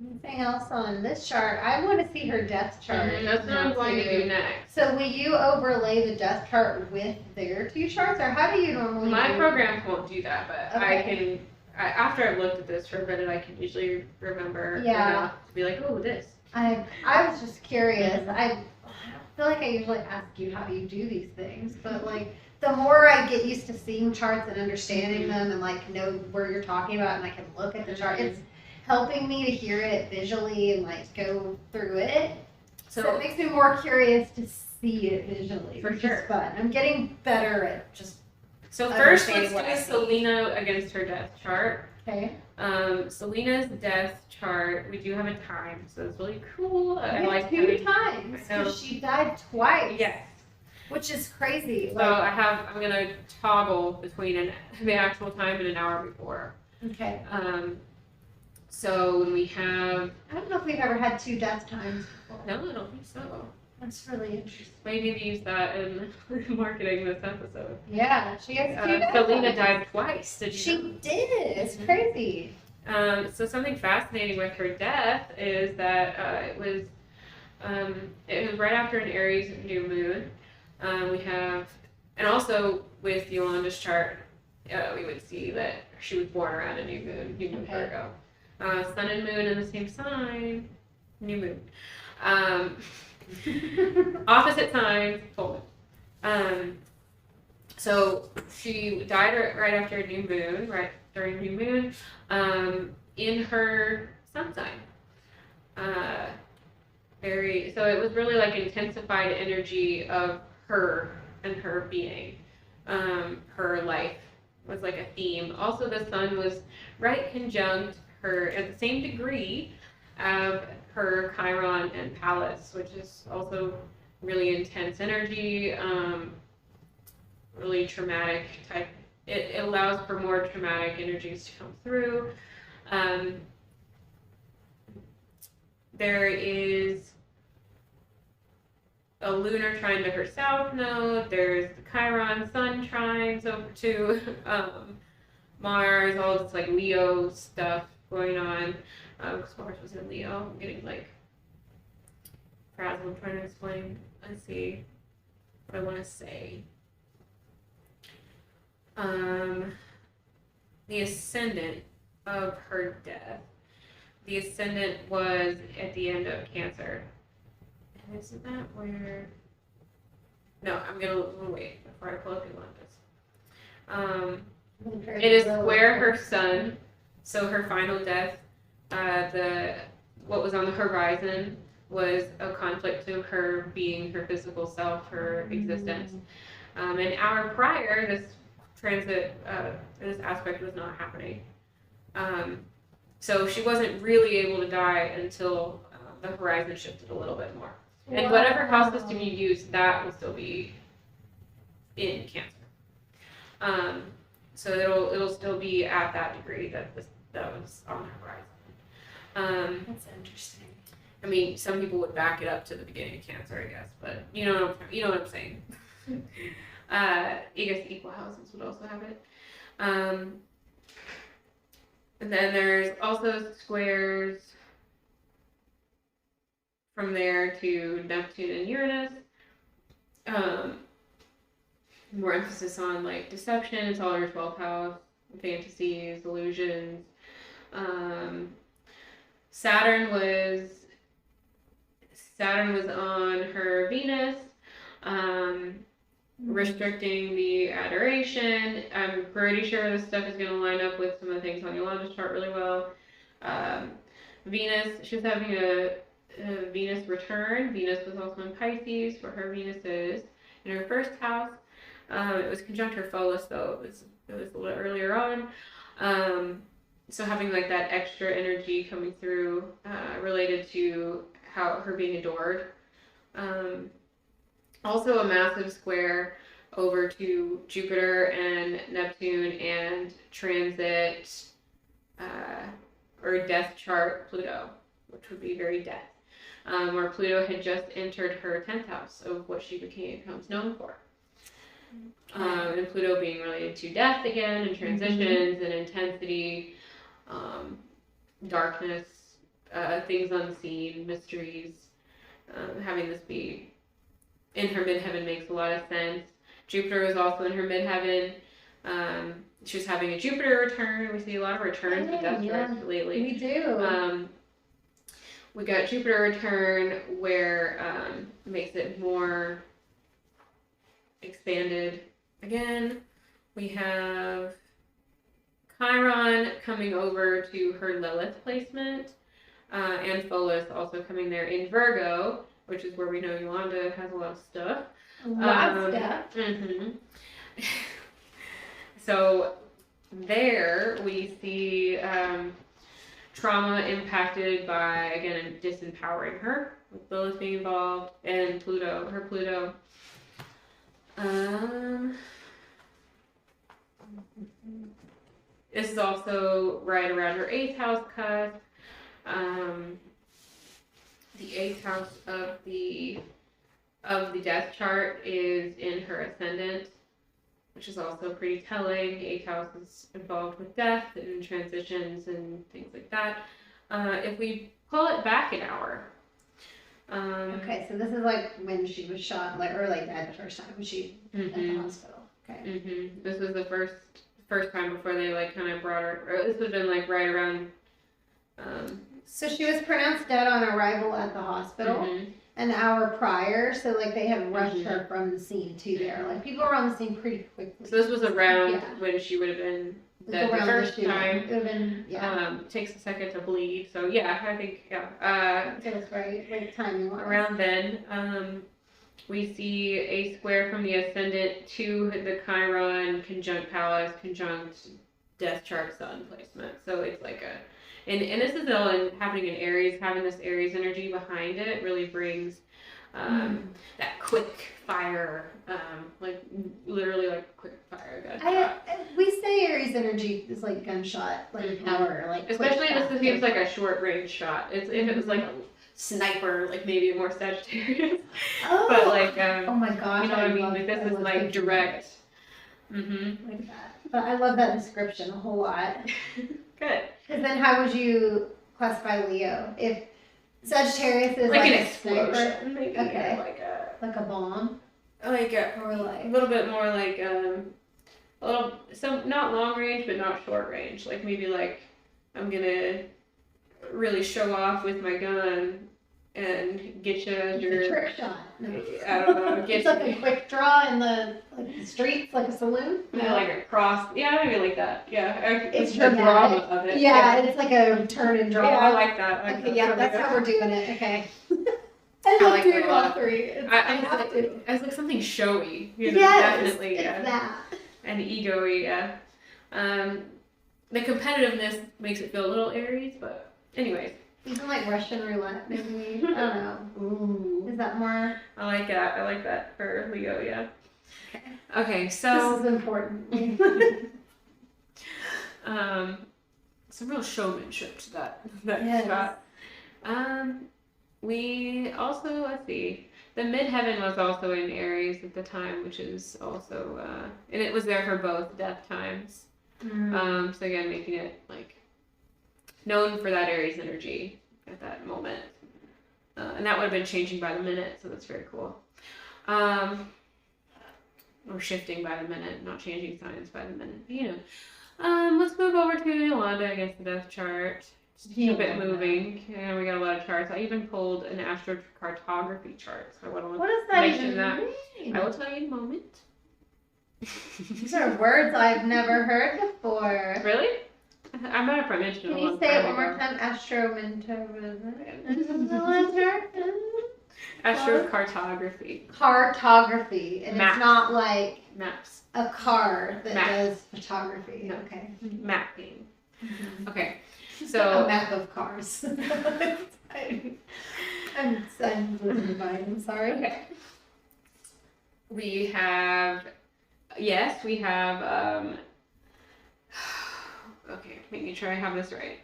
Anything else on this chart? I want to see her death chart. That's what I'm going to do next. So will you overlay the death chart with their two charts, or how do you normally My do programs won't do that, but Okay. after I've looked at this for a minute, I can usually remember Yeah. enough to be like, oh, this. I was just curious. I feel like I usually ask you how do you do these things, but like the more I get used to seeing charts and understanding them and like know where you're talking about and I can look at the chart, it's helping me to hear it visually and like go through it. So it makes me more curious to see it visually. For which sure. is fun. I'm getting better at just So first, let's understanding what I do see. Selena against her death chart. okay. Selena's death chart, we do have a time, so it's really cool. I We like have two having- times I know. because she died twice. Yes. Which is crazy. So I'm gonna toggle between the actual time and an hour before. Okay. So when we have, I don't know if we've ever had two death times before. no, I don't think so. That's really interesting. Maybe we use that in marketing this episode. Yeah, she has two death Selena times. died twice. Did you She know? did. It's crazy. So something fascinating with her death is that it was right after an Aries new moon. We have, and also with Yolanda's chart, we would see that she was born around a new moon Okay. Virgo. Sun and moon in the same sign, new moon. Opposite signs, full moon. So she died right after a new moon, right during new moon, in her sun sign. So it was really like intensified energy of her and her being. Her life was like a theme. Also, the sun was right conjunct her at the same degree of her Chiron and Pallas, which is also really intense energy, really traumatic type. It allows for more traumatic energies to come through. There is a lunar trine to her south node. There's the Chiron sun trines over to Mars, all this like Leo stuff going on. Because Mars was in Leo. I'm getting like frazzled trying to explain. Let's see what I want to say. The ascendant of her death. The ascendant was at the end of Cancer. And isn't that where... No, I'm gonna wait before I pull up Yolanda's. It is where her sun, so her final death, what was on the horizon was a conflict to her being her physical self, her existence. An hour prior, this transit, this aspect was not happening. So she wasn't really able to die until the horizon shifted a little bit more. And whatever house system you use, that will still be in Cancer. So it'll still be at that degree that was on the horizon. That's interesting. I mean, some people would back it up to the beginning of Cancer, I guess, but you know what I'm saying. I guess equal houses would also have it. And then there's also squares from there to Neptune and Uranus. More emphasis on like deception. It's all your 12th house, fantasies, illusions. Saturn was on her Venus, restricting the adoration. I'm pretty sure this stuff is going to line up with some of the things on Yolanda's chart really well. Venus, she was having a Venus return. Venus was also in Pisces, where her Venus is in her first house. It was conjunct her Pholus, though. It was a little earlier on. So having like that extra energy coming through related to her being adored. Also a massive square over to Jupiter and Neptune and transit or death chart Pluto, which would be very death. Where Pluto had just entered her 10th house of what she becomes known for. And Pluto being related to death again, and transitions and intensity, darkness, things unseen, mysteries. Having this be in her midheaven makes a lot of sense. Jupiter was also in her midheaven. She was having a Jupiter return. We see a lot of returns with death charts lately. We do. We got Jupiter return where it makes it more expanded again. We have Chiron coming over to her Lilith placement, and Pholus also coming there in Virgo, which is where we know Yolanda has a lot of stuff. Mm-hmm. So there we see trauma impacted by, again, disempowering her, with Lilith being involved, and her Pluto. This is also right around her 8th house cusp. The 8th house of the death chart is in her ascendant, which is also pretty telling. The 8th house is involved with death and transitions and things like that. If we pull it back an hour. Okay, so this is like when she was shot, or like died the first time when she at the hospital. Okay. This was the first time before they like kind of brought her. Or this would have been like right around. So she was pronounced dead on arrival at the hospital an hour prior. So like they had rushed her from the scene to there. Like people were on the scene pretty quickly. So this was around when she would have been dead the first time. It would have been, takes a second to bleed. So yeah, I think that's right. Like timing wise. Around then, we see a square from the ascendant to the Chiron conjunct Pallas conjunct death chart sun placement. So it's like and this is all happening in Aries. Having this Aries energy behind it really brings that quick fire, like literally like quick fire gunshot. We say Aries energy is like gunshot, like power, like especially this seems like a short range shot. If it was like a sniper, like maybe more Sagittarius. But like, oh my gosh, you know what I mean? Like this is like direct. Mm-hmm. Like that. But I love that description a whole lot. Good. Because then how would you classify Leo? If Sagittarius is Like an a explosion, sniper, maybe. Okay. Or like a bomb, like or a like little bit more like a little, some not long range, but not short range. Like maybe like I'm gonna really show off with my gun and get you as it's your a trick shot. No. I don't know. Get It's like a quick draw in the streets, like a saloon. maybe like a cross. Yeah, maybe like that. Yeah, It's the drama dramatic. of it. Yeah, it's like a turn and draw. Yeah, I like that. Okay, yeah, that's how we're doing it. Okay. I love like doing it a all lot. three. I have to. as like something showy. You know, Yes, definitely. it's Yeah. that. And ego-y, yeah. The competitiveness makes it feel a little Aries, but anyways. Even like Russian roulette, maybe. I don't know. Ooh. Is that more? I like that. I like that for Leo, yeah. Okay. Okay, so This is important. some real showmanship to that Yes. shot. We also, let's see, the midheaven was also in Aries at the time, which is also, and it was there for both death times. So again, making it like known for that Aries energy at that moment. And that would have been changing by the minute, so that's very cool. Or shifting by the minute, not changing signs by the minute. You know. Let's move over to Yolanda against the death chart. Just keep it moving. And we got a lot of charts. I even pulled an astrocartography chart. So I want to What does that mention even that. mean? I will tell you in a moment. These are words I've never heard before. Really? I'm not sure I mentioned it. Can you say it one more time? Astrocartography. Cartography. And Maps. it's not like Maps. a car that Map. does photography. No. Okay. Mapping. Mm-hmm. Okay. A So map of cars. I'm losing my mind. I'm sorry. okay. We have okay, make me sure I have this right.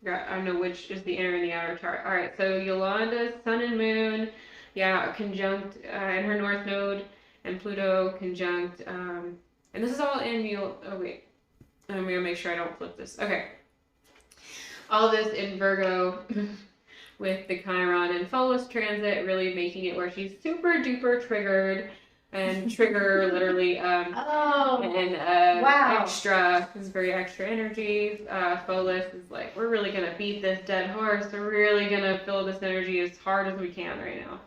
I know which is the inner and the outer chart. All right, so Yolanda's sun and moon, conjunct in her north node, and Pluto conjunct, and this is all in I'm gonna make sure I don't flip this. Okay, all this in Virgo with the Chiron and Pholus transit, really making it where she's super duper triggered. And trigger literally Wow. extra is very extra energy. Pholus is like, we're really gonna beat this dead horse. We're really gonna fill this energy as hard as we can right now.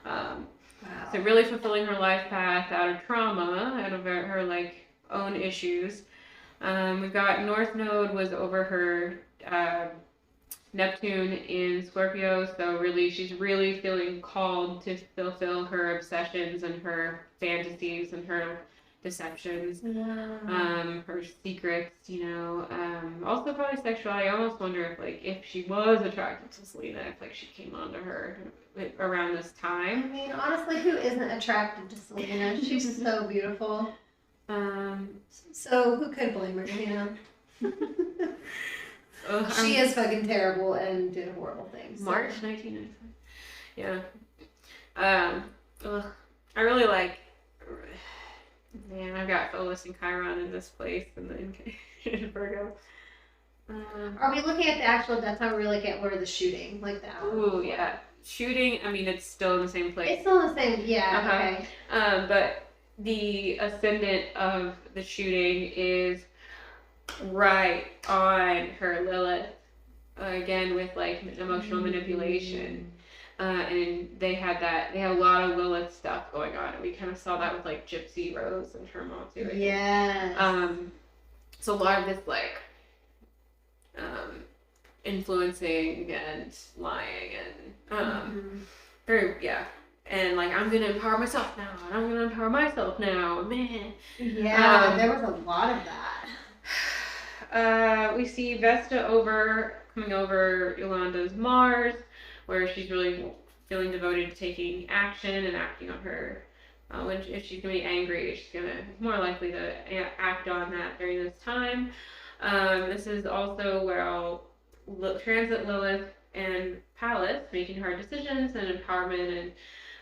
Wow. So really fulfilling her life path out of trauma, out of her like own issues. We've got North Node was over her Neptune in Scorpio, so really she's really feeling called to fulfill her obsessions and her fantasies and her deceptions, her secrets, also probably sexuality. I almost wonder if she was attracted to Selena, if like she came onto her around this time. I mean, honestly, who isn't attracted to Selena? She's so beautiful. So who could blame her, She is fucking terrible and did horrible things. So. March 1995. Yeah. I really like. Man, I've got Pholus and Chiron in this place and then in Virgo. Are we looking at the actual death time, or are we looking at where the shooting, like that? Ooh, yeah. Shooting. I mean, it's still in the same place. It's still the same. Yeah. Okay. But the ascendant of the shooting is right on her Lilith, again with like emotional manipulation, and they had a lot of Lilith stuff going on, and we kind of saw that with like Gypsy Rose and Turmoil too. Yeah. So a lot of this like influencing and lying and and like I'm gonna empower myself now, man. Yeah, there was a lot of that. We see Vesta coming over Yolanda's Mars, where she's really feeling devoted to taking action and acting on her. If she's gonna be angry, she's gonna more likely to act on that during this time. This is also where I'll transit Lilith and Pallas, making hard decisions and empowerment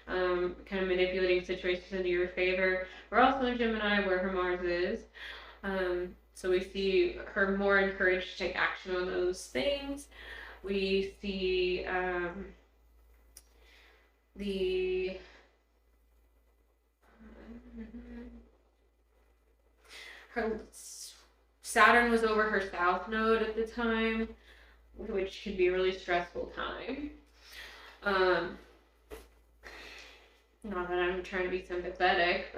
kind of manipulating situations into your favor. We're also in Gemini where her Mars is. So we see her more encouraged to take action on those things. We see her Saturn was over her South Node at the time, which could be a really stressful time. Not that I'm trying to be sympathetic,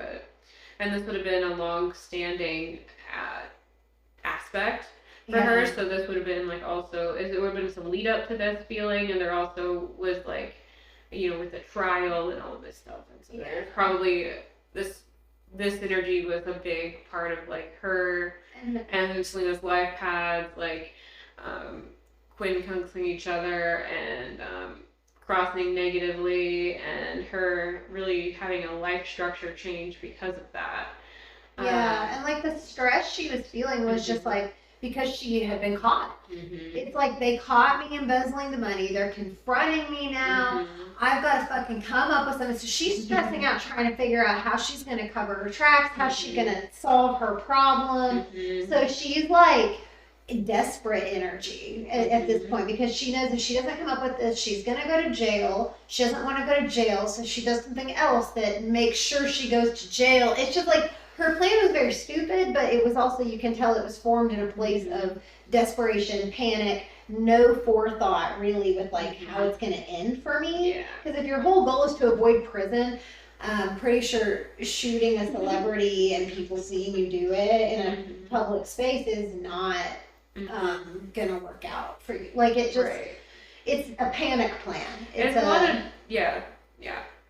and this would have been a long-standing aspect for her, so this would have been like also, it would have been some lead up to this feeling, and there also was like, with the trial and all of this stuff, and so there's probably this energy was a big part of like her and Selena's life paths, like quincunxing each other and crossing negatively, and her really having a life structure change because of that. And like the stress she was feeling was just like because she had been caught. It's like they caught me embezzling the money. They're confronting me now. I've got to fucking come up with something. So she's stressing out trying to figure out how she's going to cover her tracks, how she's going to solve her problem. So she's like desperate energy at this point because she knows if she doesn't come up with this, she's going to go to jail. She doesn't want to go to jail, so she does something else that makes sure she goes to jail. It's just like her plan was very stupid, but it was also, you can tell it was formed in a place of desperation, panic, no forethought really with like how it's going to end for me. Because if your whole goal is to avoid prison, I'm pretty sure shooting a celebrity and people seeing you do it in a public space is not going to work out for you. Like it just, it's a panic plan. It's a lot of,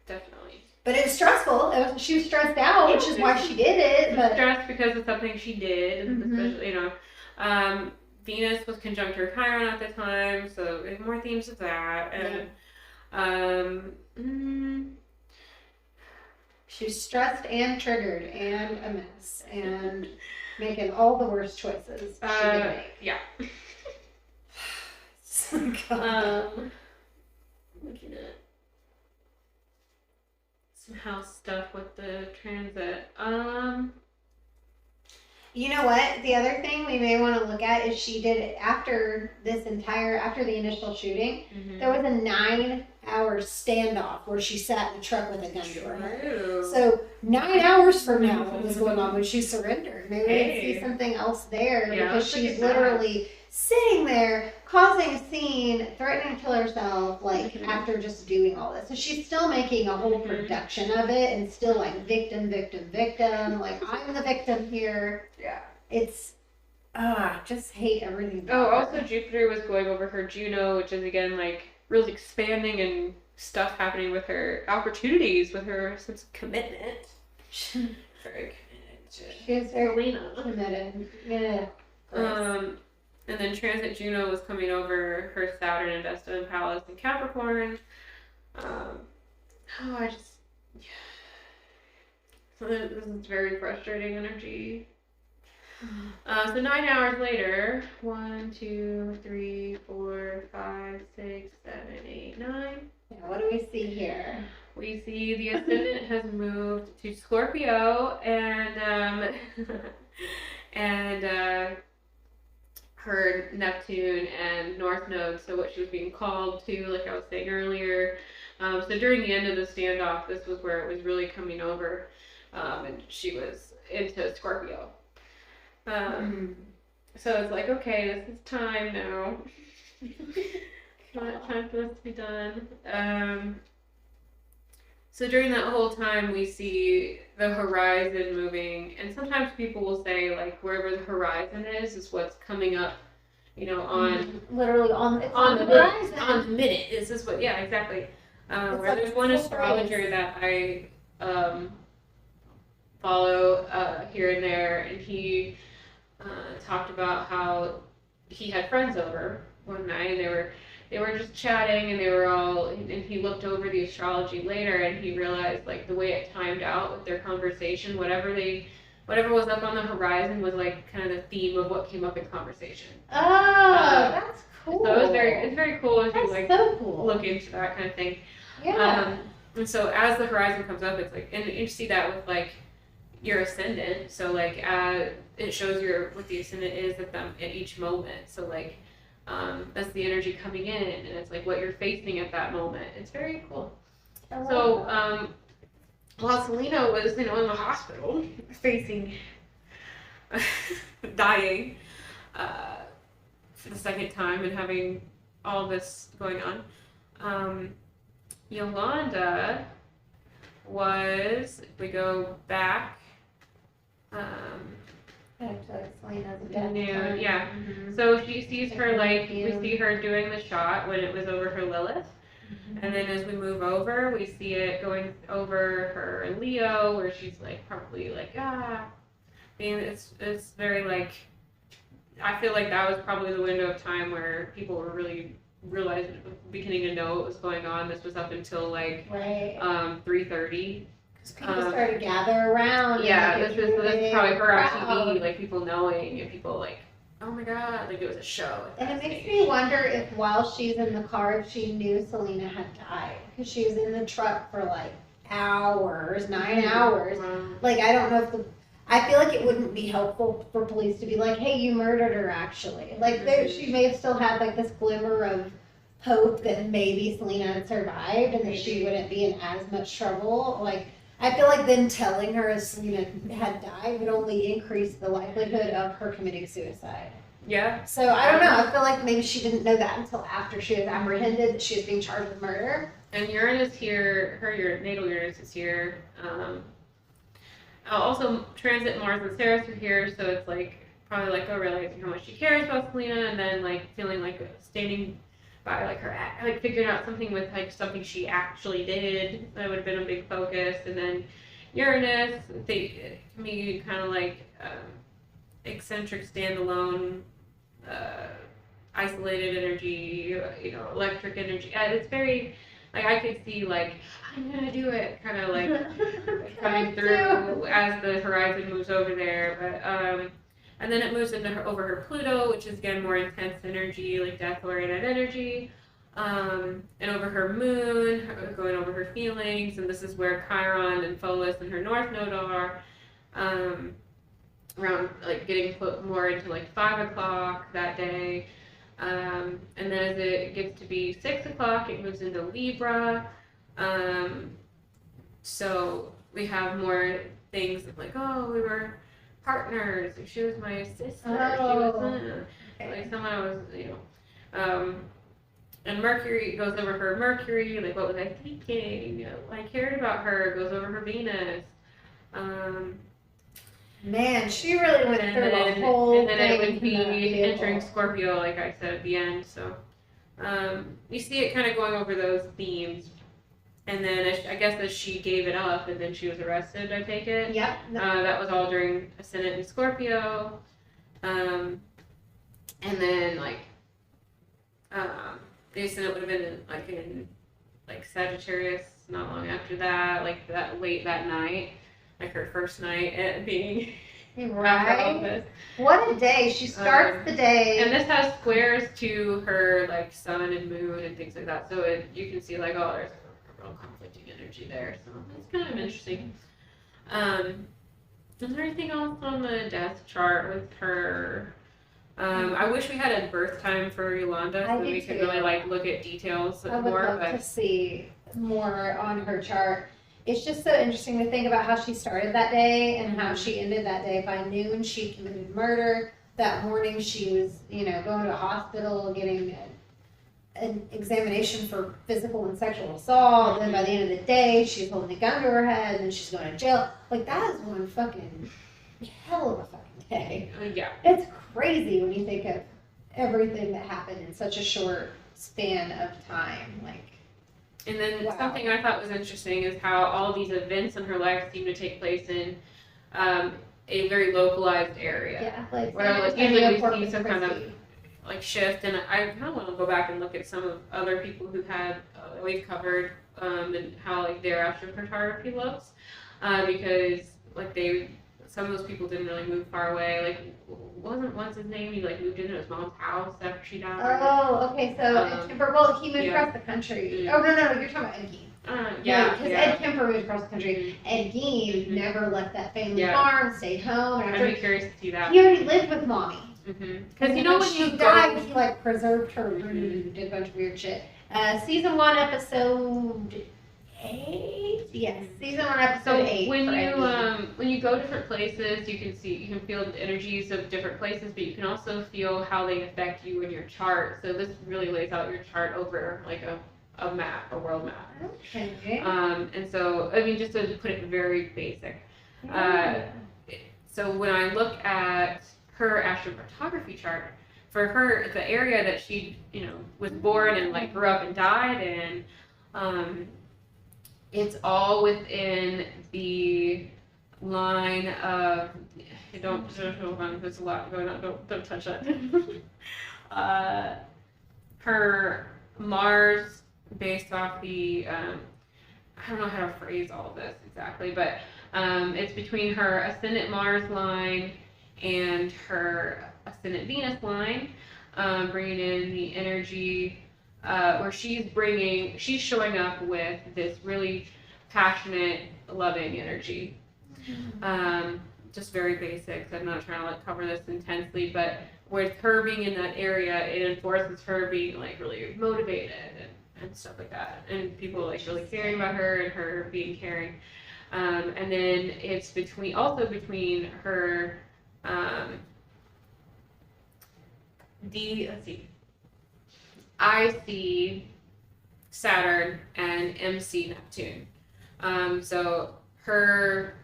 definitely. But it was stressful. She was stressed out, which is why she did it. But stressed because of something she did, especially, Venus was conjunct her Chiron at the time, so more themes of that. And she was stressed and triggered and a mess and making all the worst choices she could make. Yeah. Looking at some house stuff with the transit. You know what? The other thing we may want to look at is she did it after the initial shooting. There was a 9-hour standoff where she sat in the truck with a gun to her head. So 9 hours from now, what was going on when she surrendered? Maybe we can see something else there because she's literally sitting there causing a scene, threatening to kill herself, like after just doing all this. So she's still making a whole production of it and still like victim, like I'm the victim here. Yeah. It's, just hate everything. Also Jupiter was going over her Juno, which is again like really expanding and stuff happening with her opportunities, with her sense of commitment. Very committed to She's very Selena. Committed. Yeah. And then transit Juno was coming over her Saturn and Vesta and Pallas and Capricorn. So this is very frustrating energy. So 9 hours later, 1, 2, 3, 4, 5, 6, 7, 8, 9. Yeah, what do we see here? We see the ascendant has moved to Scorpio, and her Neptune and North Node, so what she was being called to, like I was saying earlier. So during the end of the standoff, this was where it was really coming over, and she was into Scorpio. So it's like, okay, this is time now. Time for this to be done. So during that whole time, we see the horizon moving, and sometimes people will say, like, wherever the horizon is what's coming up, on literally on the horizon. On the minute. This is what, yeah, exactly. Where there's one astrologer that I follow here and there, and he talked about how he had friends over one night, and they were just chatting, and and he looked over the astrology later, and he realized, like, the way it timed out with their conversation, whatever was up on the horizon was, like, kind of the theme of what came up in conversation. That's cool. So it's very cool if you, like, so cool. look into that kind of thing. Yeah. And so as the horizon comes up, it's like, and you see that with like your ascendant. So like it shows what the ascendant is at each moment. So like that's the energy coming in, and it's like what you're facing at that moment. It's very cool. So while Selena was in the hospital facing dying for the second time and having all this going on, Yolanda was, if we go back, Selena's noon, yeah. So she sees her, like, we see her doing the shot when it was over her Lilith. And then as we move over, we see it going over her Leo, where she's like probably like it's very like, I feel like that was probably the window of time where people were really realizing, beginning to know what was going on. This was up until like 3:30. People started to gather around. Yeah, this is probably her on TV, like people knowing and people like, oh my god, like it was a show. And it makes me wonder if while she's in the car, if she knew Selena had died. Because she was in the truck for like hours, 9 hours. Like, I don't know if I feel like it wouldn't be helpful for police to be like, hey, you murdered her actually. Like, she may have still had like this glimmer of hope that maybe Selena had survived and that she wouldn't be in as much trouble. Like, I feel like then telling her Selena had died would only increase the likelihood of her committing suicide. Yeah. So I don't know. I feel like maybe she didn't know that until after she was apprehended that she was being charged with murder. And Uranus here, her natal Uranus is here. Also, transit Mars and Ceres are here, so it's like probably like realizing how much she cares about Selena, and then like feeling like standing by like her, like figuring out something with like something she actually did. That would have been a big focus. And then Uranus, they can be kind of like eccentric, standalone, isolated energy, electric energy. It's very, like, I could see like, I'm gonna do it, kind of like coming through as the horizon moves over there. But and then it moves over her Pluto, which is again more intense energy, like death-oriented energy. And over her moon, going over her feelings, and this is where Chiron and Pholus and her North Node are. Around like getting put more into like 5 o'clock that day. And then as it gets to be 6 o'clock, it moves into Libra. So we have more things like, oh, we were partners. She was my sister. Like someone I was, and Mercury goes over her Mercury. Like, what was I thinking? I cared about her. Goes over her Venus. Man, she really went through the whole thing. And then it would be entering Scorpio, like I said at the end. So you see it kind of going over those themes. And then I guess as she gave it up and then she was arrested, I take it. Yep. That was all during Ascendant in Scorpio. And then like the Ascendant would have been in Sagittarius not long after that, like that late that night, like her first night at being right. What a day! She starts the day, and this has squares to her like sun and moon and things like that. So you can see like, oh, there's a real conflicting energy there. So it's kind of interesting. Is there anything else on the death chart with her? I wish we had a birth time for Yolanda so we could really like look at details more. I would love to see more on her chart. It's just so interesting to think about how she started that day and how she ended that day. By noon, she committed murder. That morning, she was, going to a hospital, getting an examination for physical and sexual assault. Then by the end of the day, she's holding a gun to her head, and then she's going to jail. Like, that is one fucking hell of a fucking day. Yeah. It's crazy when you think of everything that happened in such a short span of time. Like, and then something I thought was interesting is how all these events in her life seem to take place in a very localized area. Yeah, like where like, usually we see some kind of like shift, and I kind of want to go back and look at some of other people who had we've covered and how like their astrocartography looks, because like some of those people didn't really move far away. Like, what's his name? He like moved into his mom's house after she died. Oh, okay. So, he moved across the country. Yeah. Oh no, you're talking about Enki. Because Ed Kemper moved across the country. Ed Gein never left that family farm, stayed home. And I'd be curious to see that. He already lived with mommy. Because when she died, he like preserved her and did a bunch of weird shit. Season 1, episode 8. Yes, season 1, episode 8. When you go different places, you can feel the energies of different places, but you can also feel how they affect you in your chart. So this really lays out your chart over like a map, a world map. Okay. And so just to put it very basic. So when I look at her astrocartography chart, for her, the area that she, was born and like grew up and died in, it's all within the line of, there's a lot going on, don't touch that. Her Mars, based off the, I don't know how to phrase all of this exactly, but it's between her ascendant Mars line and her ascendant Venus line, bringing in the energy where she's showing up with this really passionate, loving energy. Just very basic. I'm not trying to cover this intensely, but with her being in that area, it enforces her being like really motivated and stuff like that, and people like really caring about her and her being caring. And then it's between her I see Saturn and MC Neptune. So her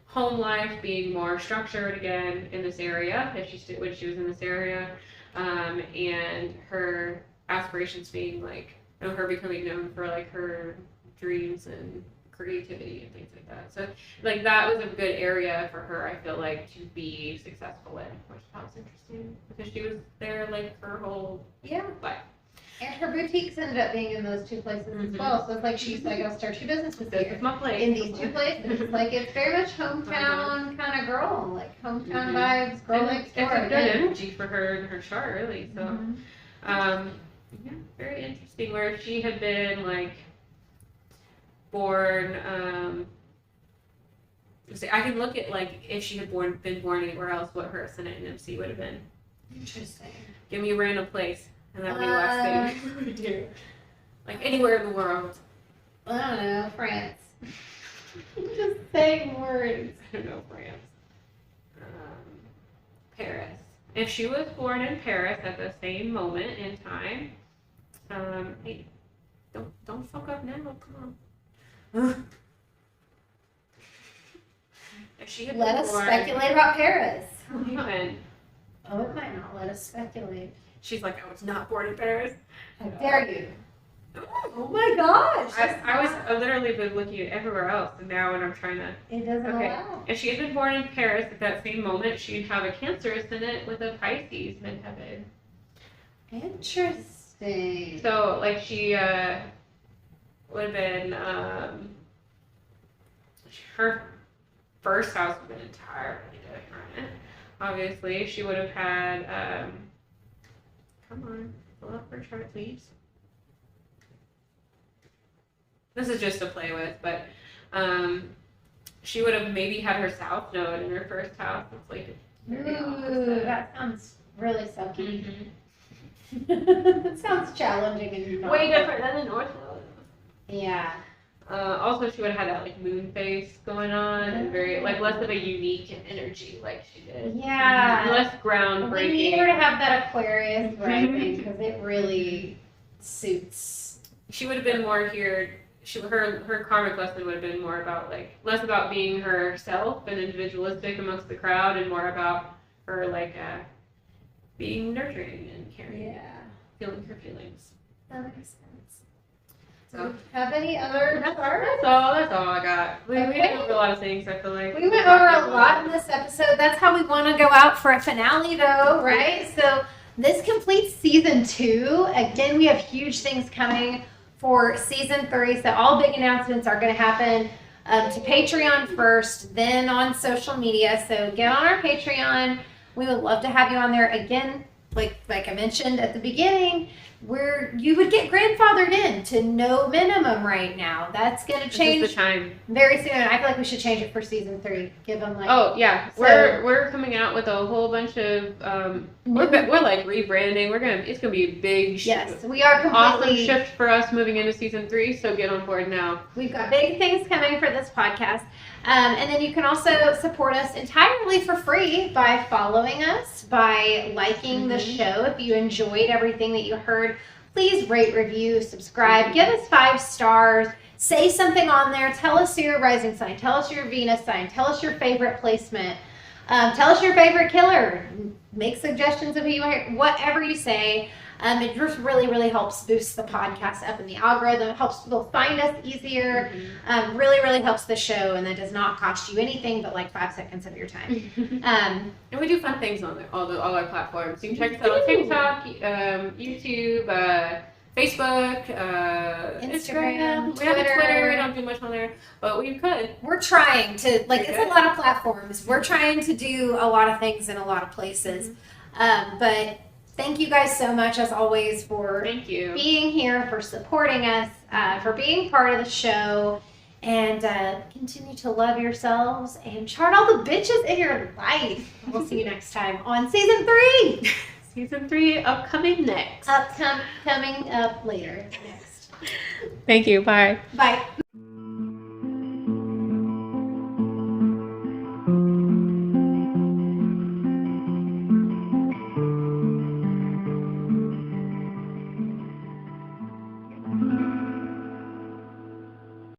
home life being more structured again in this area, when she was in this area, and her aspirations being like, her becoming known for like her dreams and creativity and things like that. So like that was a good area for her, I feel like, to be successful in, which I thought was interesting because she was there like her whole life. And her boutiques ended up being in those two places as well. So it's like she's like, I'll start two businesses here. This is my place. In these two places. Like it's very much hometown kind of girl, like hometown vibes, girl next door. It's a good energy for her and her chart, really. So, very interesting. Where she had been like born. I can look at like if she had been born anywhere else, what her ascendant and MC would have been. Interesting. Give me a random place. And that'd be the last thing we do. Like anywhere in the world. I don't know, France. Just saying words. I don't know, France. Paris. If she was born in Paris at the same moment in time, hey, don't fuck up now, come on. If she had let us speculate about Paris. Oh, it might not let us speculate. She's like, I was not born in Paris. How dare you? Oh my gosh. I've literally been looking at everywhere else, and now when I'm trying to... It doesn't allow. If she had been born in Paris at that same moment, she'd have a Cancer ascendant with a Pisces midheaven. Interesting. So, like, she would have been... her first house would have been entirely different. Obviously, she would have had... come on, pull up her chart, please. This is just to play with, but she would have maybe had her south node in her first house. It's like that sounds really sucky. That sounds challenging and way different than the north node. Yeah. Also, she would have had that like moon phase going on and very like less of a unique energy like she did. Yeah. Less groundbreaking. We need her to have that Aquarius rising because it really suits. She would have been more here. Her karmic lesson would have been more about like less about being herself and individualistic amongst the crowd, and more about her like being nurturing and caring. Yeah. Feeling her feelings. That makes sense. So, have any other cards? That's all I got. We went over a lot of things, I feel like. We went over a lot in this episode. That's how we want to go out for a finale, though, right? So this completes season 2. Again, we have huge things coming for season 3. So all big announcements are going to happen to Patreon first, then on social media. So get on our Patreon. We would love to have you on there. Again, like I mentioned at the beginning, you would get grandfathered in to no minimum right now. That's going to change the time. very soon. I feel like we should change it for season 3. Give them like. Oh yeah, we're coming out with a whole bunch of we're like rebranding. It's gonna be a big yes, we are completely awesome shift for us moving into season 3. So get on board now. We've got big things coming for this podcast. And then you can also support us entirely for free by following us, by liking the show. If you enjoyed everything that you heard, please rate, review, subscribe, give us 5 stars, say something on there, tell us your rising sign, tell us your Venus sign, tell us your favorite placement, tell us your favorite killer, make suggestions of who you want to hear, whatever you say. It just really, really helps boost the podcast up in the algorithm. It helps people find us easier. Really, really helps the show, and that does not cost you anything but like 5 seconds of your time. And we do fun things on all our platforms. You can check us out on TikTok, YouTube, Facebook, Instagram. We have a Twitter. We don't do much on there, but we could. We're trying to, it's a lot of platforms. We're trying to do a lot of things in a lot of places. But thank you guys so much, as always, for being here, for supporting us, for being part of the show, and continue to love yourselves and chart all the bitches in your life. We'll see you next time on season 3. Season 3 upcoming next. Coming up later next. Thank you. Bye. Bye.